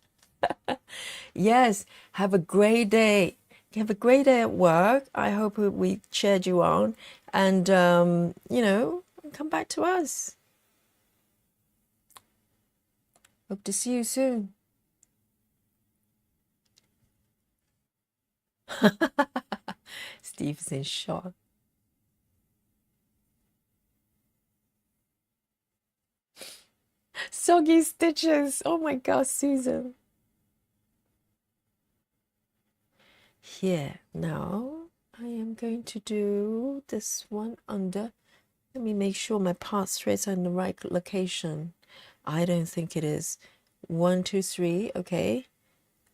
Speaker 1: Yes, have a great day. Have a great day at work. I hope we cheered you on. And, you know, come back to us. Hope to see you soon. Steve's in shock. Soggy stitches. Oh my God, Susan. Here, now I am going to do this one under. Let me make sure my part threads are in the right location. I don't think it is. 1, 2, 3, okay.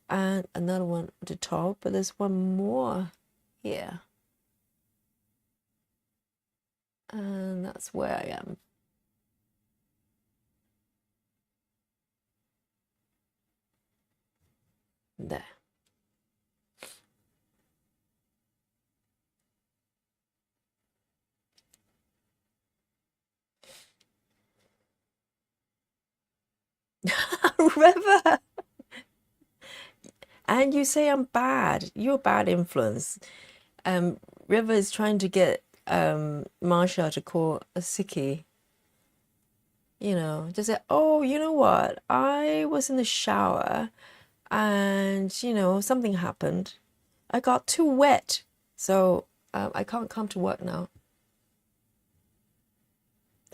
Speaker 1: And another one at the top, but there's one more here. And that's where I am. There. River. And you say I'm bad. You're a bad influence. River is trying to get Marsha to call a sickie. You know, just say, oh, you know what? I was in the shower and, you know, something happened. I got too wet. So I can't come to work now.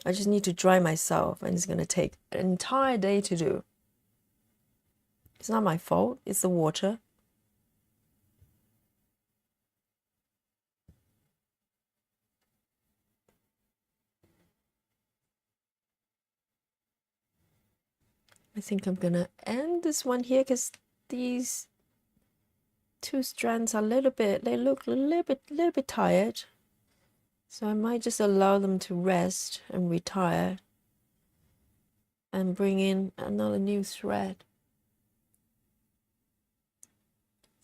Speaker 1: I just need to dry myself and it's going to take an entire day to do. It's not my fault. It's the water. I think I'm gonna end this one here because these two strands are a little bit, they look a little bit tired. So I might just allow them to rest and retire and bring in another new thread.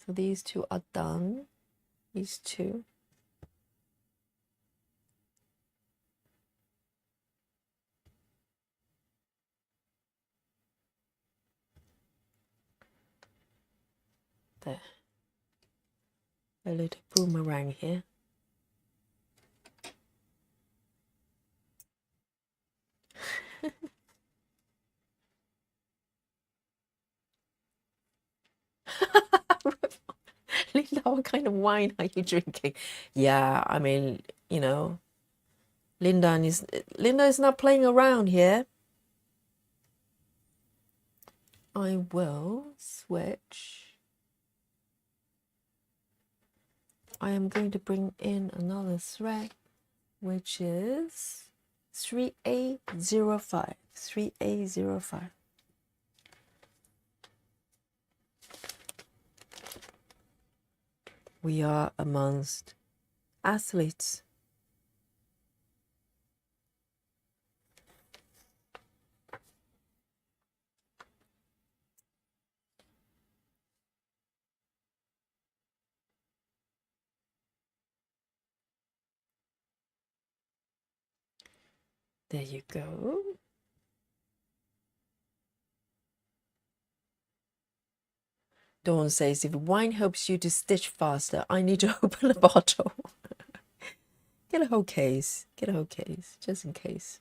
Speaker 1: So these two are done. These two. There. A little boomerang here. Linda, what kind of wine are you drinking? Yeah, I mean, you know, Linda is not playing around here. I will switch. I am going to bring in another thread, which is 3A05. 3A05. We are amongst athletes. There you go. Dawn says, if wine helps you to stitch faster, I need to open a bottle. Get a whole case. Get a whole case, just in case.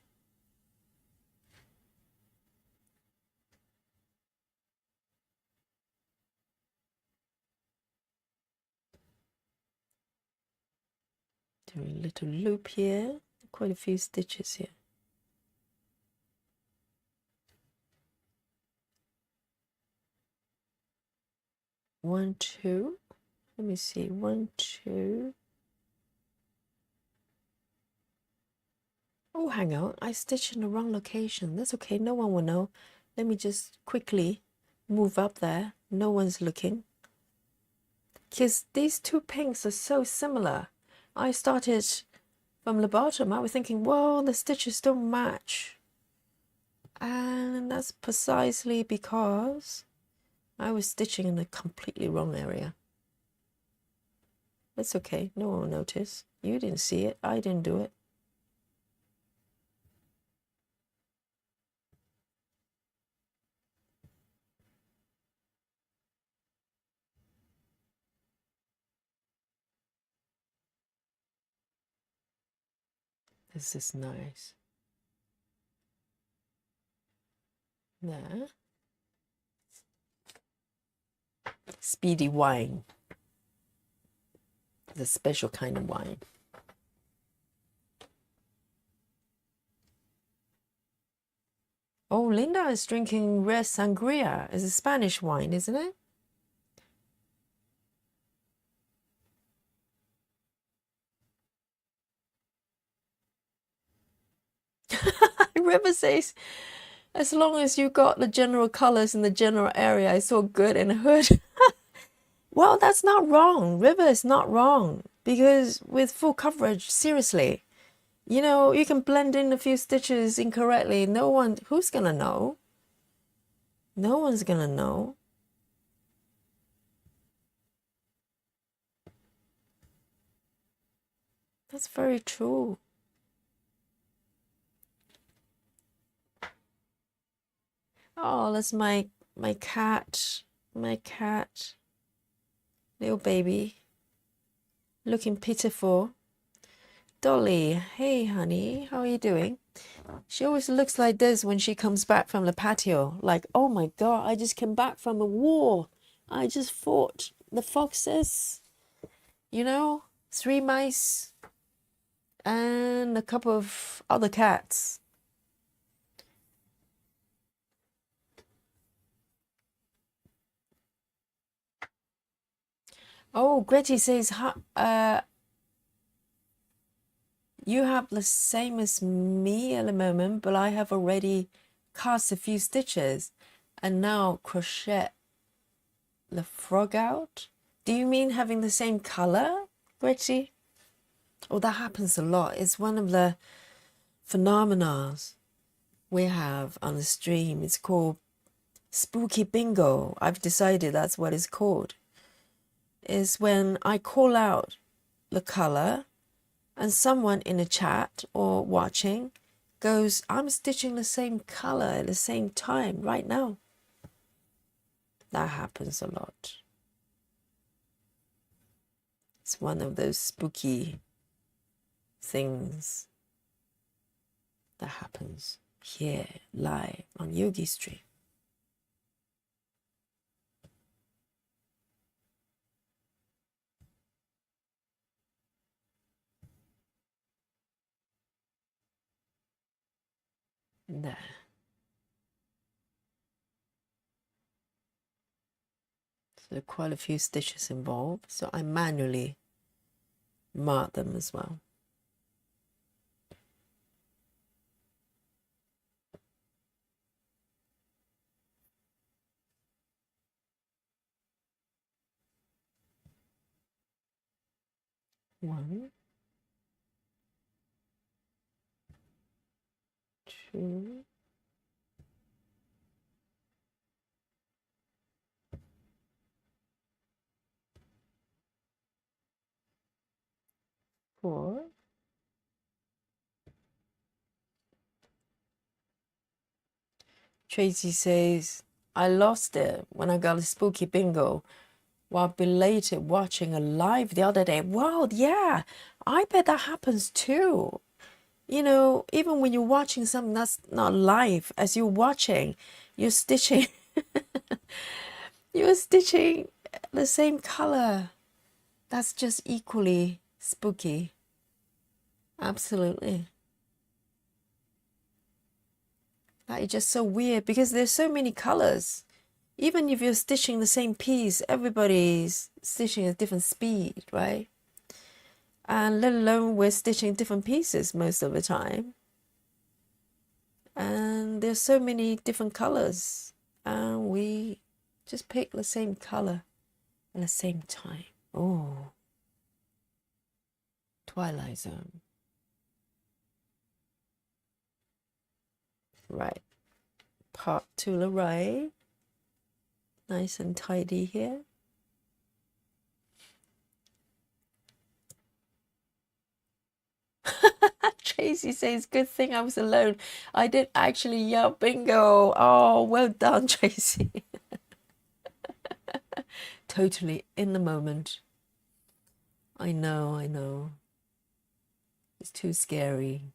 Speaker 1: Doing a little loop here. Quite a few stitches here. One, two. Let me see. 1, 2. Oh, hang on. I stitched in the wrong location. That's okay. No one will know. Let me just quickly move up there. No one's looking. Because these two pinks are so similar. I started from the bottom. I was thinking, whoa, the stitches don't match. And that's precisely because I was stitching in the completely wrong area. It's okay. No one will notice. You didn't see it. I didn't do it. This is nice. There. Speedy wine. It's a special kind of wine. Oh, Linda is drinking red sangria. It's a Spanish wine, isn't it? River says, as long as you got the general colors in the general area, it's all good and hood. Well, that's not wrong. River is not wrong. Because with full coverage, seriously, you know, you can blend in a few stitches incorrectly. No one, who's gonna know? No one's gonna know. That's very true. Oh, that's my cat. My cat. Little baby. Looking pitiful. Dolly, hey honey, how are you doing? She always looks like this when she comes back from the patio. Like, oh my God, I just came back from a war. I just fought the foxes, you know, 3 mice and a couple of other cats. Oh, Gretty says, you have the same as me at the moment, but I have already cast a few stitches. and now crochet the frog out. Do you mean having the same color, Gretchen? Oh, that happens a lot. It's one of the phenomena we have on the stream. It's called spooky bingo. I've decided that's what it's called. Is when I call out the color and someone in a chat or watching goes, I'm stitching the same color at the same time right now. That happens a lot. It's one of those spooky things that happens here live on Yogi Stream. There. So quite a few stitches involved, so I manually mark them as well. One, two, four, Tracy says, I lost it when I got a spooky bingo while belated watching a live the other day. Wow, yeah, I bet that happens too. You know, even when you're watching something that's not live, as you're watching, you're stitching, you're stitching the same color. That's just equally spooky. Absolutely. That is just so weird because there's so many colors. Even if you're stitching the same piece, everybody's stitching at different speed, right? And let alone we're stitching different pieces most of the time. And there's so many different colors. And we just pick the same color at the same time. Oh, Twilight Zone. Right. Part to the right. Nice and tidy here. Tracy says, good thing I was alone. I did actually yell bingo. Oh, well done, Tracy. Totally in the moment. I know, I know. It's too scary.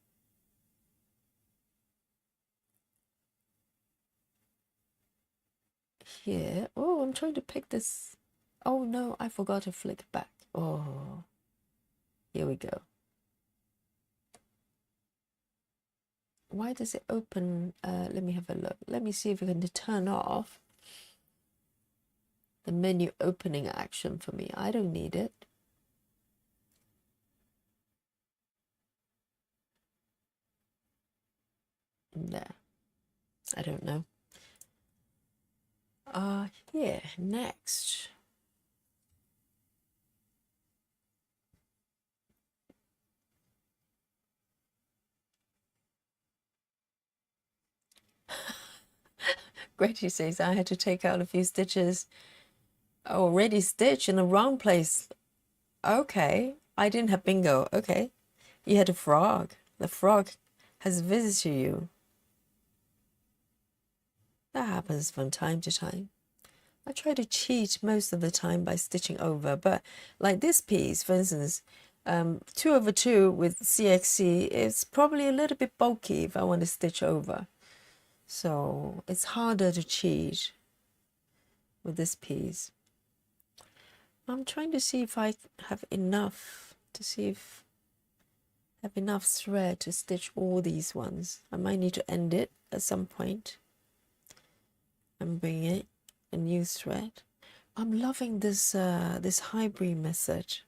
Speaker 1: Here. Oh, I'm trying to pick this. Oh, no, I forgot to flick back. Oh, here we go. Why does it open? Let me have a look. Let me see if we can turn off the menu opening action for me. I don't need it. There. I don't know. Here, next. Gretchen says, I had to take out a few stitches. Already stitched in the wrong place. Okay. I didn't have bingo. Okay. You had a frog. The frog has visited you. That happens from time to time. I try to cheat most of the time by stitching over, but like this piece, for instance, 2/2 with CXC is probably a little bit bulky if I want to stitch over. So it's harder to cheat with this piece. I'm trying to see if I have enough, to see if I have enough thread to stitch all these ones. I might need to end it at some point and bring it a new thread. I'm loving this this hybrid method.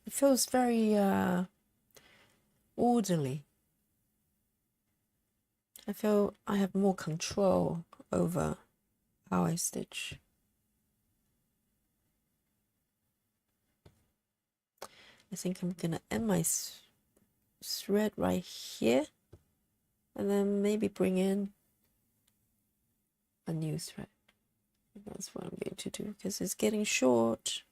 Speaker 1: It feels very orderly. I feel I have more control over how I stitch. I think I'm gonna end my thread right here, and then maybe bring in a new thread. That's what I'm going to do because it's getting short.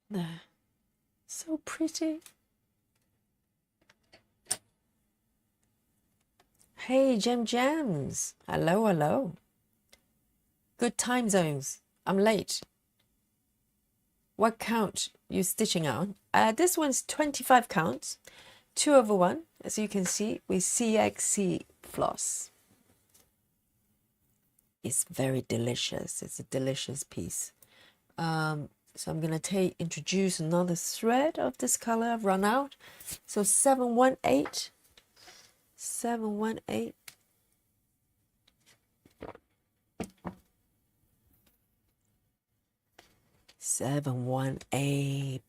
Speaker 1: There. So pretty. Hey, Gems. Hello, hello. Good time zones. I'm late. What count you stitching on? This one's 25 counts, 2/1, as you can see, with CXC floss. It's very delicious. It's a delicious piece. So I'm going to introduce another thread of this color. I've run out. So 718. 718.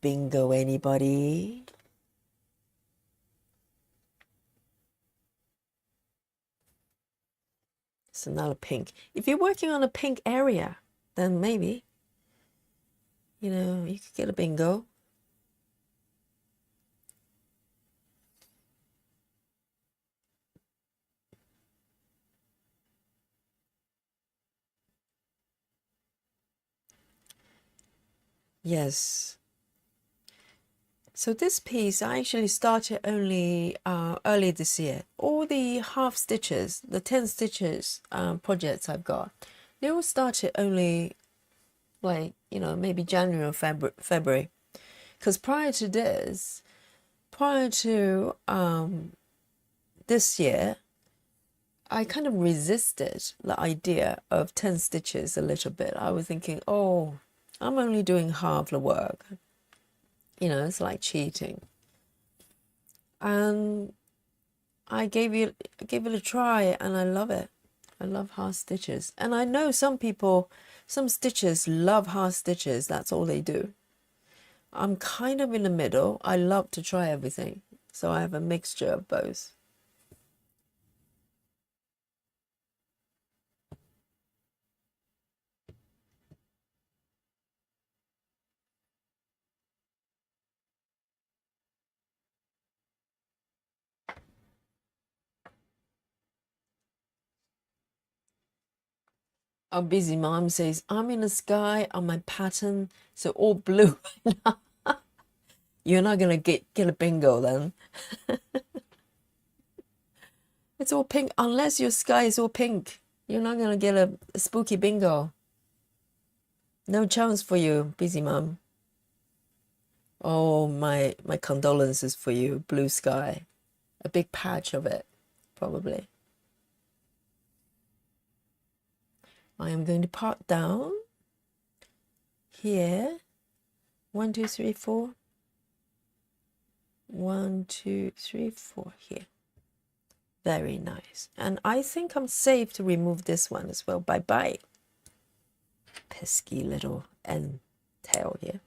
Speaker 1: Bingo, anybody? It's another pink. If you're working on a pink area, then maybe, you know, you could get a bingo. Yes. So this piece I actually started only early this year. All the half stitches, the 10 stitches projects I've got, they all started only like, you know, maybe January or February. Because prior to this year, I kind of resisted the idea of 10 stitches a little bit. I was thinking, oh, I'm only doing half the work. You know, it's like cheating. And I gave it a try, and I love it. I love half stitches. And I know some people, some stitchers love half stitches. That's all they do. I'm kind of in the middle. I love to try everything. So I have a mixture of both. Our busy mom says, I'm in the sky on my pattern, so all blue. You're not going to get a bingo then. It's all pink. Unless your sky is all pink, you're not going to get a spooky bingo. No chance for you, busy mom. Oh, my condolences for you, blue sky. A big patch of it, probably. I am going to part down here. 1, 2, 3, 4. 1, 2, 3, 4 here. Very nice. And I think I'm safe to remove this one as well. Bye-bye. Pesky little end tail here.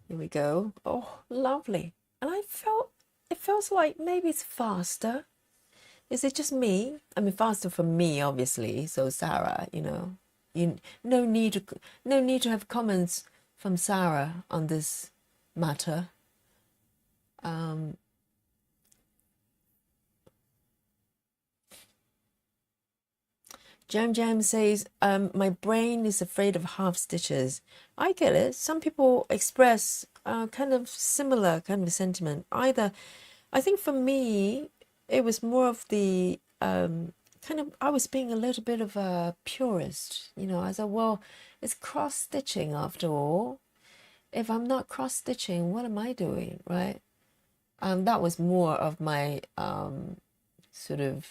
Speaker 1: Here we go. Oh, lovely. And it feels like maybe it's faster. Is it just me? I mean, faster for me, obviously. So Sarah, you know, no need to have comments from Sarah on this matter. Jam says, my brain is afraid of half stitches. I get it. Some people express kind of similar kind of sentiment. I think for me, it was more of the I was being a little bit of a purist. You know, I said, well, it's cross stitching after all. If I'm not cross stitching, what am I doing, right? That was more of my sort of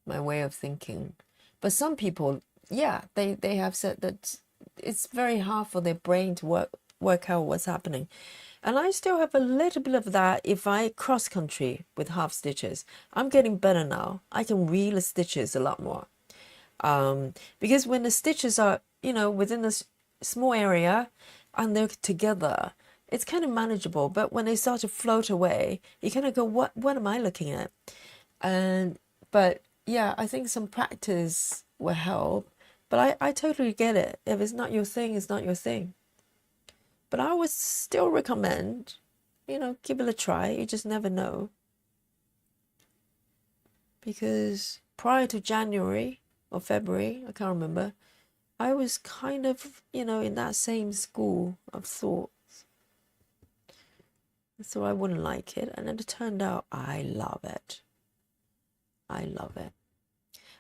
Speaker 1: my way of thinking. But some people, yeah, they have said that it's very hard for their brain to work out what's happening. And I still have a little bit of that if I cross country with half stitches. I'm getting better now. I can reel the stitches a lot more. Because when the stitches are, within this small area and they're together, it's kind of manageable. But when they start to float away, you kind of go, what am I looking at? But yeah, I think some practice will help. But I totally get it. If it's not your thing, it's not your thing. But I would still recommend, give it a try. You just never know. Because prior to January or February, I can't remember, I was kind of, in that same school of thoughts. So I wouldn't like it. And then it turned out I love it. I love it.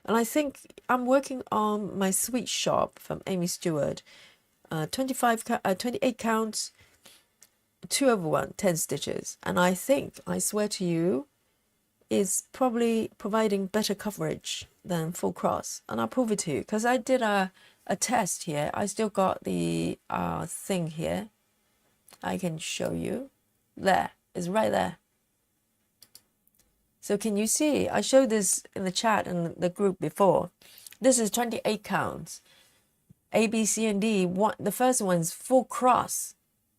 Speaker 1: And I think I'm working on my sweet shop from Amy Stewart. 28 counts, 2/1, 10 stitches. And I think, I swear to you, is probably providing better coverage than full cross. And I'll prove it to you because I did a test here. I still got the thing here. I can show you. There, it's right there. So can you see? I showed this in the chat and the group before. This is 28 counts. A, B, C, and D. The first one's full cross,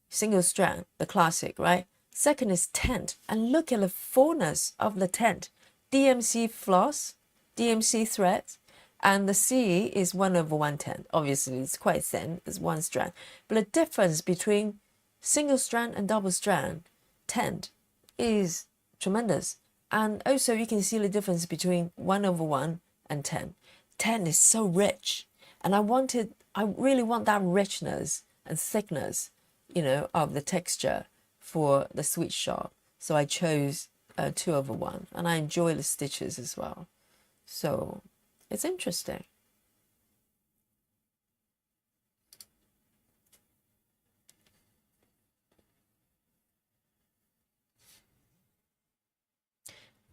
Speaker 1: single strand, the classic, right? Second is tent. And look at the fullness of the tent. DMC floss, DMC threads, and the C is 1/110. Obviously, it's quite thin. It's one strand. But the difference between single strand and double strand tent is tremendous. And also, you can see the difference between 1/1 and 10. 10 is so rich. And I really want that richness and thickness, of the texture for the sweet shop. So I chose 2/1, and I enjoy the stitches as well. So it's interesting.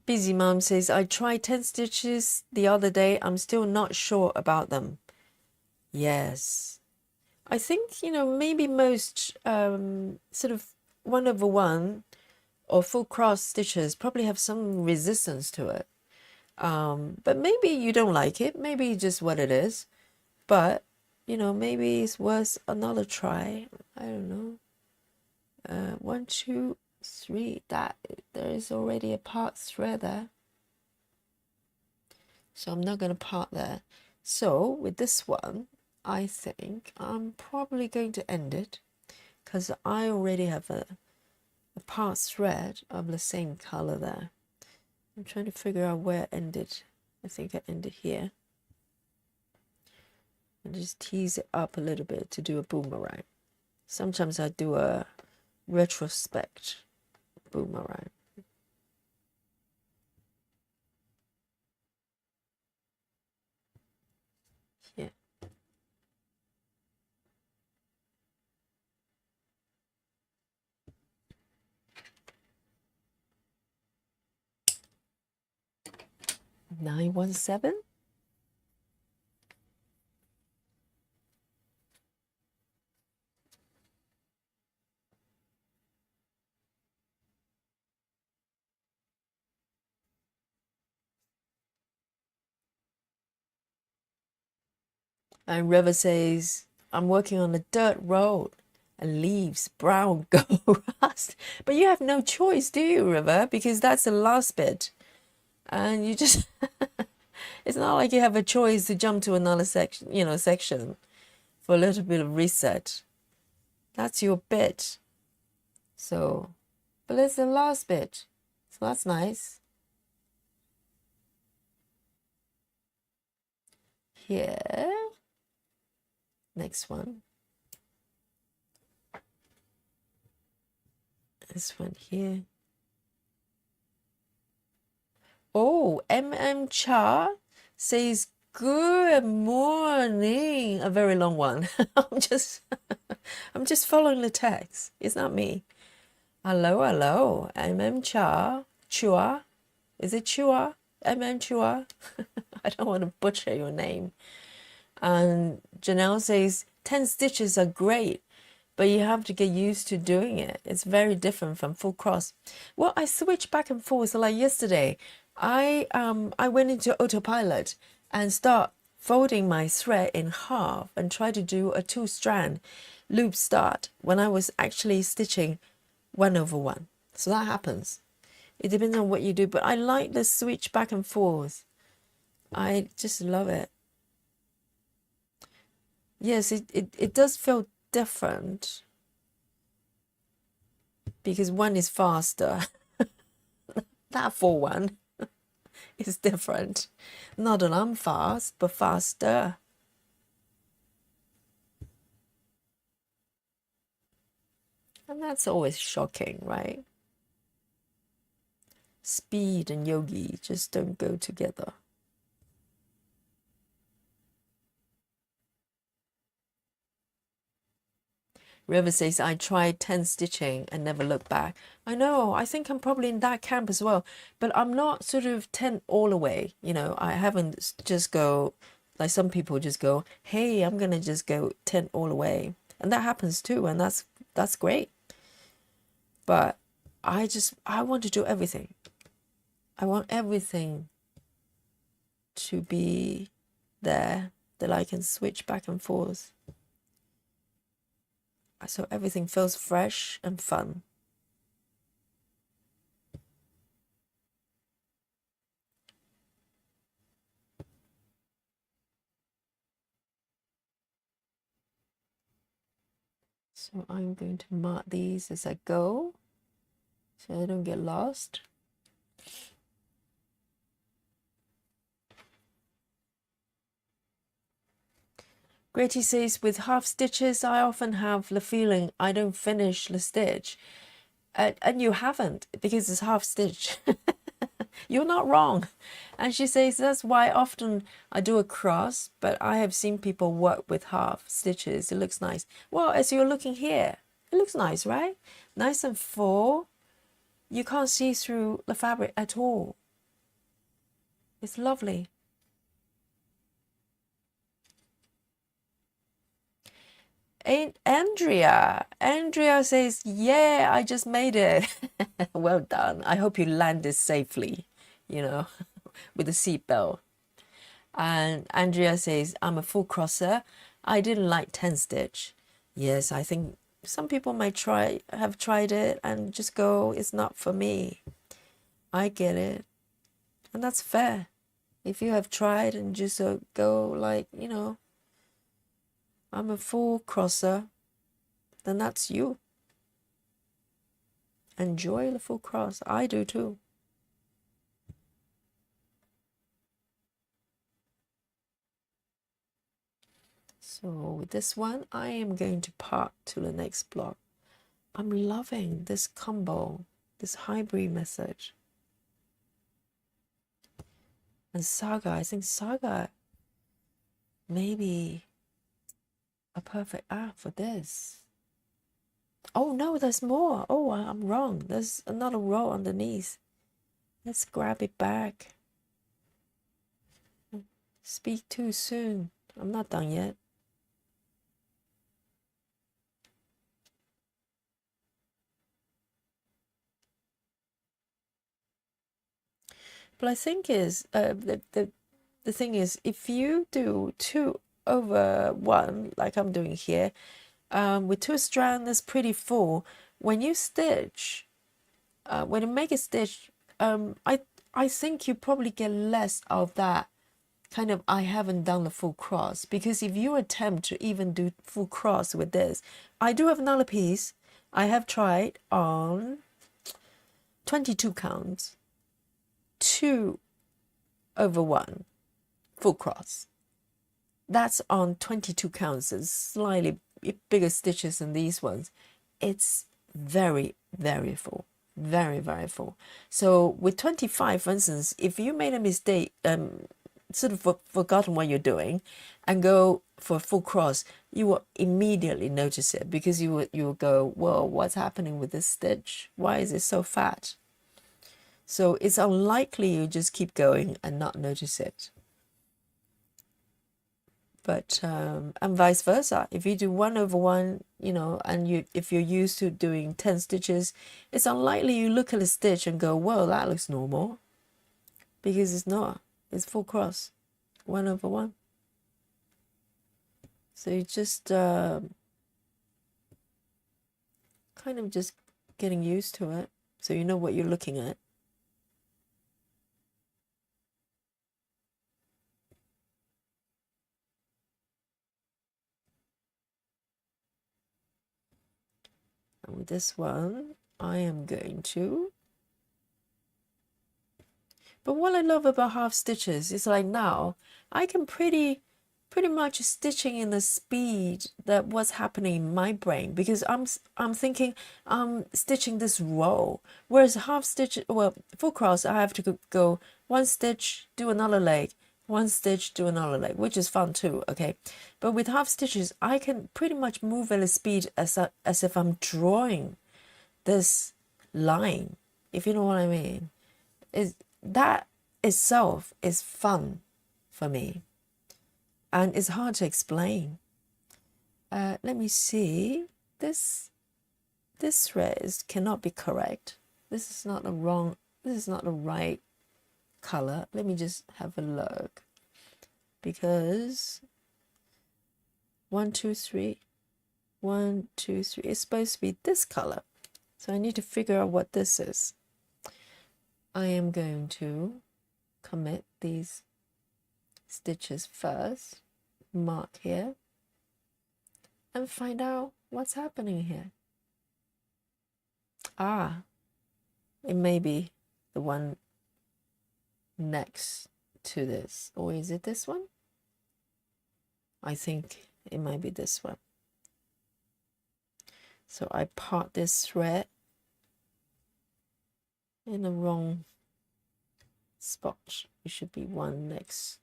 Speaker 1: Busy Mom says, I tried 10 stitches the other day. I'm still not sure about them. Yes. I think, maybe most sort of 1/1 or full cross stitches probably have some resistance to it. But maybe you don't like it. Maybe just what it is. But, maybe it's worth another try. I don't know. 1, 2, 3. There is already a part thread there. So I'm not going to part there. So with this one, I think I'm probably going to end it because I already have a part thread of the same color there. I'm trying to figure out where I ended. I think I ended here. And just tease it up a little bit to do a boomerang. Sometimes I do a retrospect boomerang. Here. Nine 1-7. And River says, I'm working on a dirt road and leaves brown go rust. But you have no choice, do you, River? Because that's the last bit. And you just, it's not like you have a choice to jump to another section for a little bit of reset. That's your bit. So, but it's the last bit. So that's nice. Here. Next one. This one here. Oh, Cha says, good morning. A very long one. I'm just following the text. It's not me. Hello. Cha. Chua. Is it Chua? Chua. I don't want to butcher your name. And Janelle says, 10 stitches are great, but you have to get used to doing it. It's very different from full cross. Well, I switch back and forth. Like yesterday, I went into autopilot and start folding my thread in half and try to do a 2-strand loop start when I was actually stitching 1/1. So that happens. It depends on what you do, but I like the switch back and forth. I just love it. Yes, it does feel different because one is faster. That full one is different. Not that I'm fast, but faster. And that's always shocking, right? Speed and yogi just don't go together. River says, I tried 10 stitching and never looked back. I know, I think I'm probably in that camp as well, but I'm not sort of 10 all the way. You know, I haven't just go, like some people just go, hey, I'm going to just go 10 all the way. And that happens too, and that's great. But I want to do everything. I want everything to be there that I can switch back and forth. So everything feels fresh and fun. So I'm going to mark these as I go so I don't get lost. Grady says, with half stitches, I often have the feeling I don't finish the stitch. And you haven't, because it's half stitch. You're not wrong. And she says, that's why often I do a cross, but I have seen people work with half stitches. It looks nice. Well, as you're looking here, it looks nice, right? Nice and full. You can't see through the fabric at all. It's lovely. Andrea says, yeah, I just made it. Well done. I hope you landed safely, you know, with the seatbelt. And Andrea says, I'm a full crosser. I didn't like 10 stitch. Yes, I think some people might have tried it and just go, it's not for me. I get it. And that's fair. If you have tried and just go like, you know, I'm a full crosser, then that's you. Enjoy the full cross. I do too. So with this one, I am going to part to the next block. I'm loving this combo, this hybrid message. And Saga, I think Saga may be a perfect app for this. Oh no, there's more. Oh, I'm wrong. There's another row underneath. Let's grab it back. Speak too soon. I'm not done yet. But I think is the thing is, if you do 2/1 like I'm doing here, with 2 strands, that's pretty full. When you stitch, when you make a stitch, I think you probably get less of that kind of I haven't done the full cross, because if you attempt to even do full cross with this, I do have another piece I have tried on 22 counts, 2/1 full cross. That's on 22 counts. It's slightly bigger stitches than these ones. It's very, very full. Very, very full. So with 25, for instance, if you made a mistake, sort of forgotten what you're doing, and go for a full cross, you will immediately notice it, because you will go, well, what's happening with this stitch? Why is it so fat? So it's unlikely you just keep going and not notice it. But and vice versa. If you do 1/1, you know, and if you're used to doing 10 stitches, it's unlikely you look at a stitch and go, whoa, that looks normal, because it's not. It's full cross, 1/1. So you just kind of just getting used to it, so you know what you're looking at. And with this one, I am going to. But what I love about half stitches is like now I can pretty much stitching in the speed that what's happening in my brain, because I'm thinking I'm stitching this row, whereas half stitch, well, full cross, I have to go one stitch, do another leg, one stitch, do another leg, which is fun too, okay? But with half stitches, I can pretty much move at a speed as if I'm drawing this line, if you know what I mean. Is that itself is fun for me, and it's hard to explain. Let me see. This thread cannot be correct. This is not the wrong. This is not the right color. Let me just have a look, because 1, 2, 3, 1, 2, 3. It's supposed to be this color, so I need to figure out what this is. I am going to commit these stitches first, mark here, and find out what's happening here. Ah, it may be the one next to this, or is it this one? I think it might be this one. So I part this thread in the wrong spot. It should be one next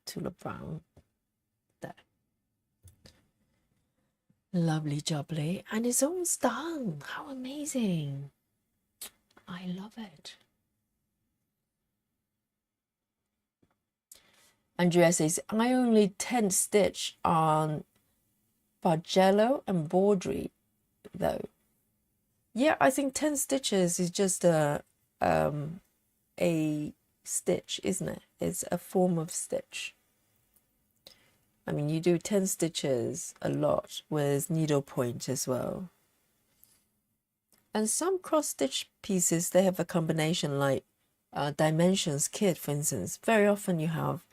Speaker 1: to the brown. There. Lovely jubbly, and it's almost done. How amazing! I love it. Andrea says, I only 10 stitch on Bargello and Baudry though. Yeah, I think 10 stitches is just a stitch, isn't it? It's a form of stitch. I mean, you do 10 stitches a lot with needle point as well. And some cross stitch pieces, they have a combination, like Dimensions kit, for instance. Very often you have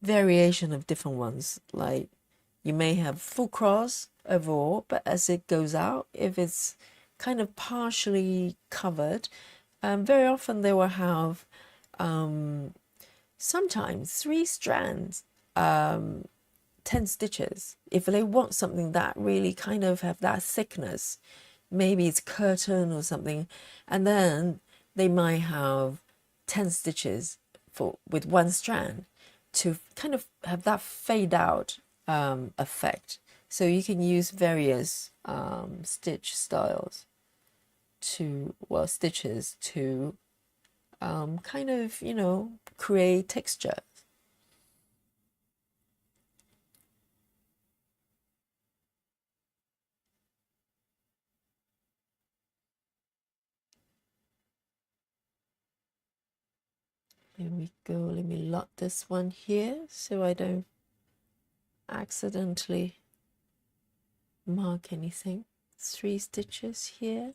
Speaker 1: variation of different ones, like you may have full cross overall, but as it goes out, if it's kind of partially covered, very often they will have sometimes 3 strands, 10 stitches. If they want something that really kind of have that thickness, maybe it's curtain or something, and then they might have 10 stitches with 1 strand to kind of have that fade out effect. So you can use various stitch styles stitches to kind of, you know, create texture. There we go. Let me lock this one here so I don't accidentally mark anything. 3 stitches here.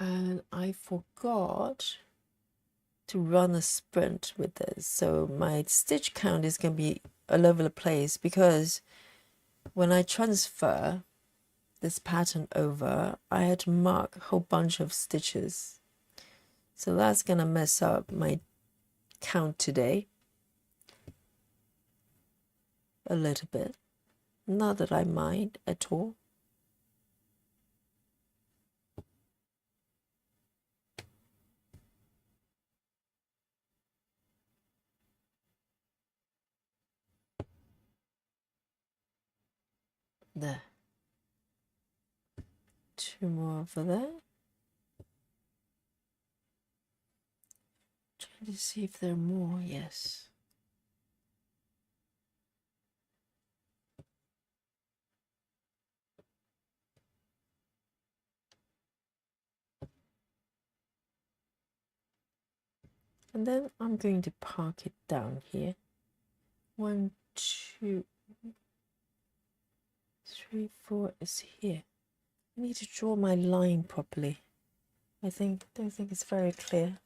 Speaker 1: And I forgot to run a sprint with this, so my stitch count is going to be all over the place, because when I transfer this pattern over, I had to mark a whole bunch of stitches, so that's going to mess up my count today a little bit. Not that I mind at all. There. 2 more over there. Trying to see if there are more. Yes. And then I'm going to park it down here. 1, 2, 3, 4 is here. I need to draw my line properly. Don't think it's very clear.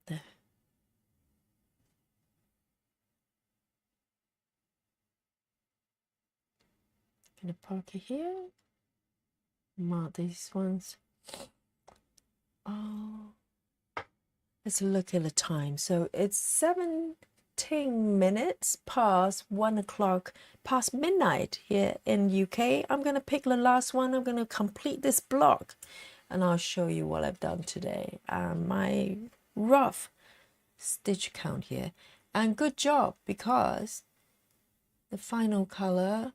Speaker 1: There. Gonna park it here. Mark these ones. Oh, let's look at the time. So it's 17 minutes past 1 o'clock, past midnight here in UK. I'm gonna pick the last one. I'm gonna complete this block, and I'll show you what I've done today. My rough stitch count here, and good job, because the final color,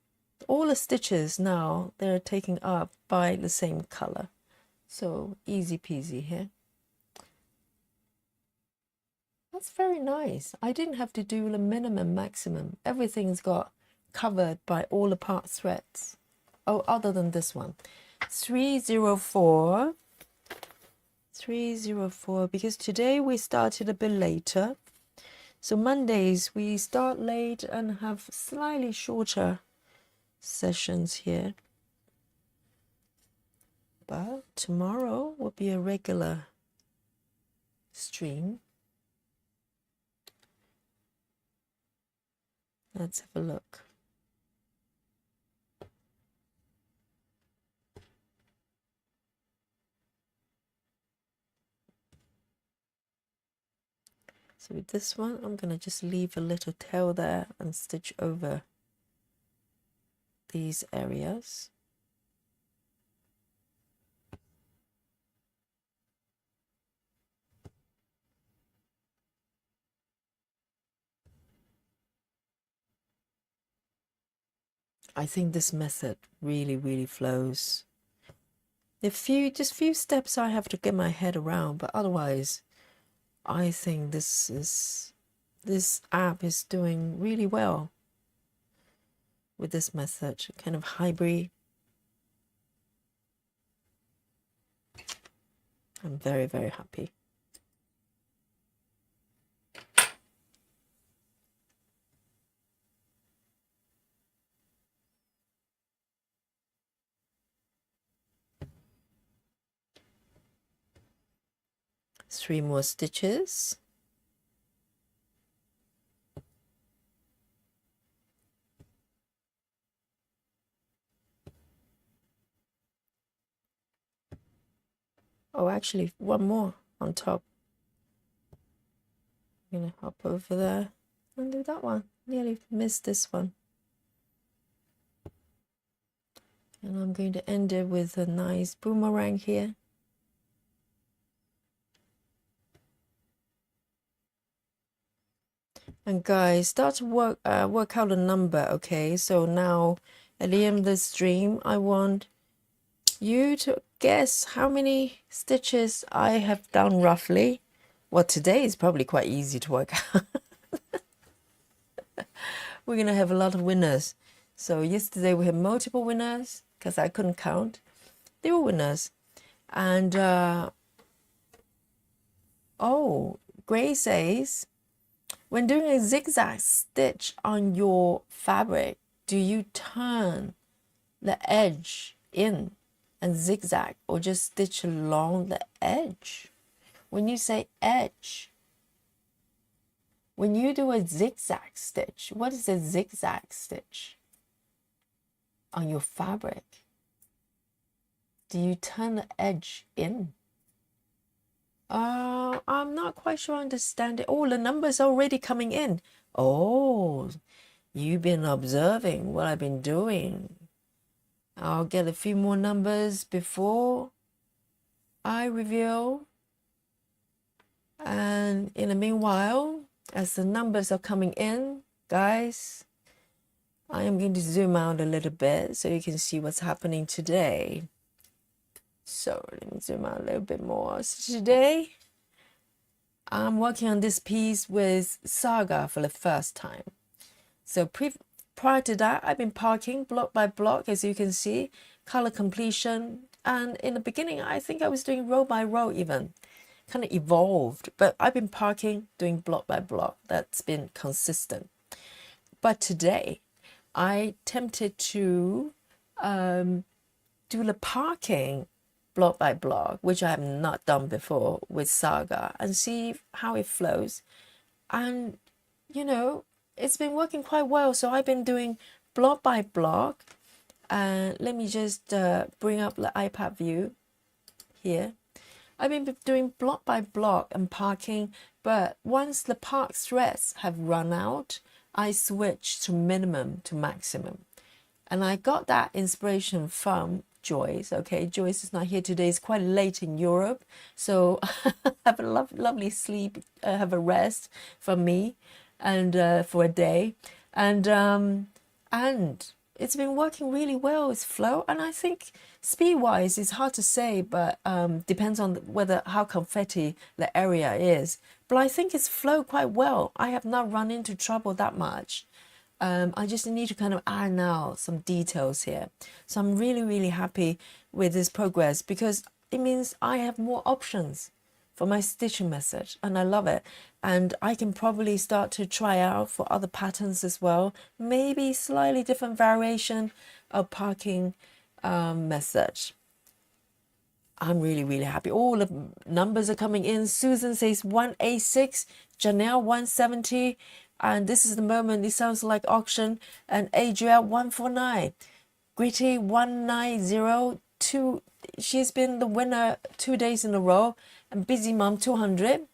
Speaker 1: all the stitches now, they're taken up by the same color, so easy peasy here. That's very nice. I didn't have to do the minimum maximum. Everything's got covered by all the part threads. Oh, other than this one. 304, because today we started a bit later. So Mondays we start late and have slightly shorter sessions here. But tomorrow will be a regular stream. Let's have a look. So with this one, I'm going to just leave a little tail there and stitch over these areas. I think this method really flows. Just few steps I have to get my head around, but otherwise I think this app is doing really well with this method, kind of hybrid. I'm very happy. Three more stitches. Oh, actually, one more on top. I'm gonna hop over there and do that one. Nearly missed this one. And I'm going to end it with a nice boomerang here. And guys, start to work out a number, okay? So now at the end of the stream, I want you to guess how many stitches I have done roughly. Well, today is probably quite easy to work out. We're going to have a lot of winners. So yesterday we had multiple winners because I couldn't count. They were winners. And, oh, Gray says, when doing a zigzag stitch on your fabric, do you turn the edge in and zigzag, or just stitch along the edge? When you say edge, when you do a zigzag stitch, what is a zigzag stitch on your fabric? Do you turn the edge in? I'm not quite sure I understand it. Oh, the numbers are already coming in. Oh, you've been observing what I've been doing. I'll get a few more numbers before I reveal And in the meanwhile, as the numbers are coming in, guys, I am going to zoom out a little bit so you can see what's happening today. So let me zoom out a little bit more. So today, I'm working on this piece with Saga for the first time. So prior to that, I've been parking block by block, as you can see, color completion. And in the beginning, I think I was doing row by row even, kind of evolved. But I've been parking, doing block by block. That's been consistent. But today, I tempted to do the parking block by block, which I have not done before with Saga, and see how it flows. And, you know, it's been working quite well. So I've been doing block by block. Let me just bring up the iPad view here. I've been doing block by block and parking, but once the park threads have run out, I switch to minimum to maximum. And I got that inspiration from Joyce. Okay, Joyce is not here today. It's quite late in Europe. So have a lovely sleep, have a rest from me and for a day. And it's been working really well. It's flow. And I think speed-wise, it's hard to say, but depends on how confetti the area is. But I think it's flowed quite well. I have not run into trouble that much. I just need to kind of iron out some details here. So I'm really, really happy with this progress because it means I have more options for my stitching method and I love it. And I can probably start to try out for other patterns as well. Maybe slightly different variation of parking method. I'm really, really happy. All the numbers are coming in. Susan says 186, Janelle 170. And this is the moment, it sounds like auction. And Adria 149. Gritty 1902. She's been the winner 2 days in a row. And Busy Mom 200.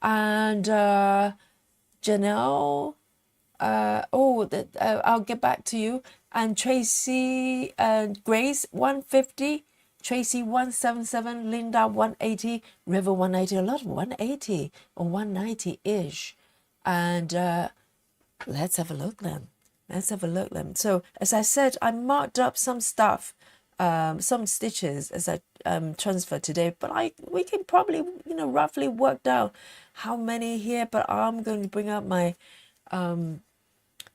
Speaker 1: And Janelle, I'll get back to you. And Tracy and Grace 150. Tracy 177, Linda 180, River 180, a lot of 180 or 190-ish. And let's have a look then. So as I said, I marked up some stuff, some stitches as I transferred today, but we can probably, roughly work out how many here, but I'm going to bring up my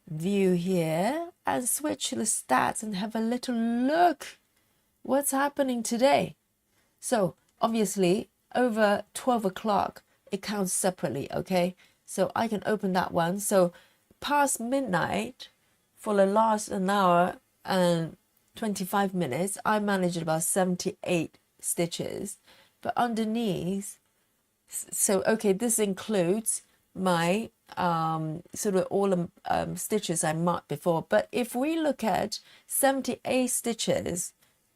Speaker 1: view here and switch to the stats and have a little look. What's happening today? So obviously over 12 o'clock, it counts separately, okay? So I can open that one. So past midnight, for the last an hour and 25 minutes, I managed about 78 stitches. But underneath, so okay, this includes my sort of all the stitches I marked before. But if we look at 78 stitches,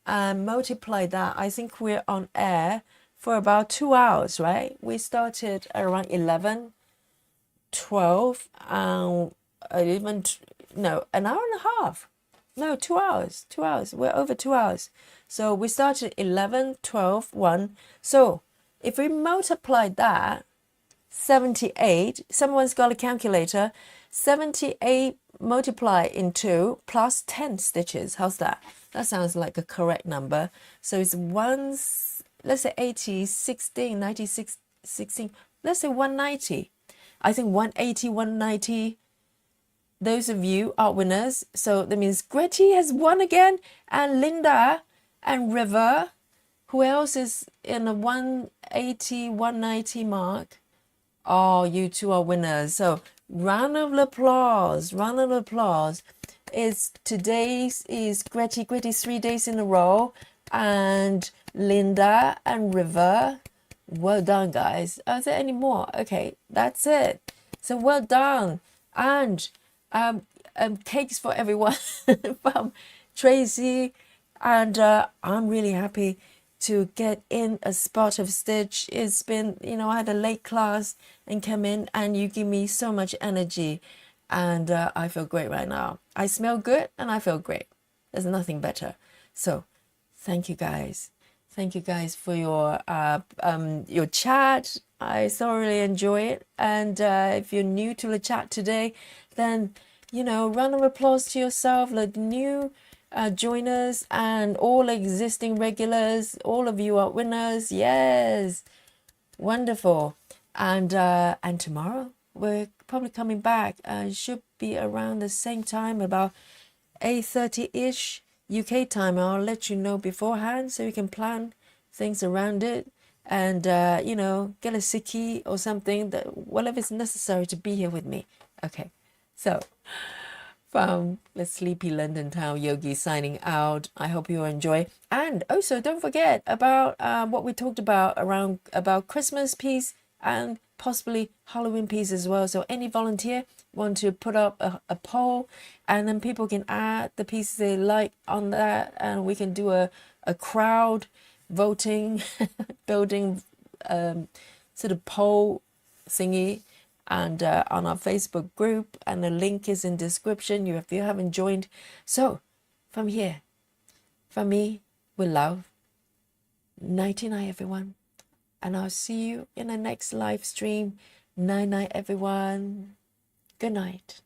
Speaker 1: and multiply that, I think we're on air for about 2 hours, right? We started around 11, 12, even, no, an hour and a half. No, 2 hours, 2 hours. We're over 2 hours. So we started 11, 12, 1. So if we multiply that, 78, someone's got a calculator, 78 multiply into plus 10 stitches. How's that? That sounds like a correct number. So it's let's say 80, 16, 96, 16, let's say 190. I think 180, 190. Those of you are winners. So that means Gretty has won again, and Linda and River. Who else is in a 180, 190 mark? Oh, you two are winners. So round of applause, round of applause. Today's is Gretty 3 days in a row, and Linda and River. Well done, guys. Are there any more? Okay, that's it. So well done. And cakes for everyone from Tracy. And I'm really happy to get in a spot of stitch. It's been, I had a late class and came in, and you give me so much energy, and I feel great right now. I smell good and I feel great. There's nothing better. So thank you guys. Thank you guys for your chat I thoroughly enjoy it. And if you're new to the chat today, then, round of applause to yourself, the new joiners and all existing regulars. All of you are winners. Yes, wonderful. And tomorrow we're probably coming back. It should be around the same time, about 8:30-ish UK time. I'll let you know beforehand so you can plan things around it and, get a sickie or something, that whatever is necessary to be here with me. Okay, so from the sleepy London town, Yogi signing out. I hope you enjoy. And also don't forget about what we talked about about Christmas piece and possibly Halloween piece as well. So any volunteer want to put up a poll, and then people can add the pieces they like on that, and we can do a crowd voting building sort of poll thingy, and on our Facebook group, and the link is in description if you haven't joined. So from here, from me, with love, nighty night everyone, and I'll see you in the next live stream. Night night everyone. Good night.